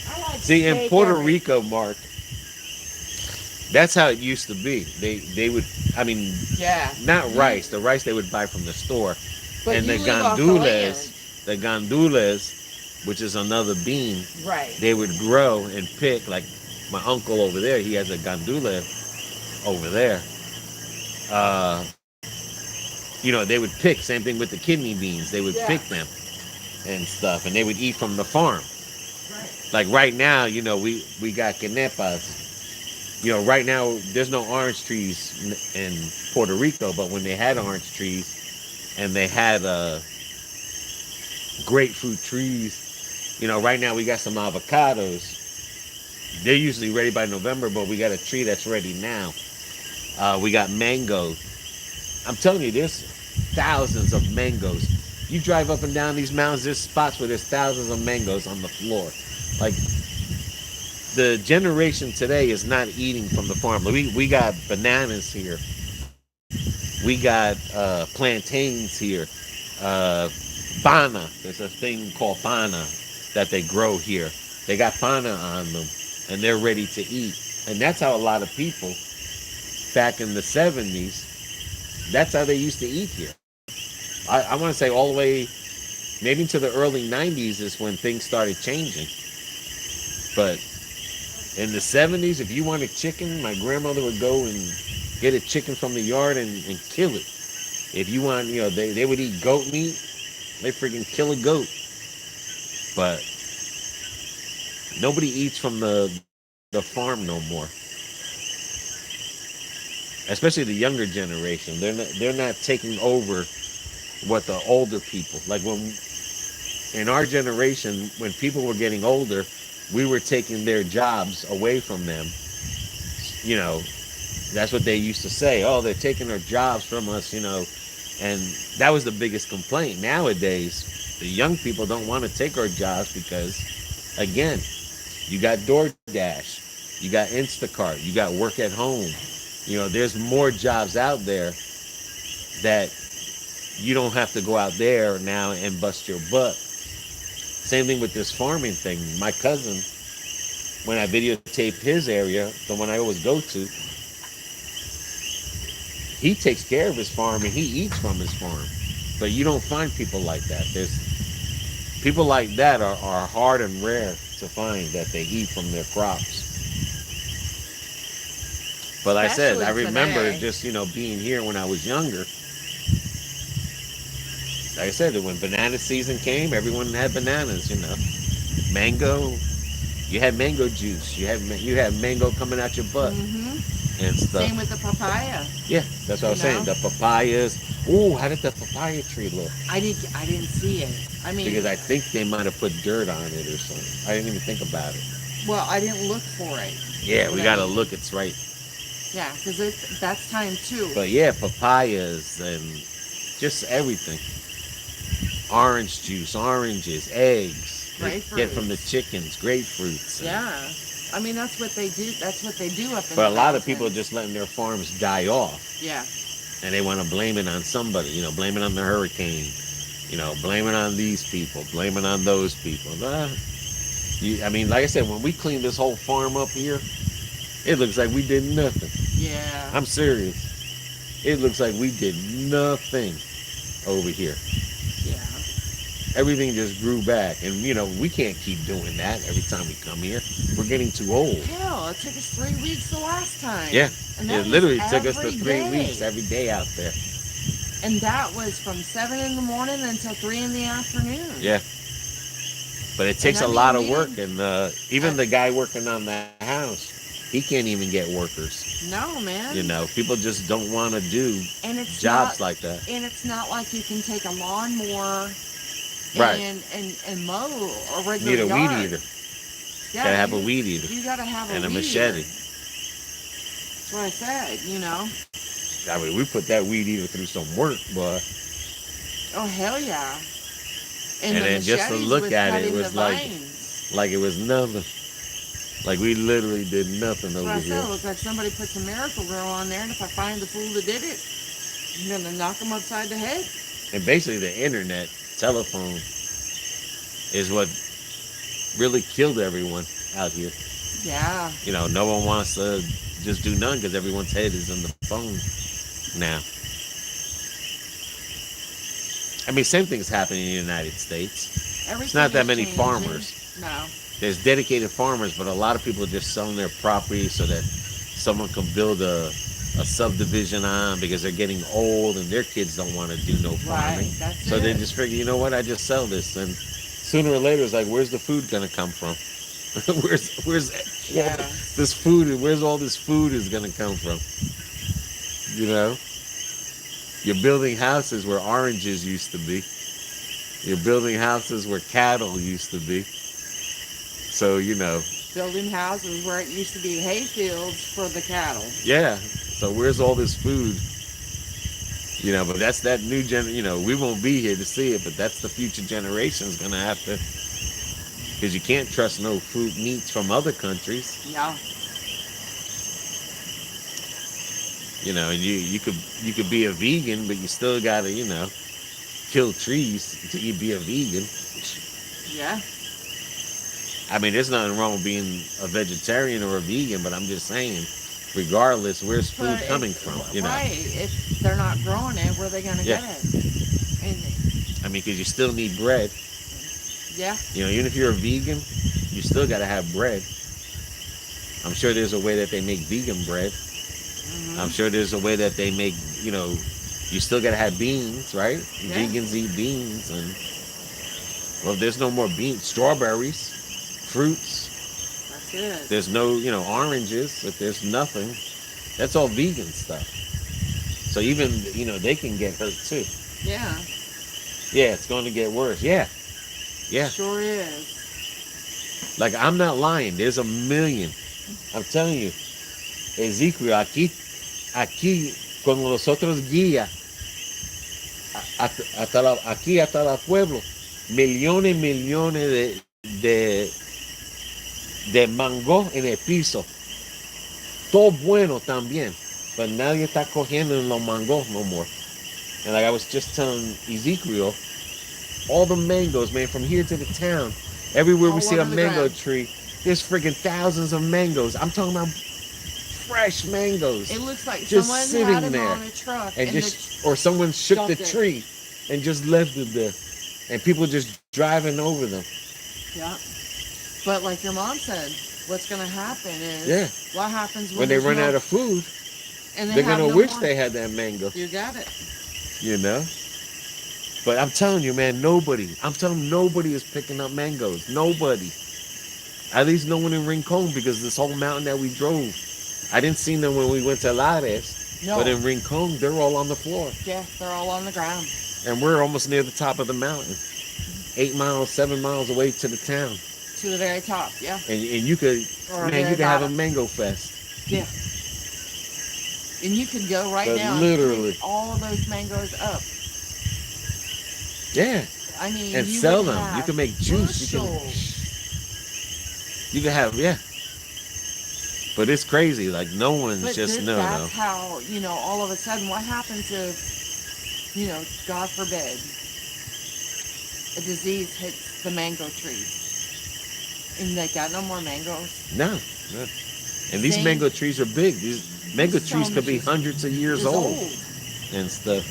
I like See, in steak Puerto every- Rico, Mark, that's how it used to be. They would, I mean, Yeah. not rice. The rice they would buy from the store, But and you the live off the gandules, which is another bean, land. Right. they would grow and pick. Like my uncle over there, he has a gandule over there. Uh, they would pick. Same thing with the kidney beans. They would Yeah. pick them and stuff, and they would eat from the farm. Right. Like right now, we got quenepas. Right now there's no orange trees in Puerto Rico, but when they had orange trees and they had grapefruit trees, right now we got some avocados. They're usually ready by November, but we got a tree that's ready now. We got mango. I'm telling you, there's thousands of mangoes. You drive up and down these mountains, there's spots where there's thousands of mangoes on the floor. Like, the generation today is not eating from the farm. We got bananas here. We got plantains here. Bana. There's a thing called bana that they grow here. They got bana on them, and they're ready to eat. And that's how a lot of people back in the 70s, that's how they used to eat here. I want to say all the way, maybe to the early 90s is when things started changing. But in the 70s, if you wanted chicken, my grandmother would go and get a chicken from the yard and kill it. If you want, they would eat goat meat, they freaking kill a goat. But nobody eats from the farm no more. Especially the younger generation. They're not taking over what the older people, like when in our generation, when people were getting older, we were taking their jobs away from them. That's what they used to say. Oh, they're taking our jobs from us, and that was the biggest complaint. Nowadays, the young people don't want to take our jobs because, again, you got DoorDash, you got Instacart, you got work at home. There's more jobs out there that you don't have to go out there now and bust your butt. Same thing with this farming thing. My cousin, when I videotape his area, the one I always go to, he takes care of his farm and he eats from his farm. But you don't find people like that. There's people like that are hard and rare to find that they eat from their crops. But like I said, I remember today. just, being here when I was younger. Like I said, when banana season came, everyone had bananas, Mango, you had mango juice. You had mango coming out your butt and stuff. Same with the papaya. Yeah, that's what I was saying. The papayas. Ooh, how did the papaya tree look? I didn't see it. I mean, Because I think they might have put dirt on it or something. I didn't even think about it. well, I didn't look for it. Yeah, we gotta look. It's right. Yeah, because that's time too. But yeah, papayas and just everything. Orange juice, oranges, eggs. They get from the chickens, grapefruits. Yeah, I mean that's what they do. That's what they do up in. But the a lot of people are mountains. just letting their farms die off. Yeah. And they want to blame it on somebody, blame it on the hurricane, blame it on these people, blame it on those people. I mean, like I said, when we cleaned this whole farm up here, it looks like we did nothing. Yeah. I'm serious. It looks like we did nothing over here. Yeah. Everything just grew back. And, we can't keep doing that every time we come here. We're getting too old. Hell, it took us 3 weeks the last time. Yeah. And that It literally was took us to every 3 day. weeks every day out there. And that was from 7 in the morning until 3 in the afternoon. Yeah. But it takes a lot of work. And even the guy working on the house, he can't even get workers. No, man. People just don't want to do and it's jobs not, like that. And it's not like you can take a lawnmower Right. and mow a regular Need a yard. weed eater. Yeah, Gotta have a weed eater. You gotta have and a a weed machete. eater. That's what I said, I mean, we put that weed eater through some work, but Oh, hell yeah. And the then just to machetes look was at it, cutting it was the like- vines. like it was nothing. Like we literally did nothing That's over what I said. here. It looked like somebody put some Miracle Girl on there, and if I find the fool that did it, I'm gonna knock them upside the head. And basically, the internet, telephone, is what really killed everyone out here. Yeah. No one wants to just do none because everyone's head is in the phone now. I mean, same thing's happening in the United States. Everything It's not that is many changing. farmers. No. There's dedicated farmers, but a lot of people are just selling their property so that someone can build a subdivision on because they're getting old and their kids don't want to do no farming. Right. That's So it. they just figure, you know what, I just sell this. And sooner or later, it's like, where's the food going to come from? where's Yeah. this food? Where's all this food is going to come from? You're building houses where oranges used to be. You're building houses where cattle used to be. So, Building houses where it used to be hay fields for the cattle. yeah. So where's all this food? But that's that new we won't be here to see it, but that's the future generation's going to have to, because you can't trust no fruit meats from other countries. Yeah. And you could be a vegan, but you still got to, kill trees to be a vegan. Yeah. I mean, there's nothing wrong with being a vegetarian or a vegan, but I'm just saying, regardless, where's food coming from? Right. If they're not growing it, where are they going to Yeah. get it? And, I mean, because you still need bread. yeah. Even if you're a vegan, you still got to have bread. I'm sure there's a way that they make vegan bread. Mhm. I'm sure there's a way that they make, you still got to have beans, right? Yeah. Vegans eat beans. And, well, there's no more beans, strawberries, fruits. That's it. There's no, oranges. If there's nothing, that's all vegan stuff. So even, they can get hurt too. Yeah. Yeah, it's going to get worse. Yeah. Yeah. Sure is. Like, I'm not lying. There's a million. I'm telling you. Ezekiel, aquí, con los otros guías, hasta la pueblo, millones de mango en el piso. Todo bueno también. But nadie está cogiendo en los mangos no more. And like I was just telling Ezekiel, all the mangoes, man, from here to the town, everywhere we All see a over the mango ground. tree, there's freaking thousands of mangoes. I'm talking about fresh mangoes. It looks like Just someone sitting had them there. on a truck And and just, or someone shook the dumped it. tree and just left it there. And people just driving over them. yeah. But like your mom said, what's going to happen is Yeah. what happens When they there's run no- out of food, and they're have going to no wish more. they had that mango, You got it. But I'm telling you, man, nobody is picking up mangoes. Nobody. At least no one in Rincon, because this whole mountain that we drove, I didn't see them when we went to Lares. No. But in Rincon, they're all on the floor. Yeah, they're all on the ground. And we're almost near the top of the mountain. 8 miles, 7 miles away to the town. To the very top, yeah. And you could, Or man, very you could have a bottom. mango fest. Yeah. And you could go right But now and literally. pick all of those mangoes up. Yeah. I mean, And you sell would them. You have can make juice. bushels. You can have, yeah. But it's crazy. Like no one's But just no. that's how, all of a sudden, what happens if, God forbid, a disease hits the mango trees and they got no more mangoes? No, no. And these mango trees are big. These mango trees could be hundreds of years old and stuff.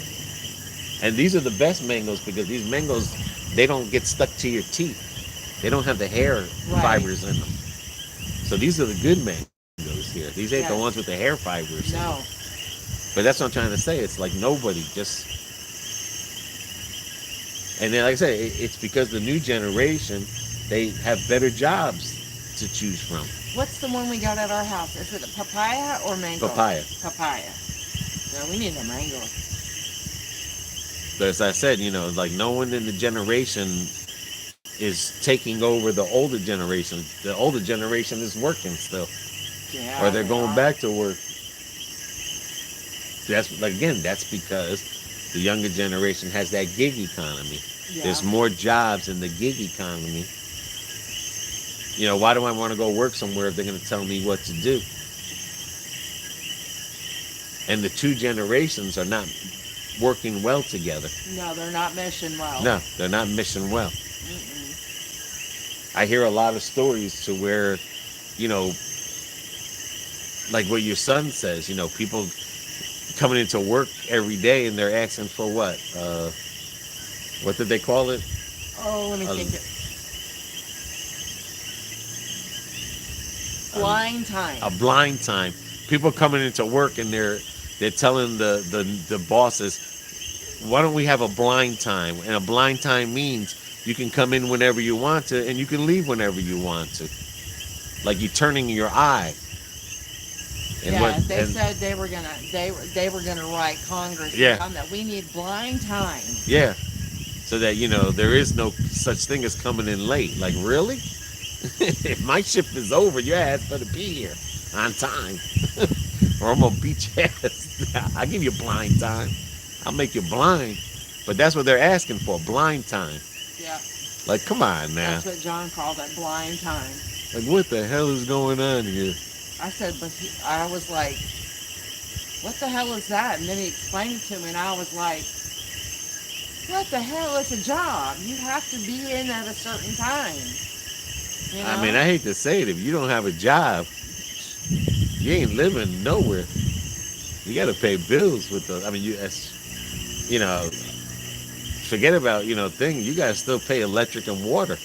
And these are the best mangoes because these mangoes, they don't get stuck to your teeth. They don't have the hair fibers in them. So these are the good mangoes here. These ain't the ones with the hair fibers. No. But that's what I'm trying to say. It's like nobody just... And then, like I said, it's because the new generation, they have better jobs to choose from. What's the one we got at our house? Is it a papaya or mango? Papaya. Papaya. No, we need a mango. But as I said, like no one in the generation is taking over the older generation. The older generation is working still. Yeah. Or they're going back to work. That's because the younger generation has that gig economy. Yeah. There's more jobs in the gig economy. Why do I want to go work somewhere if they're going to tell me what to do? And the two generations are not working well together. No, they're not meshing well. No, they're not meshing well. Mm-mm. I hear a lot of stories to where, like what your son says, people coming into work every day and they're asking for what? What did they call it? Oh, let me think it. Blind time. A blind time. People coming into work and they're telling the bosses, why don't we have a blind time? And a blind time means you can come in whenever you want to and you can leave whenever you want to. Like you're turning your eye. And they said they were gonna write Congress on that. We need blind time. Yeah. So that there is no such thing as coming in late. Like really? If my shift is over, your ass better be here on time. Or I'm gonna beat your ass. I'll give you blind time. I'll make you blind. But that's what they're asking for, blind time. Yeah. Like, come on now. That's what John called it, blind time. Like, what the hell is going on here? I said, I was like, what the hell is that? And then he explained it to me, and I was like, what the hell is a job? You have to be in at a certain time. I mean, I hate to say it, if you don't have a job, you ain't living nowhere. You got to pay bills with the. I mean, forget about thing. You got to still pay electric and water.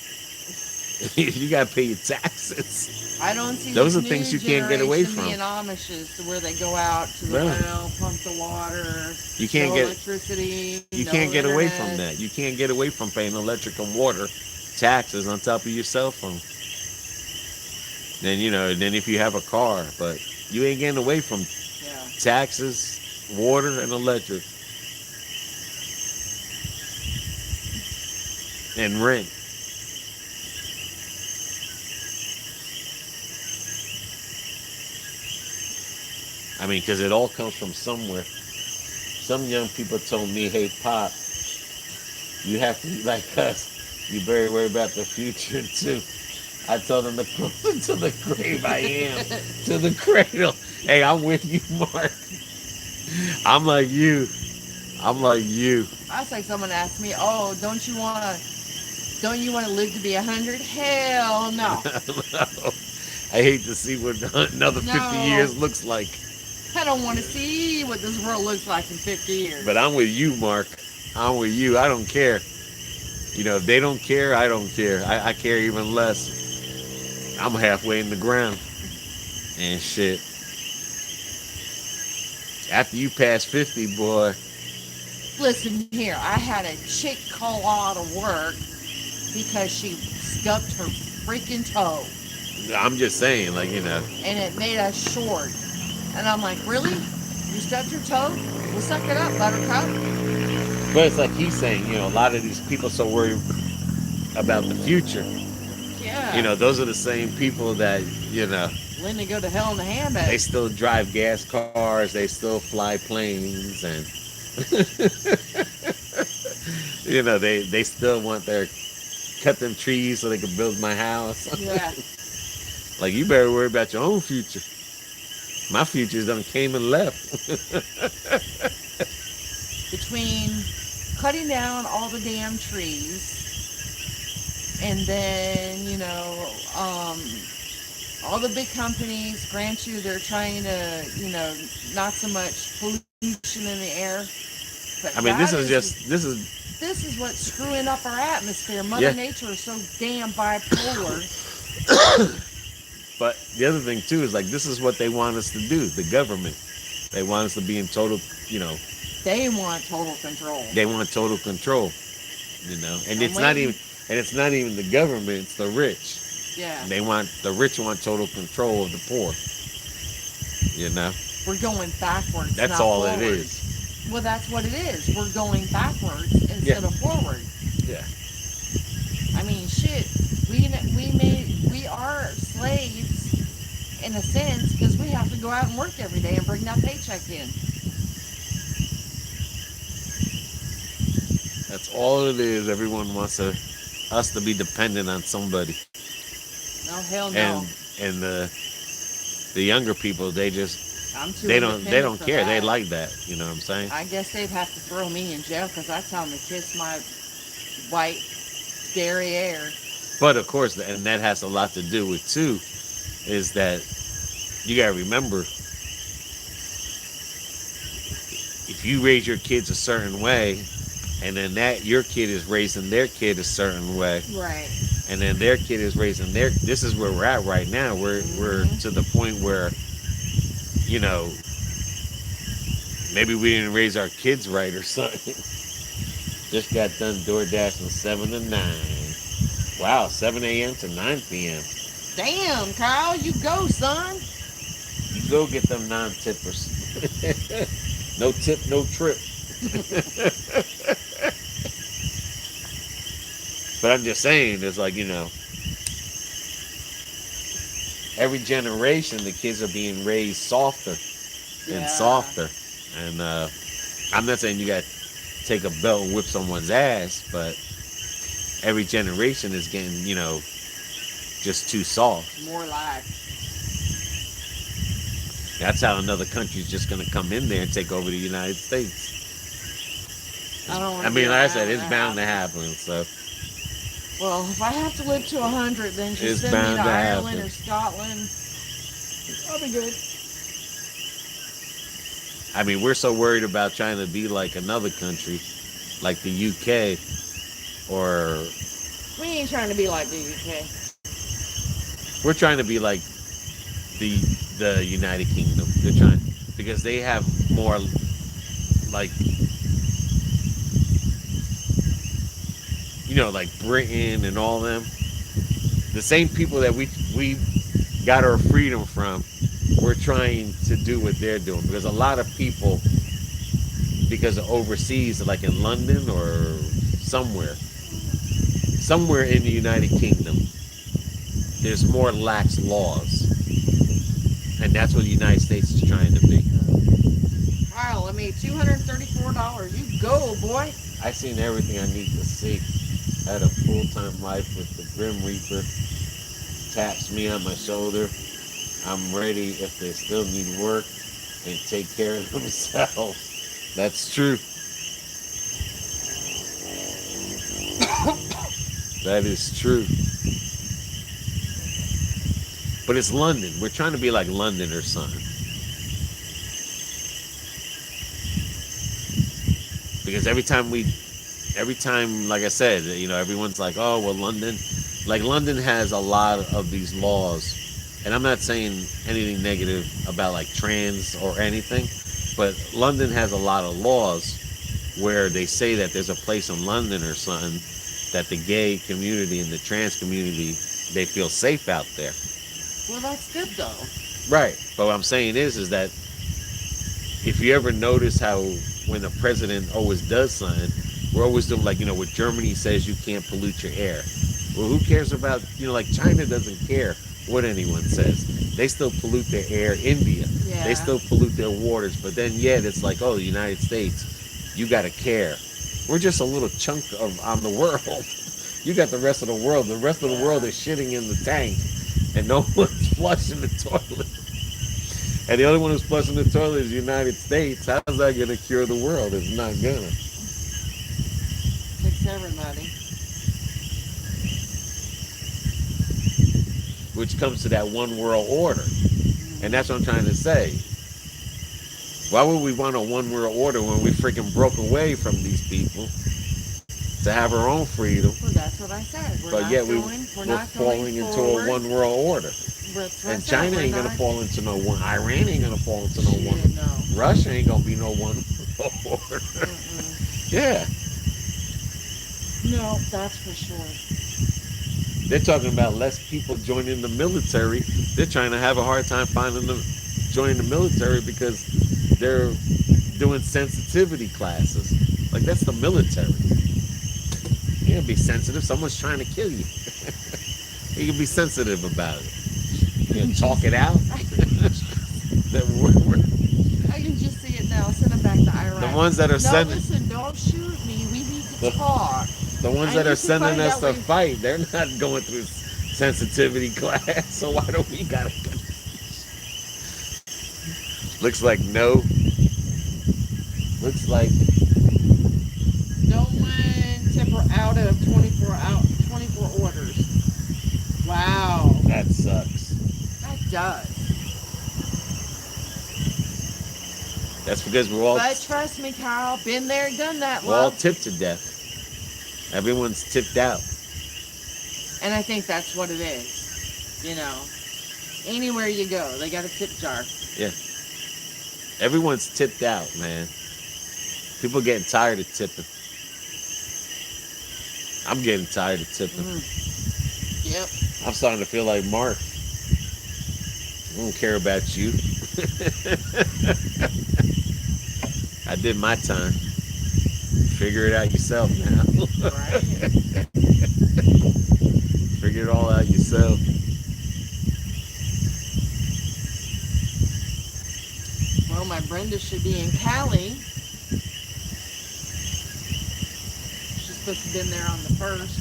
You got to pay your taxes. I don't see those are things you can't get away from. Being Amishes, to where they go out to the well, pump the water. You can't get electricity. You can't get away from that. You can't get away from paying electric and water taxes on top of your cell phone. Then then if you have a car, but you ain't getting away from taxes, water, and electric, and rent. I mean, because it all comes from somewhere. Some young people told me, hey, Pop, you have to be like us. You better worry about the future, too. I told them, the closer to the grave I am, to the cradle. Hey, I'm with you, Mark. I'm like you. That's like someone asked me, oh, don't you want to live to be 100? Hell no. No. I hate to see what another 50 years looks like. I don't want to see what this world looks like in 50 years. But I'm with you, Mark. I'm with you. I don't care. If they don't care, I don't care. I care even less. I'm halfway in the ground. And shit. After you pass 50, boy. Listen here. I had a chick call out of work because she stubbed her freaking toe. I'm just saying, And it made us short. And I'm like, really? You stubbed your toe? Well, suck it up, buttercup. But it's like he's saying, a lot of these people so worried about the future. Yeah. Those are the same people that, When they go to hell in a handbag. They still drive gas cars. They still fly planes. And, they still want cut them trees so they can build my house. Yeah. Like, you better worry about your own future. My future's done came and left. Between cutting down all the damn trees and then, all the big companies, grant you, they're trying to, not so much pollution in the air. But I mean, this is what's screwing up our atmosphere. Mother Yeah. Nature is so damn bipolar. But the other thing too is like this is what they want us to do. The government, they want us to be in total, They want total control. they want total control, and it's not even, the government. It's the rich. Yeah. The rich want total control of the poor. We're going backwards. That's not all forward. it is. Well, that's what it is. We're going backwards instead of forward. Yeah. I mean, shit. We are slaves in a sense because we have to go out and work every day and bring that paycheck in. That's all it is. Everyone wants us to be dependent on somebody. No, hell no. And the younger people, they just I'm too they don't independent for care. They that. like that. You know what I'm saying? I guess they'd have to throw me in jail because I tell them to kiss my white derriere. But of course, and that has a lot to do with too, is that you gotta remember, if you raise your kids a certain way, and then your kid is raising their kid a certain way, Right. and then their kid is raising their. This is where we're at right now. We're to the point where, maybe we didn't raise our kids right or something. Just got done door dashing 7 to 9. Wow, 7 a.m. to 9 p.m. Damn, Kyle, you go, son. You go get them non-tippers. No tip, no trip. But I'm just saying, it's like, every generation, the kids are being raised softer and softer. And I'm not saying you got to take a belt and whip someone's ass, but every generation is getting, just too soft. More like. That's how another country's just going to come in there and take over the United States. I mean, like I said, it's bound to happen. So, well, if I have to live to 100, then just It's send me bound to to Ireland happen. or Scotland. I'll be good. I mean, we're so worried about trying to be like another country, like the UK, or We ain't trying to be like the UK. we're trying to be like the United Kingdom. They're trying because they have more like like Britain and all them. The same people that we got our freedom from, we're trying to do what they're doing because a lot of people, because of overseas, like in London or somewhere in the United Kingdom, there's more lax laws, and that's what the United States is trying to be. Kyle, I made $234. You go, boy. I seen everything I need to see. Had a full-time life with the Grim Reaper. Taps me on my shoulder. I'm ready if they still need work and take care of themselves. That's true. That is true. But it's London. We're trying to be like London or something. Because every time, like I said, everyone's like, oh, well, London. Like, London has a lot of these laws. And I'm not saying anything negative about, like, trans or anything. But London has a lot of laws where they say that there's a place in London or something that the gay community and the trans community, they feel safe out there. Well, that's good, though. Right. But what I'm saying is that if you ever notice how when the president always does something, we're always doing like, what Germany says you can't pollute your air. Well, who cares about, like China doesn't care what anyone says. They still pollute their air. India, Yeah. they still pollute their waters. But then yet it's like, oh, the United States, you got to care. We're just a little chunk on the world. You got the rest of the world. The rest of the world is shitting in the tank and no one's flushing the toilet. And the only one who's flushing the toilet is the United States. How's that going to cure the world? It's not going to. Fix everybody. Which comes to that one world order. And that's what I'm trying to say. Why would we want a one world order when we freaking broke away from these people to have our own freedom? Well, that's what I said. But yet we're falling into a one world order. And China ain't going to fall into no one. Iran ain't going to fall into no one. No. Russia ain't going to be no one world order. Yeah. No, that's for sure. They're talking about less people joining the military. They're trying to have a hard time finding them joining the military because they're doing sensitivity classes. Like, that's the military. You can't be sensitive. Someone's trying to kill you. You can be sensitive about it. You can talk it out. I can just see it now. Send them back to Iraq. The ones that are sending... listen, don't shoot me. We need to talk. The ones that are sending us to fight, they're not going through sensitivity class. So why don't we gotta go? Looks like no. Looks like no one tipper out of 24 orders. Wow. That sucks. That does. That's because we're all. But trust me, Kyle, been there, done that. We're all tipped to death. Everyone's tipped out. And I think that's what it is. You know, anywhere you go, they got a tip jar. Yeah. Everyone's tipped out, man. People getting tired of tipping. I'm getting tired of tipping. Yep. I'm starting to feel like Mark. I don't care about you. I did my time. Figure it out yourself now. Right. Figure it all out yourself. Well, my Brenda should be in Cali. She's supposed to have been there on the 1st.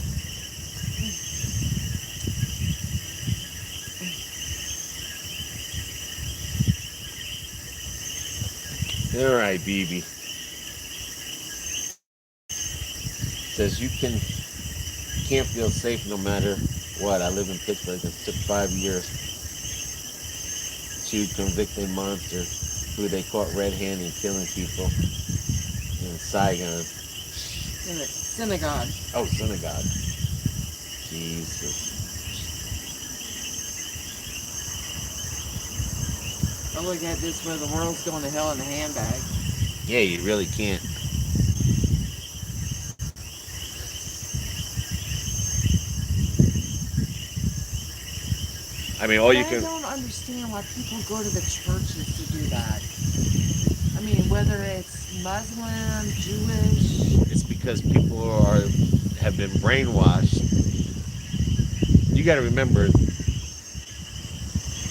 All right, BB. Says you can't feel safe no matter what. I live in Pittsburgh. It took 5 years to convict a monster who they caught red-handed killing people in Saigon. In a synagogue. Oh, synagogue. Jesus. I look at this where the world's going to hell in a handbag. Yeah, you really can't. I mean, all you can... I don't understand why people go to the churches to do that. I mean, whether it's Muslim, Jewish... It's because people have been brainwashed. You got to remember,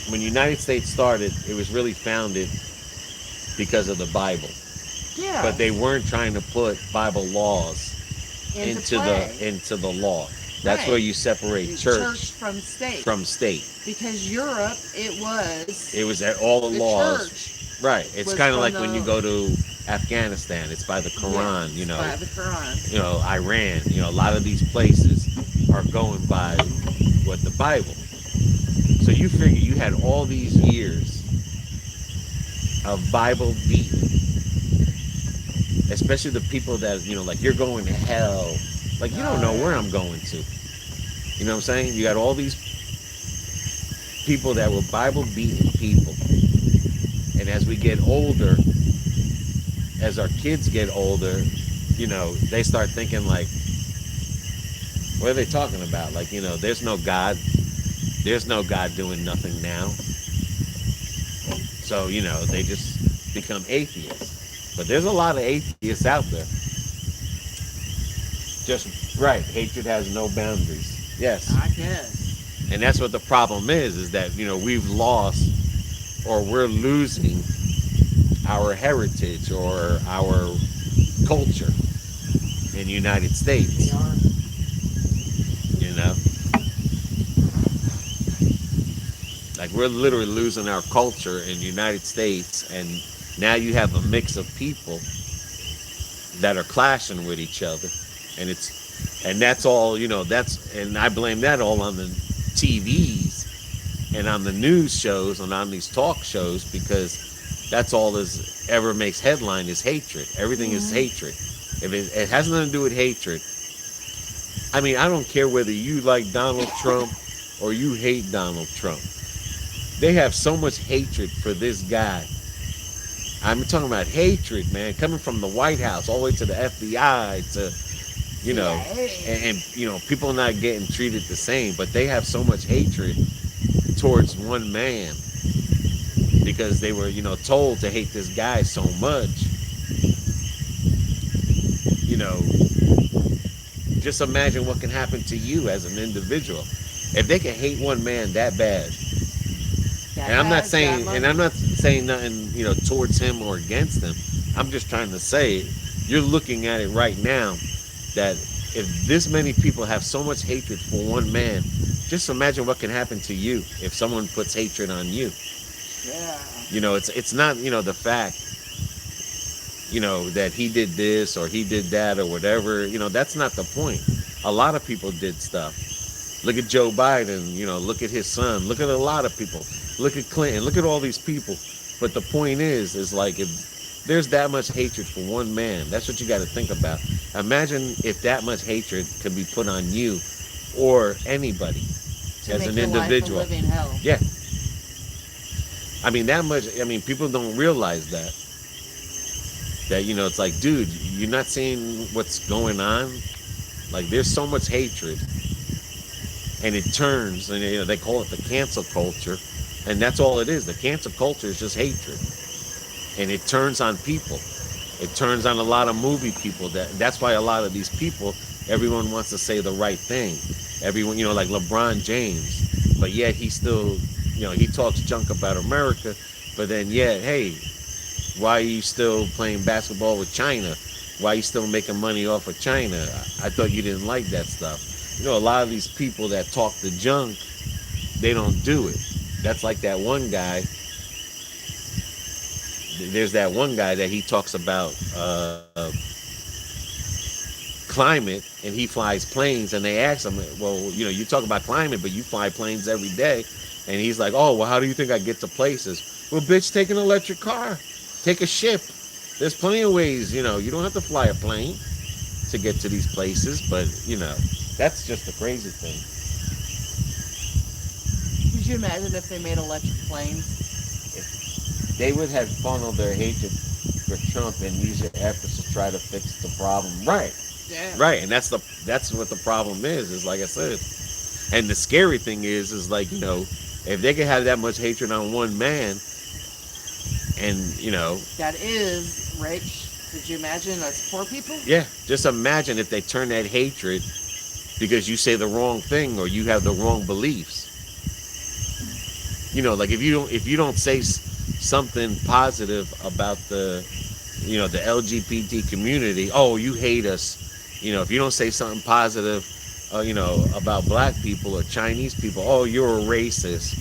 when the United States started, it was really founded because of the Bible. Yeah. But they weren't trying to put Bible laws into the law. That's where you separate church from state. From state. Because Europe, it was at all the laws. Church right. It's kind of like when you go to Afghanistan. It's by the Quran. Yes, by the Quran. You know, Iran. You know, a lot of these places are going by what the Bible. So you figure you had all these years of Bible beating, especially the people that, you know, like, you're going to hell. Like, you don't know where I'm going to. You know what I'm saying? You got all these people that were Bible beating people. And as we get older, as our kids get older, you know, they start thinking like, what are they talking about? Like, you know, there's no God. There's no God doing nothing now. So, you know, they just become atheists. But there's a lot of atheists out there. Just right. Hatred has no boundaries. Yes. I guess. And that's what the problem is that, you know, we've lost, or we're losing our heritage or our culture in the United States. We are. You know? Like Like we're literally losing our culture in the United States, and now you have a mix of people that are clashing with each other, and that's all and I blame that all on the TVs and on the news shows and on these talk shows, because that's all is ever makes headline is hatred. Everything is hatred. If it has nothing to do with hatred, I mean, I don't care whether you like Donald Trump or you hate Donald Trump. They have so much hatred for this guy. I'm talking about hatred, man, coming from the White House all the way to the FBI to, and people not getting treated the same, but they have so much hatred towards one man because they were, told to hate this guy so much. Just imagine what can happen to you as an individual if they can hate one man that bad. And I'm not saying nothing, towards him or against him. I'm just trying to say, you're looking at it right now that if this many people have so much hatred for one man, just imagine what can happen to you if someone puts hatred on you. Yeah. It's not, the fact, that he did this or he did that or whatever. That's not the point. A lot of people did stuff. Look at Joe Biden, look at his son, look at a lot of people, look at Clinton, look at all these people. But the point is like, if there's that much hatred for one man, that's what you got to think about. Imagine if that much hatred could be put on you or anybody as an individual. Life a living hell. Yeah. I mean, that much, people don't realize that, it's like, dude, you're not seeing what's going on. Like, there's so much hatred. And it turns, and they call it the cancel culture, and that's all it is. The cancel culture is just hatred, and it turns on people. It turns on a lot of movie people. That's why a lot of these people, everyone wants to say the right thing. Everyone, like LeBron James, but yet he still, he talks junk about America, but then yet, hey, why are you still playing basketball with China? Why are you still making money off of China? I thought you didn't like that stuff. A lot of these people that talk the junk, they don't do it. That's like that one guy. There's that one guy that he talks about climate, and he flies planes, and they ask him, well, you talk about climate, but you fly planes every day. And he's like, oh, well, how do you think I get to places? Well, bitch, take an electric car. Take a ship. There's plenty of ways, you don't have to fly a plane to get to these places, but, that's just the crazy thing. Could you imagine if they made electric planes? If they would have funneled their hatred for Trump and use their efforts to try to fix the problem. Right. Yeah. Right. And that's what the problem is like I said. And the scary thing is like, if they could have that much hatred on one man and, that is rich. Could you imagine us poor people? Yeah. Just imagine if they turn that hatred because you say the wrong thing or you have the wrong beliefs. Like if you don't say something positive about the LGBT community, oh, you hate us. If you don't say something positive, about black people or Chinese people, oh, you're a racist.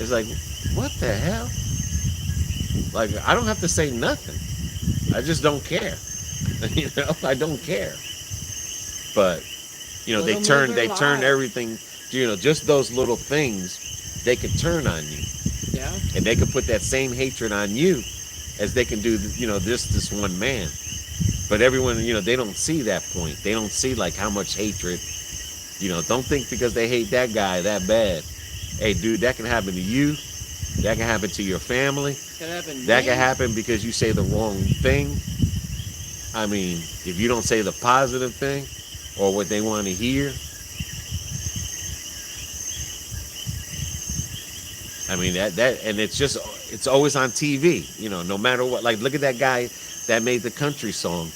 It's like, what the hell? Like, I don't have to say nothing. I just don't care. I don't care. But they turn everything, just those little things, they could turn on you. Yeah. And they could put that same hatred on you as they can do, this one man. But everyone, they don't see that point. They don't see like how much hatred, don't think because they hate that guy that bad. Hey, dude, that can happen to you. That can happen to your family. That can happen because you say the wrong thing. I mean, if you don't say the positive thing or what they want to hear. I mean, that and it's always on TV, no matter what. Like, look at that guy that made the country song.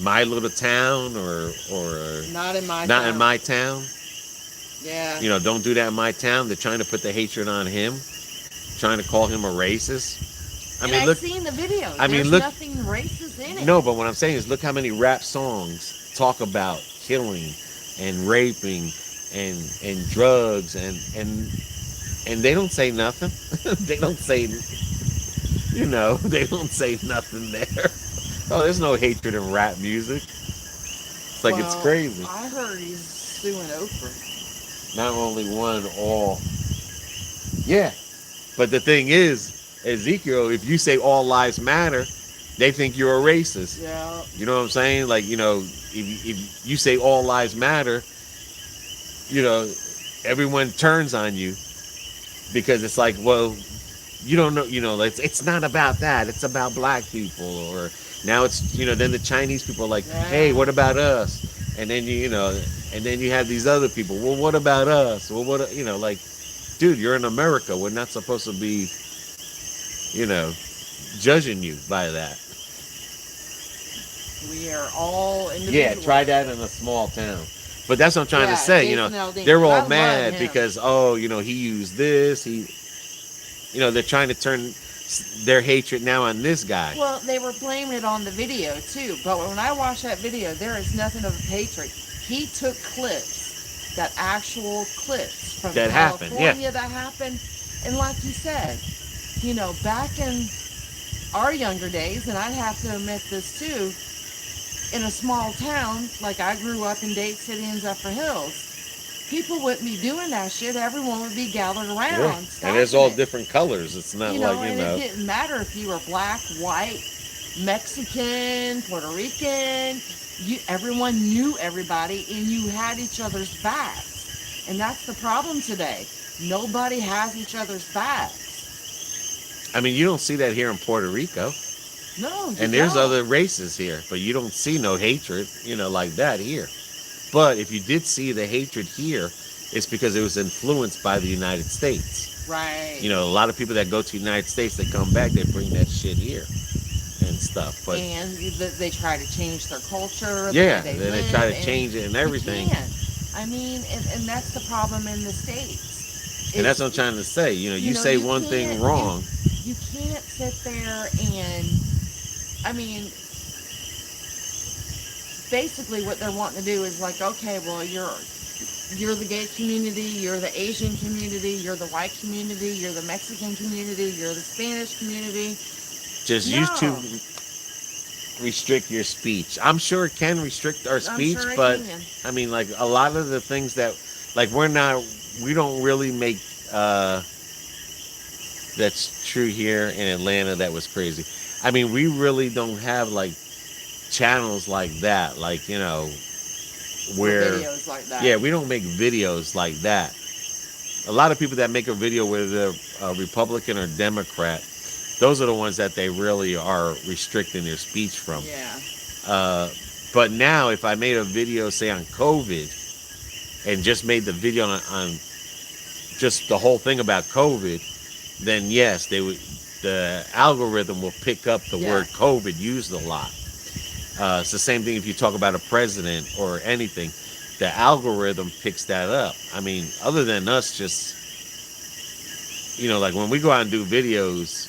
My Little Town or Not in My Town. Yeah. Don't do that in my town. They're trying to put the hatred on him, trying to call him a racist. I've seen the video. There's nothing racist in it. No, but what I'm saying is, look how many rap songs talk about killing and raping and drugs and they don't say nothing. They don't say, they don't say nothing there. Oh, there's no hatred in rap music. It's like it's Well, crazy. I heard he's suing Oprah. Not only one, all. Yeah. But the thing is, Ezekiel, if you say all lives matter, they think you're a racist. Yeah. You know what I'm saying? Like, if you say all lives matter, everyone turns on you because it's like, well, you don't know, it's not about that. It's about black people. Or now it's, then the Chinese people are like, hey, what about us? And then, and then you have these other people. Well, what about us? Well, like, dude, you're in America. We're not supposed to be, judging you by that. We are all individuals. Yeah, try that in a small town. But that's what I'm trying to say. Jason Aldean. They're I all love mad him. because, he used this. They're trying to turn their hatred now on this guy. Well, they were blaming it on the video too. But when I watched that video, there is nothing of a hatred. He took actual clips from That happened, California that happened. And like you said, back in our younger days, and I'd have to admit this too, in a small town, like I grew up in Dade City and Zephyr Hills, people wouldn't be doing that shit. Everyone would be gathered around. Yeah. And it's all different colors. It's not and it didn't matter if you were black, white, Mexican, Puerto Rican. Everyone knew everybody, and you had each other's backs. And that's the problem today. Nobody has each other's backs. I mean, you don't see that here in Puerto Rico. No, and there's other races here, but you don't see no hatred, like that here. But if you did see the hatred here, it's because it was influenced by the United States. Right. A lot of people that go to the United States, they come back, they bring that shit here and stuff. But and they try to change their culture. Yeah, the way they live, try to change it and everything. You can't. I mean, and that's the problem in the States. And that's what I'm trying to say. You say one thing wrong. You can't sit there and, I mean, basically what they're wanting to do is like, okay, well, you're the gay community, you're the Asian community, you're the white community, you're the Mexican community, you're the Spanish community. Just use to restrict your speech. I'm sure it can restrict our speech, but I mean, like a lot of the things that, like, we don't really make, that's true here in Atlanta. That was crazy. I mean, we really don't have like channels like that, like, where videos like that. Yeah, we don't make videos like that. A lot of people that make a video whether they're a Republican or Democrat, those are the ones that they really are restricting their speech from. Yeah. But now if I made a video, say, on COVID and just made the video on just the whole thing about COVID, then yes, the algorithm will pick up the word COVID used a lot. It's the same thing if you talk about a president or anything. The algorithm picks that up. I mean, other than us just, like when we go out and do videos,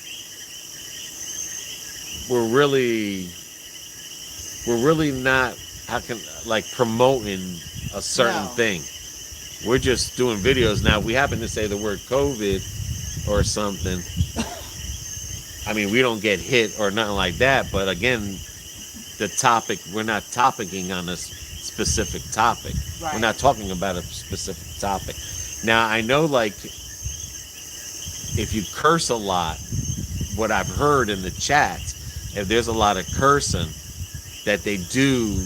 we're really not promoting a certain thing. We're just doing videos. Now, if we happen to say the word COVID or something, I mean, we don't get hit or nothing like that. But again, the topic, we're not topicing on a specific topic. Right. We're not talking about a specific topic. Now, I know, like, if you curse a lot, what I've heard in the chats, if there's a lot of cursing that they do,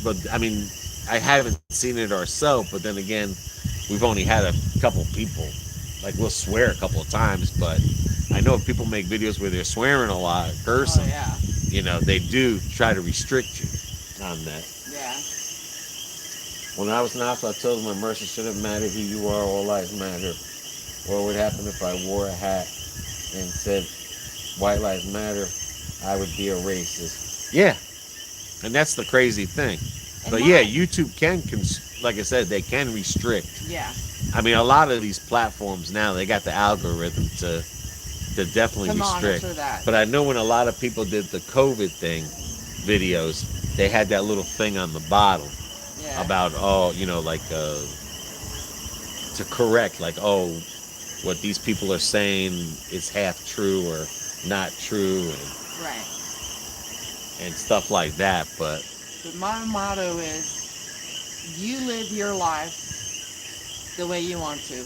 but I mean, I haven't seen it ourselves, but then again, we've only had a couple people, like, we'll swear a couple of times, but I know if people make videos where they're swearing a lot, cursing, they do try to restrict you on that. Yeah. When I was in hospital, I told them my mercy shouldn't matter who you are, all lives matter. What would happen if I wore a hat and said white lives matter? I would be a racist. Yeah. And that's the crazy thing. But yeah, YouTube can, like I said, they can restrict. Yeah. I mean, a lot of these platforms now, they got the algorithm to definitely restrict. That. But I know when a lot of people did the COVID thing videos, they had that little thing on the bottom about, to correct, like, oh, what these people are saying is half true or not true, Right. and stuff like that. But But my motto is, you live your life the way you want to.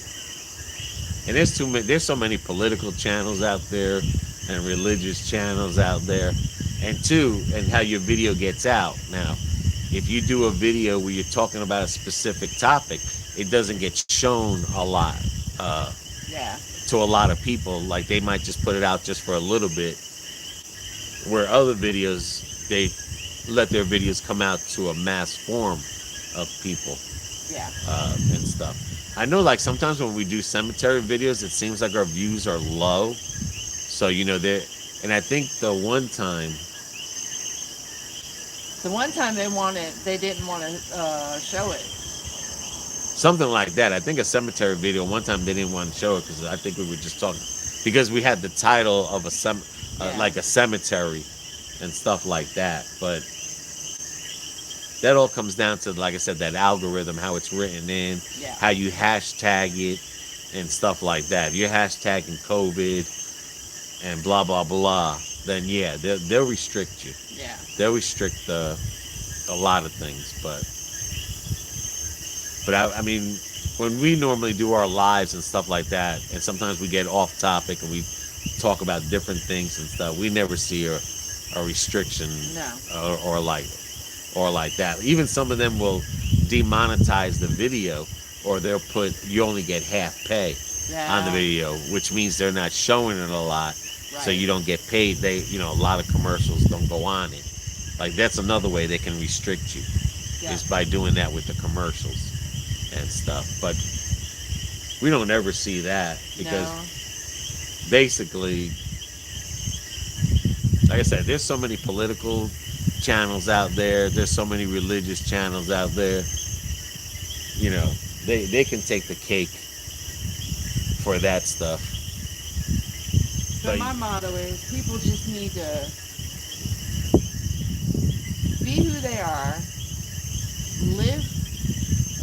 and there's so many political channels out there and religious channels out there, and two, and how your video gets out now. If you do a video where you're talking about a specific topic, it doesn't get shown a lot uh, Yeah. to a lot of people. Like, they might just put it out just for a little bit, where other videos, they let their videos come out to a mass form of people Yeah. and stuff. I know, like, sometimes when we do cemetery videos, it seems like our views are low. So, and I think the one time, The one time they didn't want to show it. something like that. I think a cemetery video, one time they didn't want to show it because I think we were just talking, because we had the title of Yeah. like a cemetery and stuff like that. But that all comes down to, like I said, that algorithm, how it's written in, Yeah. how you hashtag it and stuff like that. If you're hashtagging COVID and blah, blah, blah, then yeah, they'll restrict you. Yeah. They'll restrict a lot of things. But I mean, when we normally do our lives and stuff like that, and sometimes we get off topic and we talk about different things and stuff, we never see a restriction No. or like that. Even some of them will demonetize the video, or they'll put, you only get half pay on the video, which means they're not showing it a lot, so Right. you don't get paid. A lot of commercials don't go on it. Like, that's another way they can restrict you, Yeah. is by doing that with the commercials and stuff. But we don't ever see that, because No. basically, like I said, there's so many political channels out there. There's so many religious channels out there. They can take the cake for that stuff. So But my motto is, people just need to be who they are, live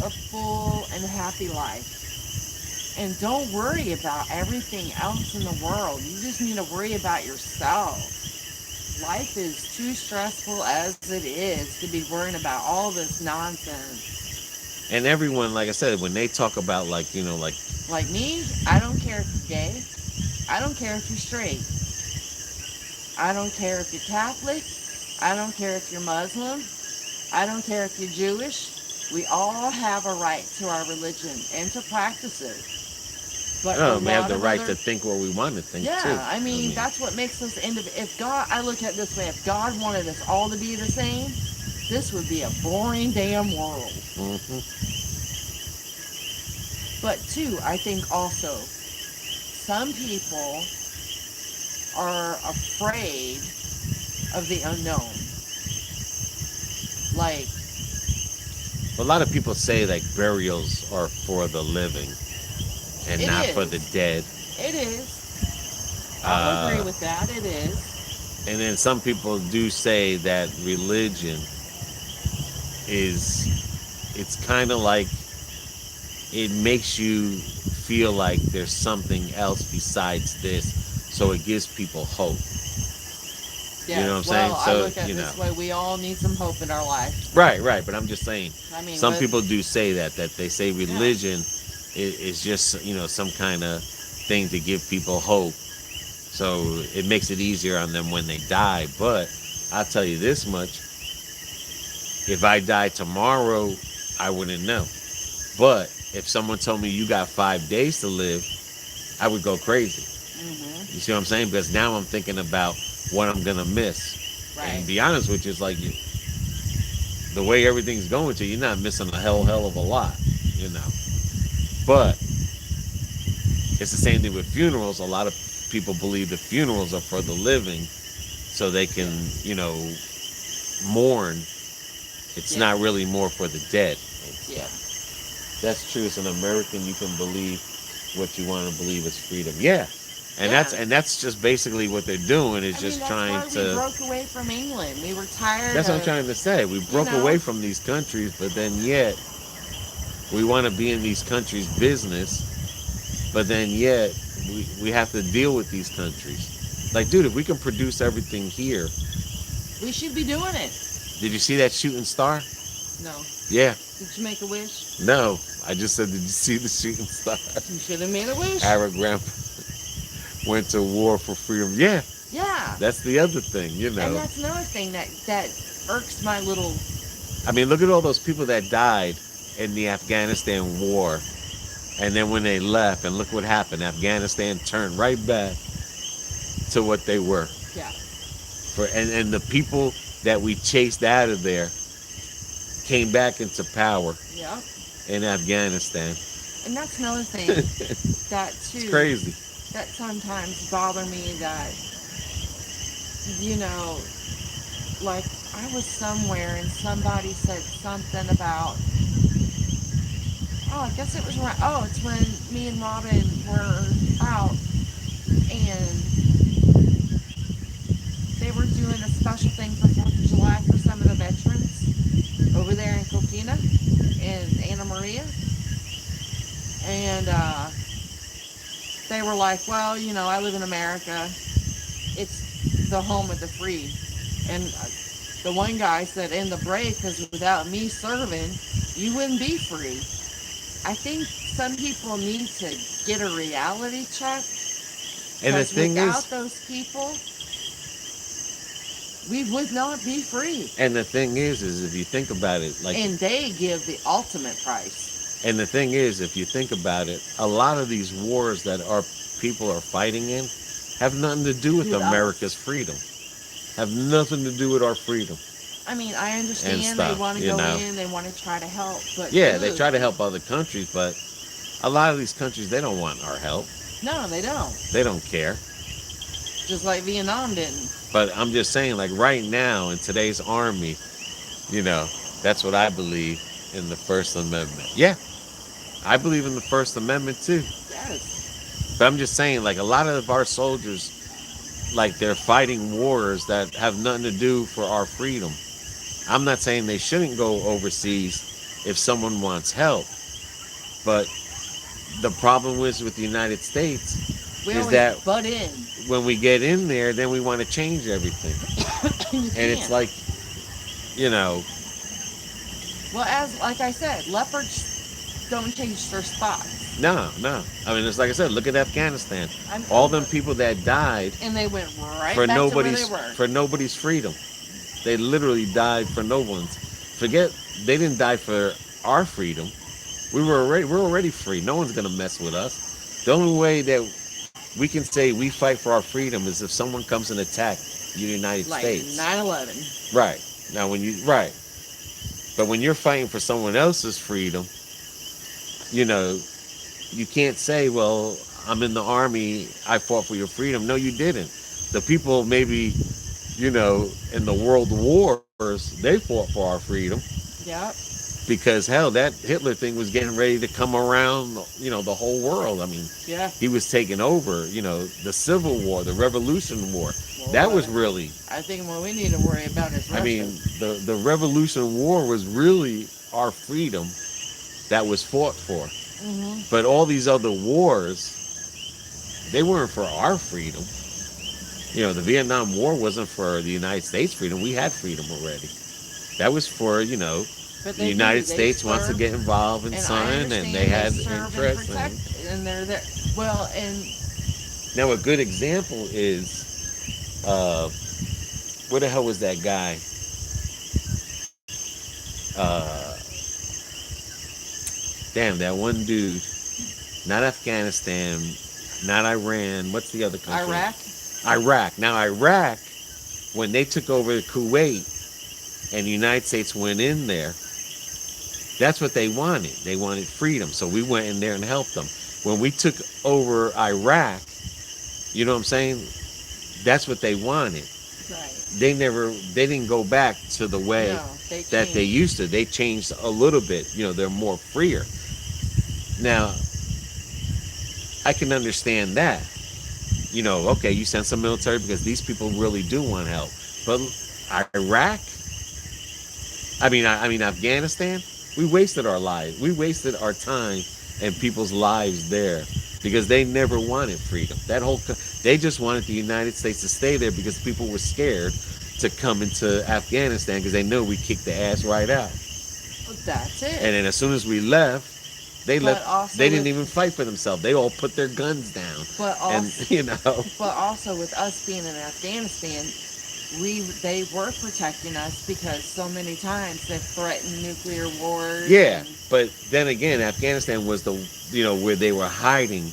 a full and happy life, and don't worry about everything else in the world. You just need to worry about yourself. Life is too stressful as it is to be worrying about all this nonsense. and everyone, like I said, when they talk about, like, Like me, I don't care if you're gay. I don't care if you're straight. I don't care if you're Catholic. I don't care if you're Muslim. I don't care if you're Jewish. We all have a right to our religion and to practice it. But we have the right to think what we want to think, yeah, too. I mean, that's what makes us If God, I look at it this way, if God wanted us all to be the same, this would be a boring damn world. Mm-hmm. But two, I think also, some people are afraid of the unknown. Like, A lot of people say, like, burials are for the living and It not for is. the dead. it is. I'll agree with that. It is. And then some people do say that religion it's kind of like, it makes you feel like there's something else besides this, so it gives people hope. Yeah. You know what I'm saying? Well, So, I look at it this way. We all need some hope in our life. Right, but I'm just saying, I mean, some people do say that they say religion is just, some kind of thing to give people hope, so it makes it easier on them when they die. But I'll tell you this much: if I die tomorrow, I wouldn't know. But if someone told me you got 5 days to live, I would go crazy. Mm-hmm. You see what I'm saying? Because now I'm thinking about what I'm gonna miss. Right. And to be honest with you, it's like, the way everything's going to, you're not missing a hell of a lot, But it's the same thing with funerals. A lot of people believe the funerals are for the living, so they can, mourn. It's not really more for the dead. Yeah. That's true. As an American, you can believe what you want to believe is freedom. Yeah. And that's just basically what they're doing, is just trying that's to. why we broke away from England. We were tired. That's what I'm trying to say. We broke away from these countries, but then yet We want to be in these countries' business, but then yet we have to deal with these countries. Like, dude, if we can produce everything here, We should be doing it. did you see that shooting star? No. Yeah. Did you make a wish? No, I just said, did you see the shooting star? You should have made a wish. Our grandpa went to war for freedom. Yeah, Yeah. that's the other thing, you And know. that's another thing that irks my little. I mean, look at all those people that died in the Afghanistan war. And then when they left, and look what happened. Afghanistan turned right back to what they were. Yeah. And the people that we chased out of there came back into power Yeah. in Afghanistan. And that's another thing that too. It's crazy. That sometimes bother me that, you know, like I was somewhere and somebody said something about, I guess it was right. Oh, it's when me and Robin were out and they were doing a special thing for 4th of July for some of the veterans over there in Coquina in Anna Maria. And they were like, well, you know, I live in America. It's the home of the free. And the one guy said, in the break, because without me serving, you wouldn't be free. I think some people need to get a reality check. And the thing without is, those people, we would not be free. and the thing is if you think about it, like, And they give the ultimate price. and the thing is, if you think about it, a lot of these wars that our people are fighting in have nothing to do with With us. America's freedom. Have nothing to do with our freedom. I mean, I understand stuff, they want to you go know. in, they want to try to help, but Yeah, they dude, try to help other countries, but a lot of these countries, they don't want our help. No, they don't. They don't care. Just like Vietnam didn't. But I'm just saying, like, right now in today's army, you know, that's what I believe in the First Amendment. Yeah, I believe in the First Amendment too. Yes. But I'm just saying, like, a lot of our soldiers, like, they're fighting wars that have nothing to do for our freedom. I'm not saying they shouldn't go overseas if someone wants help. But the problem is with the United States We is always that butt in. when we get in there, then we want to change everything. You And it's can't. like, you know, Well, as like I said, leopards don't change their spots. no. I mean, it's like I said, look at Afghanistan. I'm- All them people that died And they went right for back nobody's to where they were. for nobody's freedom. They literally died for no one's. Forget, they didn't die for our freedom. We're already free. No one's gonna mess with us. The only way that we can say we fight for our freedom is if someone comes and attacks the United Like States. 9/11. Right. Now but when you're fighting for someone else's freedom, you know, you can't say, well, I'm in the army, I fought for your freedom. No, you didn't. The people maybe, you know, in the world wars, they fought for our freedom Yep. because, hell, that Hitler thing was getting ready to come around, you know, the whole world. I mean, Yeah. he was taking over, you know, the Civil War, the Revolution War. Well, That was really, I think what we need to worry about is Russia. I mean, the Revolution War was really our freedom that was fought for. hmm But all these other wars, they weren't for our freedom. You know, the Vietnam War wasn't for the United States' freedom. We had freedom already. That was for, you know, But the they United do. They States wants to serve, get involved in and I something, understand and they had serve and interest. protect, and they're there. Well, and Now, a good example is, where the hell was that guy? Damn, that one dude. Not Afghanistan, not Iran. What's the other country? Iraq. Iraq. Now, Iraq, when they took over Kuwait and the United States went in there, that's what they wanted. They wanted freedom. So we went in there and helped them. When we took over Iraq, you know what I'm saying? That's what they wanted. Right. They didn't go back to the way No, that they used to. They changed a little bit. You know, they're more freer. Now, I can understand that. You know, okay, you send some military because these people really do want help. But Iraq, I mean Afghanistan, We wasted our lives. We wasted our time and people's lives there because they never wanted freedom. They just wanted the United States to stay there because people were scared to come into Afghanistan because they knew we kicked the ass right out. Well, that's it. And then as soon as we left, they But left. also They didn't with, even fight for themselves. They all put their guns down. but And also, you know, but also with us being in Afghanistan, they were protecting us because so many times they threatened nuclear wars. yeah. And, But then again, Afghanistan was where they were hiding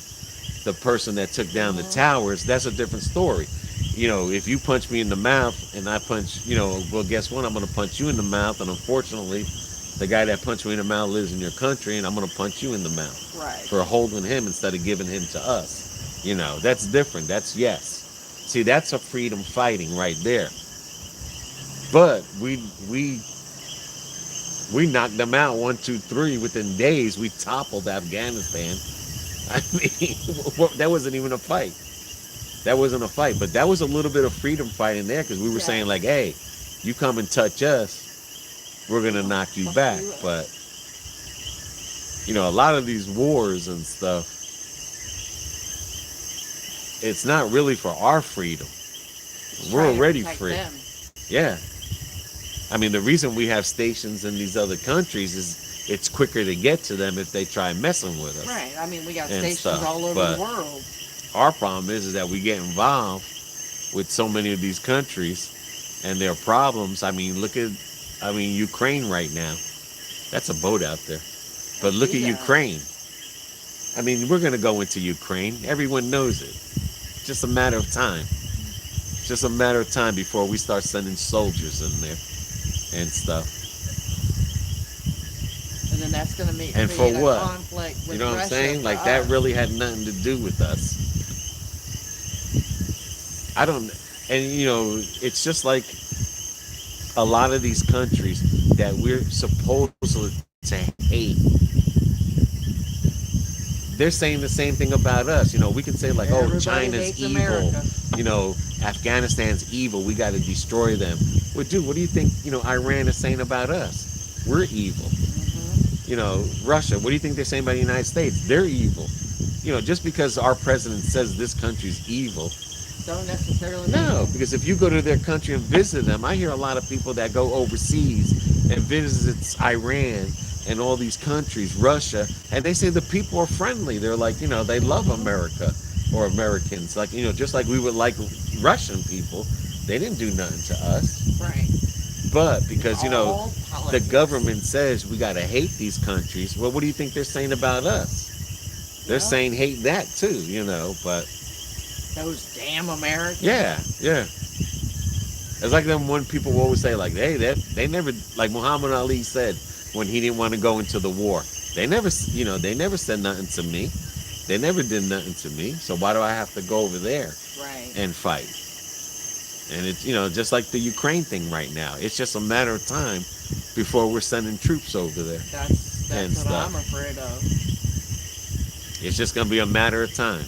the person that took down the towers. That's a different story. If you punch me in the mouth and I punch, well, guess what? I'm going to punch you in the mouth, and unfortunately, the guy that punched me in the mouth lives in your country, and I'm going to punch you in the mouth right. for holding him instead of giving him to us. That's different. That's yes. See, that's a freedom fighting right there. But we knocked them out 1, 2, 3 within days. We toppled Afghanistan. I mean, that wasn't even a fight. That wasn't a fight, but that was a little bit of freedom fighting there because we were saying like, hey, you come and touch us, we're gonna knock you back. But a lot of these wars and stuff, it's not really for our freedom. We're already free. Them. Yeah. I mean, the reason we have stations in these other countries is it's quicker to get to them if they try messing with us. Right. I mean, we got and stations stuff. all over But the world. our problem is that we get involved with so many of these countries and their problems. I mean, look at Ukraine right now. That's a boat out there. But look at Ukraine. I mean, we're going to go into Ukraine. Everyone knows it. It's just a matter of time. Just a matter of time before we start sending soldiers in there and stuff. And then that's going to make and for what? Conflict with you know what Russia I'm saying? Like that really had nothing to do with us. I don't, and it's just like a lot of these countries that we're supposed to hate. They're saying the same thing about us. We can say like, Everybody oh, China's hates evil. America. Afghanistan's evil. We got to destroy them. Well, dude, what do you think, Iran is saying about us? We're evil. Russia, what do you think they're saying about the United States? They're evil. Just because our president says this country's evil. Don't necessarily. No, because if you go to their country and visit them, I hear a lot of people that go overseas and visit Iran and all these countries, Russia, and they say the people are friendly. They're like, they love America or Americans. Like, just like we would like Russian people. They didn't do nothing to us. Right. But because, the politics. government says we got to hate these countries, well, what do you think they're saying about us? They're saying hate that too, but... Those damn Americans. Yeah. It's like them when people always say, like, hey, they never, like Muhammad Ali said when he didn't want to go into the war. They never said nothing to me. They never did nothing to me. So why do I have to go over there and fight? And it's, just like the Ukraine thing right now. It's just a matter of time before we're sending troops over there. That's and what stuff. I'm afraid of. It's just going to be a matter of time.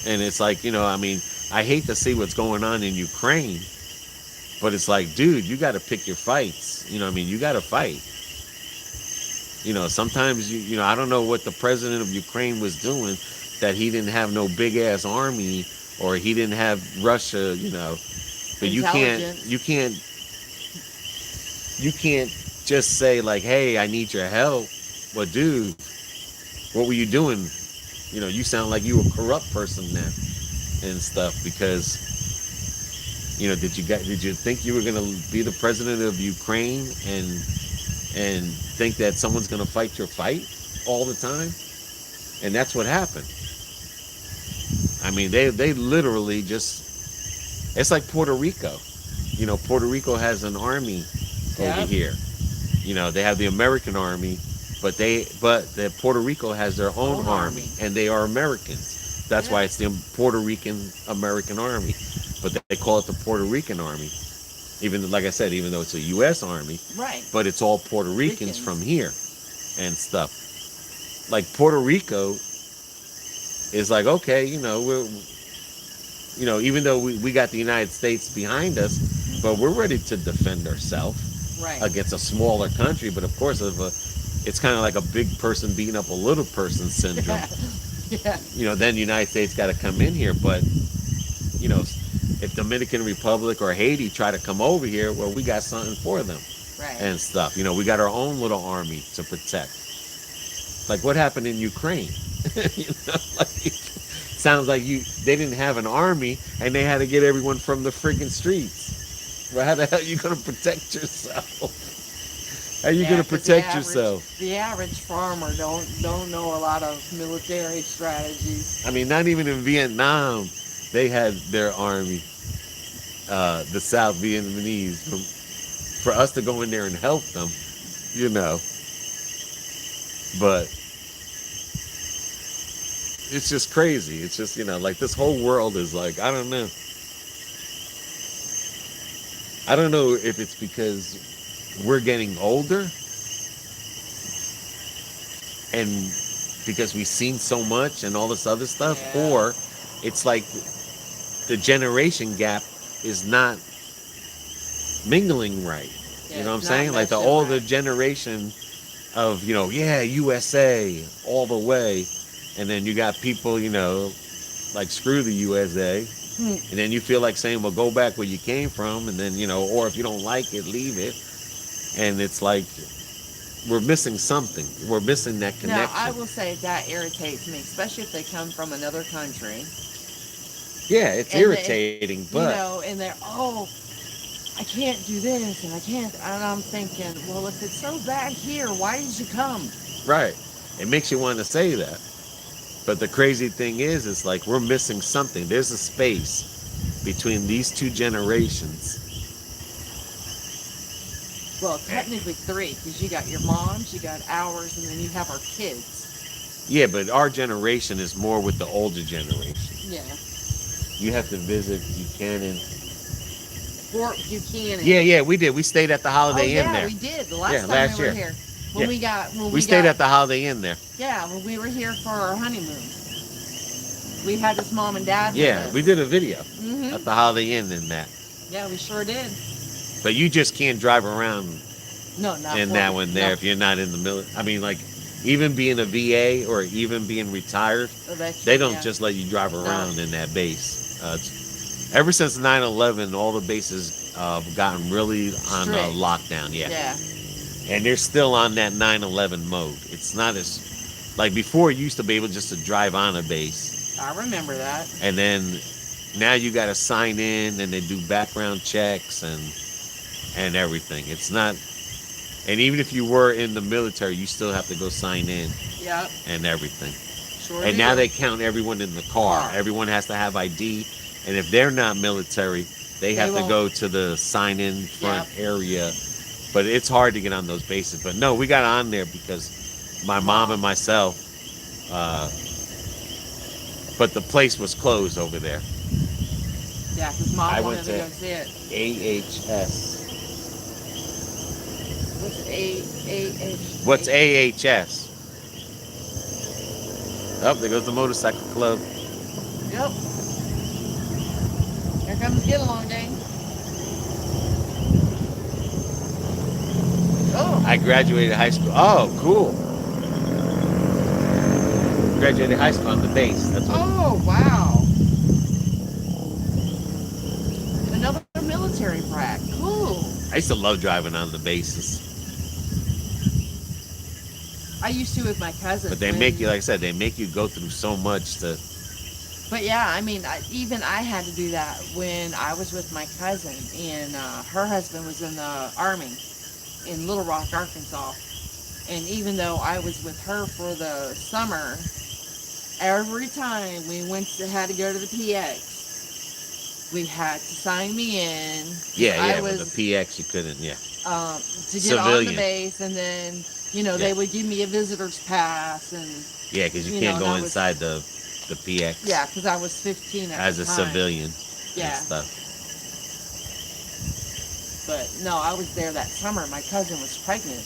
And it's like, I hate to see what's going on in Ukraine, but it's like, dude, you got to pick your fights. You got to fight. Sometimes, I don't know what the president of Ukraine was doing, that he didn't have no big ass army, or he didn't have Russia, but you can't just say like, hey, I need your help. Well, dude, what were you doing? You sound like you a corrupt person now and stuff because, did you think you were going to be the president of Ukraine and think that someone's going to fight your fight all the time? And that's what happened. I mean, they literally just, it's like Puerto Rico. Puerto Rico has an army over here. They have the American army, but the Puerto Rico has their own army, and they are Americans. That's why it's the Puerto Rican American Army, but they call it the Puerto Rican Army. Even like I said, even though it's a U.S. Army, right? But it's all Puerto Ricans from here and stuff. Like Puerto Rico is like, okay, we're, even though we got the United States behind us, but we're ready to defend ourselves. Right. against a smaller country, but of course, it's kind of like a big person beating up a little person syndrome. Yeah. Then the United States got to come in here, but if Dominican Republic or Haiti try to come over here, well, we got something for them Right. and stuff. We got our own little army to protect. Like what happened in Ukraine. Sounds like they didn't have an army and they had to get everyone from the freaking streets. Well, how the hell are you gonna protect yourself? How are you gonna 'Cause protect yourself? The average farmer don't know a lot of military strategies. I mean, not even in Vietnam, they had their army, the South Vietnamese. For us to go in there and help them, but it's just crazy. It's just like this whole world is like I don't know. I don't know if it's because we're getting older and because we've seen so much and all this other stuff, Yeah. or it's like the generation gap is not mingling right. Yeah, You know what I'm it's saying? not Like the meshing older right. generation of, yeah, USA all the way. And then you got people, like screw the USA. Hmm. And then you feel like saying, well, go back where you came from. And then, or if you don't like it, leave it. And it's like, we're missing something. We're missing that connection. Now, I will say that irritates me, especially if they come from another country. Yeah, it's And irritating, but and they're, I can't do this and I can't. And I'm thinking, well, if it's so bad here, why did you come? right. It makes you want to say that. But the crazy thing is, it's like we're missing something. There's a space between these two generations. Well, technically three, because you got your moms, you got ours, and then you have our kids. Yeah, but our generation is more with the older generation. Yeah. You have to visit Buchanan. Fort Buchanan. Yeah, we did. We stayed at the Holiday Inn there. We did the last Yeah, time last we were year. here. When We stayed at the Holiday Inn there. Yeah, when we were here for our honeymoon. We had this mom and dad. Yeah, we did a video Mm-hmm. at the Holiday Inn in that. Yeah, we sure did. But you just can't drive around No, not in for- that one there no. if you're not in the military. I mean, like, even being a VA or even being retired, they don't just let you drive around in that base. Ever since 9/11, all the bases have gotten really on Strict. lockdown. Yeah. Yeah. And they're still on that 9/11 mode. It's not as like before. You used to be able just to drive on a base, I remember that. and then now you got to sign in, and they do background checks and everything. It's not, and even if you were in the military, you still have to go sign in Yep. and everything. Sure And do. now they count everyone in the car. Everyone has to have ID, and if they're not military, they have to won't. go to the sign-in front area. But it's hard to get on those bases. But no, we got on there because my mom and myself. But the place was closed over there. Yeah, because mom I wanted went to to go see it. AHS. What's What's AHS? Oh, there goes the motorcycle club. Yep. Here comes the Get Along Gang. Oh. I graduated high school. Oh, cool. Graduated high school on the base. That's what. Oh, wow. Another military brat. Cool. I used to love driving on the bases. I used to with my cousins. But they make you, like I said, they make you go through so much to. But yeah, I mean, even I had to do that when I was with my cousin, and her husband was in the Army in Little Rock, Arkansas. And even though I was with her for the summer, every time we had to go to the PX, we had to sign me in. Yeah, with the PX you couldn't, to get on Civilian. the base, and then they would give me a visitor's pass, and yeah, because you can't go inside the PX. Yeah, because I was 15 at as the a time. civilian. Yeah. And stuff. But no, I was there that summer. My cousin was pregnant.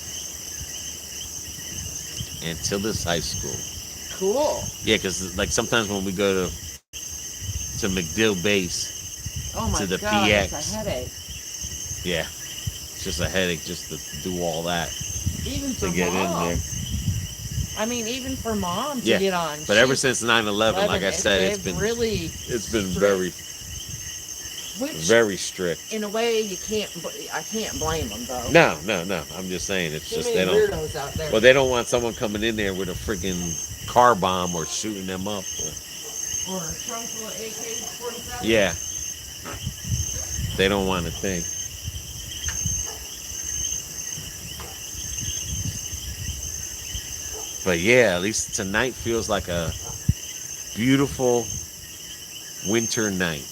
Until this high school. Cool. Yeah, because like sometimes when we go to MacDill Base, Oh my to the God, PX. it's a headache. Yeah. It's just a headache just to do all that Even for to get in mom. there. I mean, even for mom to Yeah, get on. but ever She's since 9/11, like I said, they've really it's been strict. Which, very strict. in a way, I can't blame them though. No, no, no. I'm just saying it's Too just many they don't. weirdos out there. Well, they don't want someone coming in there with a freaking car bomb or shooting them up. Or a trunk full of AK-47. Yeah, they don't want a thing. But yeah, at least tonight feels like a beautiful winter night.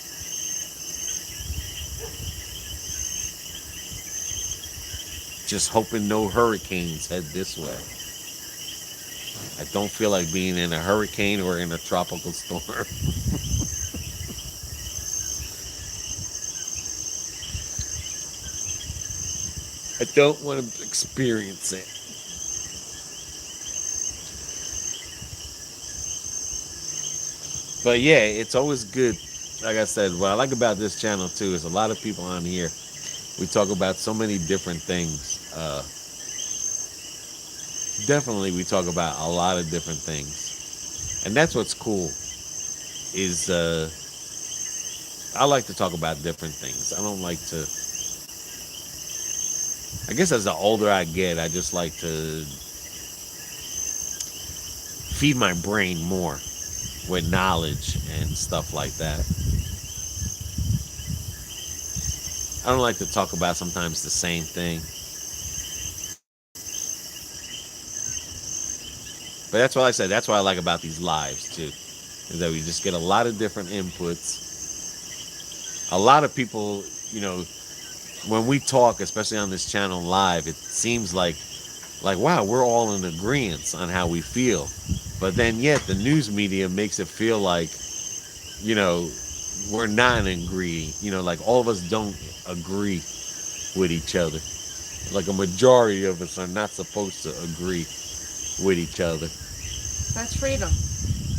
Just hoping no hurricanes head this way. I don't feel like being in a hurricane or in a tropical storm. I don't want to experience it. But yeah, it's always good. Like I said, what I like about this channel too is a lot of people on here. We talk about so many different things. Definitely, we talk about a lot of different things, and that's what's cool. Is I like to talk about different things. I don't like to. I guess as the older I get, I just like to feed my brain more with knowledge and stuff like that. I don't like to talk about sometimes the same thing. But that's what I said. That's what I like about these lives too, is that we just get a lot of different inputs. A lot of people, when we talk, especially on this channel live, it seems like wow, we're all in agreement on how we feel. But then yet the news media makes it feel like, you know, we're not in agree. Like all of us don't agree with each other. Like a majority of us are not supposed to agree with each other. That's freedom.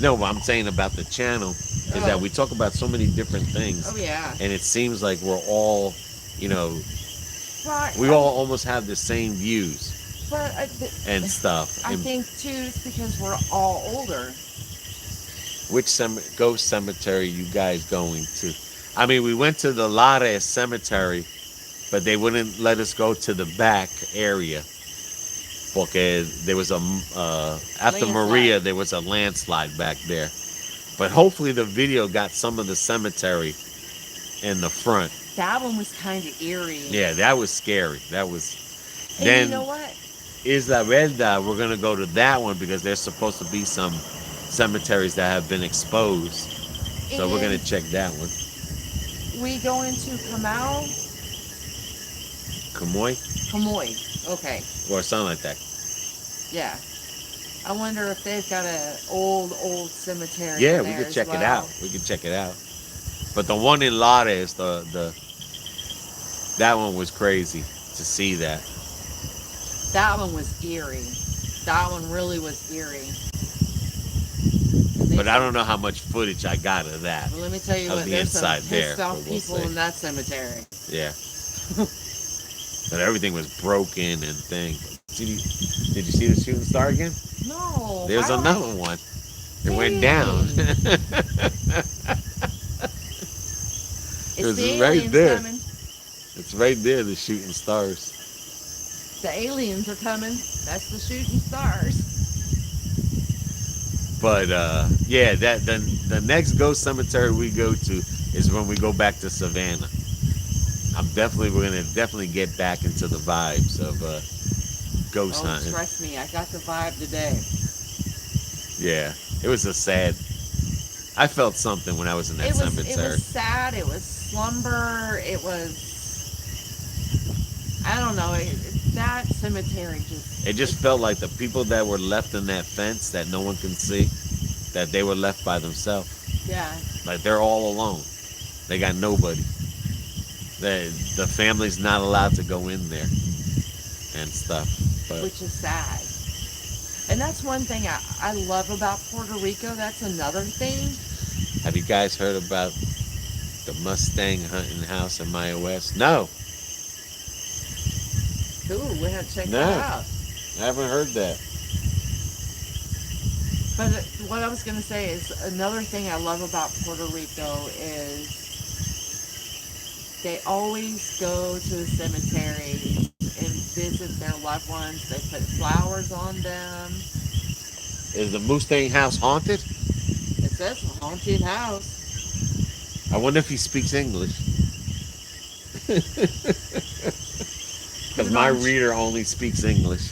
No, what I'm saying about the channel is that we talk about so many different things. Oh yeah. And it seems like we're all, Well, we all almost have the same views but and stuff. I think too it's because we're all older. Which ghost cemetery you guys going to? I mean, we went to the Lares Cemetery, but they wouldn't let us go to the back area. Porque there was after Landslide. Maria, there was a landslide back there. But hopefully the video got some of the cemetery in the front. That one was kind of eerie. Yeah, that was scary. That was. And Then you know what? Isla Verde, we're gonna go to that one because there's supposed to be some cemeteries that have been exposed. So we're gonna check that one. We go into Kamau? Kamoy. Okay. Or something like that. Yeah. I wonder if they've got an old cemetery. Yeah, in we there could check as it well. out. We could check it out. But the one in Lares, that one was crazy to see that. That one was eerie. That one really was eerie. But I don't know how much footage I got of that. Well, let me tell you Of what, the there's some inside there, pissed off but we'll people see. in that cemetery. Yeah. But everything was broken and things. Did you see the shooting star again? No. There's another one. It went down. It's was the right aliens there. coming. It's right there, the shooting stars. The aliens are coming. That's the shooting stars. But yeah, the next ghost cemetery we go to is when we go back to Savannah. We're gonna definitely get back into the vibes of ghost hunting. Trust me, I got the vibe today. Yeah, it was I felt something when I was in that cemetery. It was sad. It was slumber. It was. I don't know. That cemetery just. It just felt like the people that were left in that fence that no one can see, that they were left by themselves. Yeah. Like they're all alone. They got nobody. The family's not allowed to go in there and stuff. But Which is sad. And that's one thing I love about Puerto Rico. That's another thing. have you guys heard about the Mustang hunting house in Maya West? No. Cool. We have to check No. that out. I haven't heard that. But what I was going to say is another thing I love about Puerto Rico is they always go to the cemetery and visit their loved ones. They put flowers on them. Is the Mustang house haunted? It says haunted house. I wonder if he speaks English. Because my reader only speaks English.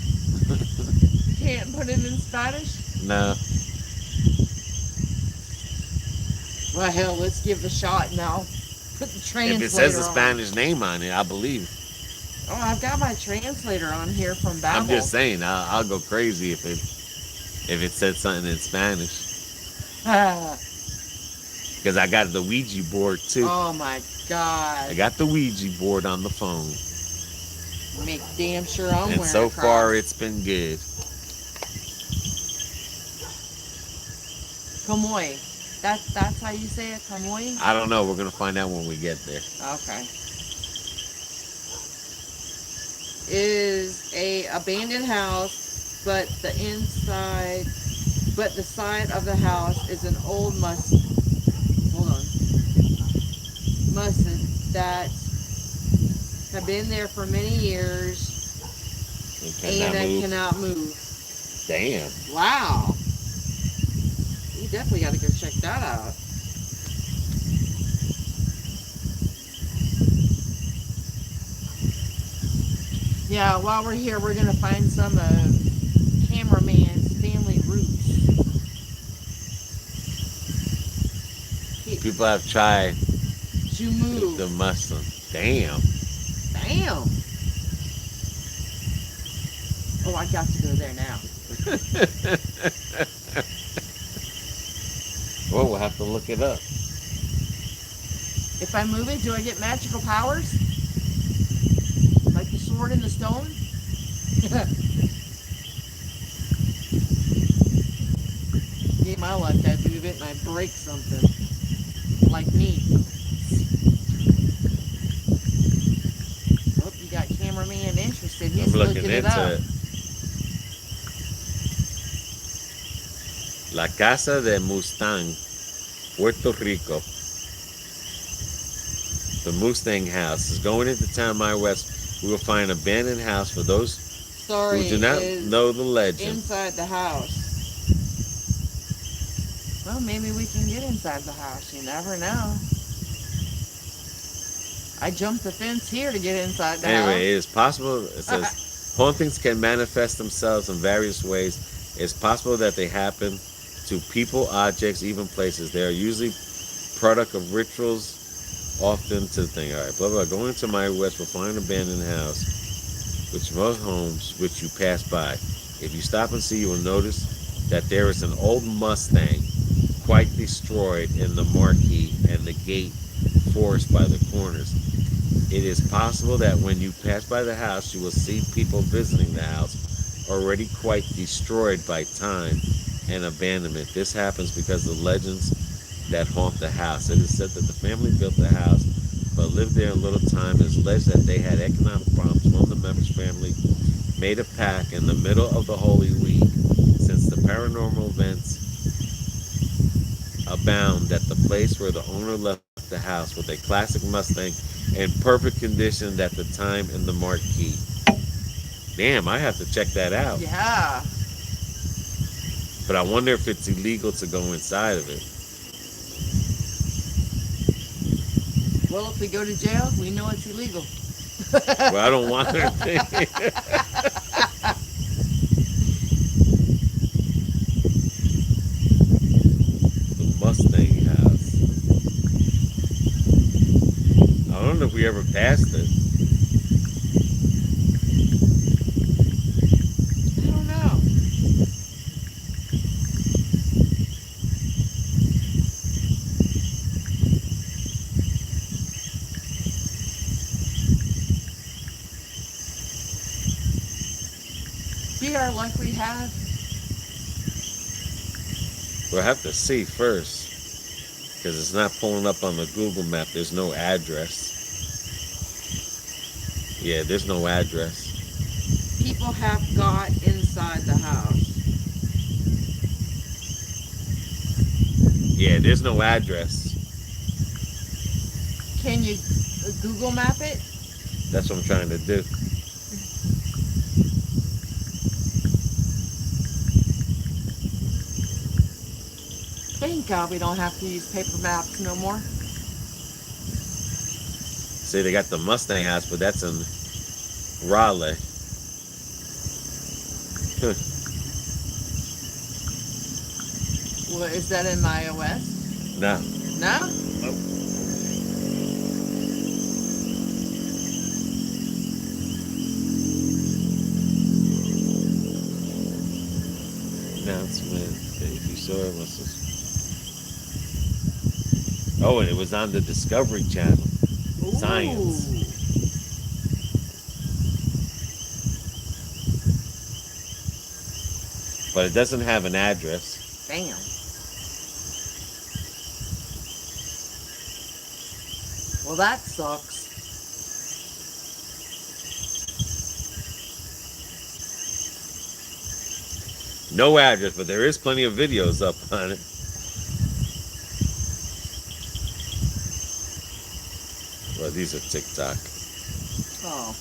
You can't put it in Spanish? No. Well, hell, let's give it a shot now. Put the translator If it says a on. Spanish name on it, I believe. Oh, I've got my translator on here from Babel. I'm just saying, I'll go crazy if it said something in Spanish. Because I got the Ouija board too. Oh my God. I got the Ouija board on the phone. Make damn sure I'm And wearing so a cross. far, it's been good. Kamoy. That's how you say it, Kamoy? I don't know. We're going to find out when we get there. Okay. Is a abandoned house, but the side of the house is an old mustard that have been there for many years and cannot move. Damn. Wow. You definitely got to go check that out. Yeah, while we're here, we're going to find some cameraman's family roots. People have tried To move. the Mustang. Damn. Damn. Oh, I got to go there now. Well, we'll have to look it up. If I move it, do I get magical powers? Like the sword in the stone? Game I like, I move it and I break something. Like me. Oh, you got cameraman interested. He's I'm looking looking it into up. it. La Casa de Mustang, Puerto Rico. The Mustang House is going into town my west. We will find an abandoned house for those Sorry, who do not is know the legend. inside the house. Well, maybe we can get inside the house. You never know. I jumped the fence here to get inside the house. Anyway, it is possible, it says, hauntings can manifest themselves in various ways. It's possible that they happen to people, objects, even places. They are usually product of rituals, often to the thing. All right, blah, blah. Going to my west, we'll find an abandoned house, which most homes which you pass by. If you stop and see, you will notice that there is an old Mustang, quite destroyed in the marquee and the gate forced by the corners. It is possible that when you pass by the house, you will see people visiting the house already quite destroyed by time and abandonment. This happens because of the legends that haunt the house. It is said that the family built the house but lived there a little time. It is alleged that they had economic problems. One of the members' family made a pact in the middle of the Holy Week, since the paranormal events abound, that the place where the owner left the house with a classic Mustang in perfect condition at the time in the marquee. Damn, I have to check that out. Yeah. But I wonder if it's illegal to go inside of it. Well, if we go to jail, we know it's illegal. Well, I don't want her to. The Mustang house. I don't know if we ever passed it. I don't know. Be our luck we have. We'll have to see first, because it's not pulling up on the Google map. There's no address. Yeah, there's no address. people have got inside the house? Yeah, there's no address. Can you Google map it? That's what I'm trying to do. Thank God we don't have to use paper maps no more. See, they got the Mustang house, but that's in Raleigh. Well, is that in iOS? No. No? Nope. Announcement. If you saw it, must have... Oh, and it was on the Discovery Channel. Science. Ooh. But it doesn't have an address. Damn. Well, that sucks. No address, but there is plenty of videos up on it. Well, these are TikTok. Oh.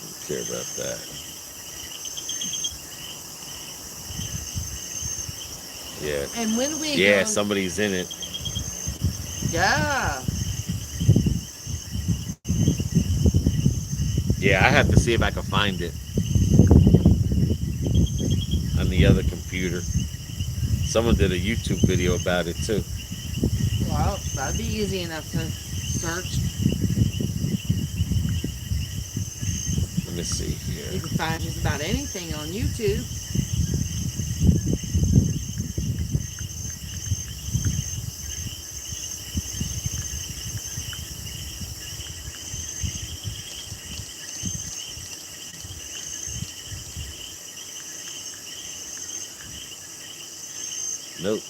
Don't care about that. Yeah. And when we Yeah, go... somebody's in it. Yeah. Yeah, I have to see if I can find it on the other computer. Someone did a YouTube video about it too. Well, that'd be easy enough to search. Let me see You here. can find just about anything on YouTube. Nope.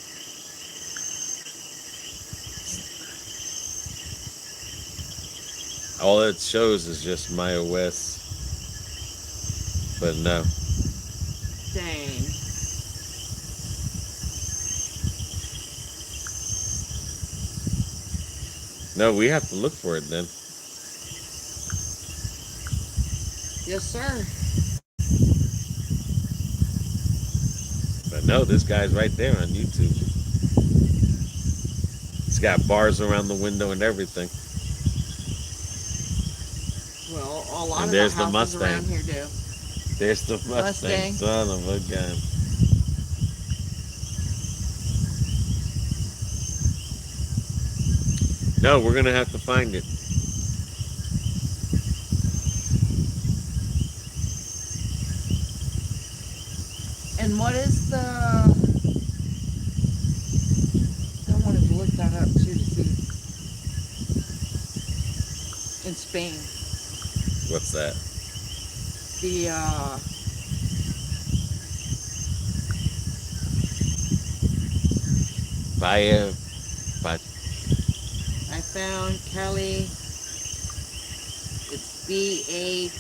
All it shows is just my OS. But no. Dang. No, we have to look for it then. Yes, sir. But no, this guy's right there on YouTube. It's got bars around the window and everything. Well, a lot And of there's the the houses Mustang. around here do. There's the Mustang. Mustang. Son of a gun. No, we're going to have to find it. And what is the... I wanted to look that up too to see. In Spain. What's that? The, Via... I found Cali. It's Bataguey.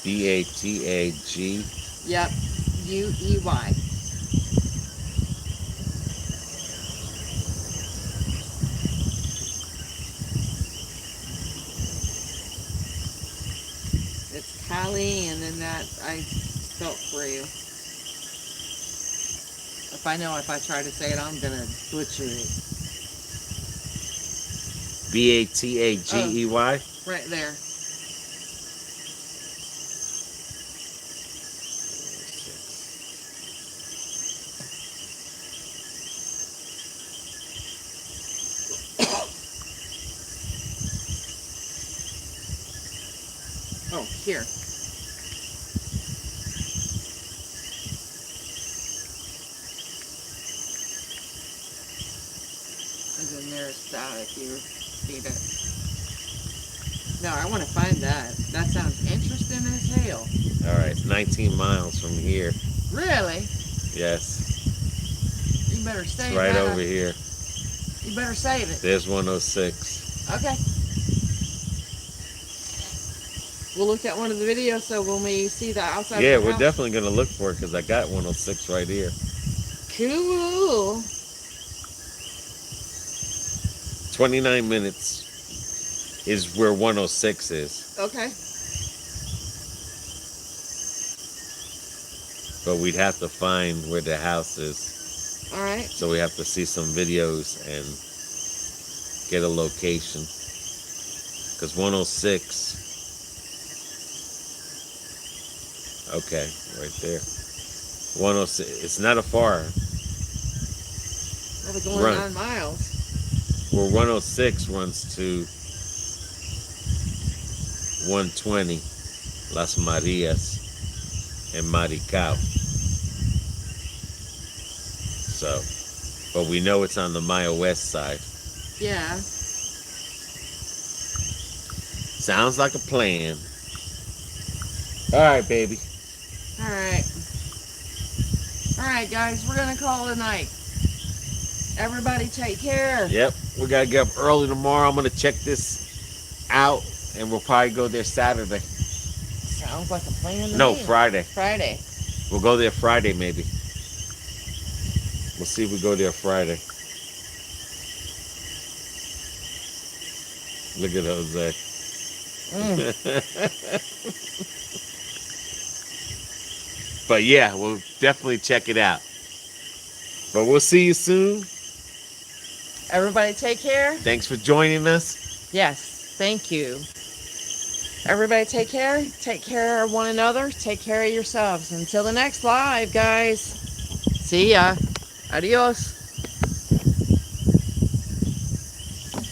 Batag. Yep, UEY. It's Cali, and then that I spelt for you. If I know if I try to say it, I'm gonna butcher it. Batagey. Right there. Oh, here. And then there's that if you need it. No, I want to find that. That sounds interesting as hell. All right, it's 19 miles from here. Really? Yes. You better It's save right that. over here. You better save it. There's 106. Okay. We'll look at one of the videos so when we see the outside Yeah, of the we're house. definitely gonna look for it because I got 106 right here. Cool. 29 minutes is where 106 is, Okay. but we'd have to find where the house is. All right. So we have to see some videos and get a location. Because 106, okay, right there. 106, it's not a far. That was only Run. 9 miles. Well, 106 runs to 120, Las Marias and Maricao. So, but we know it's on the Maya West side. Yeah. Sounds like a plan. All right, baby. All right. All right, guys, we're going to call it a night. Everybody take care. Yep, we gotta get up early tomorrow. I'm gonna check this out, and we'll probably go there Saturday. Sounds like a plan to No, me. Friday. Friday. We'll go there Friday, maybe. We'll see if we go there Friday. Look at Jose. But yeah, we'll definitely check it out. But we'll see you soon. Everybody take care. Thanks for joining us. Yes, thank you. Everybody take care. Take care of one another. Take care of yourselves. Until the next live, guys. See ya. Adios.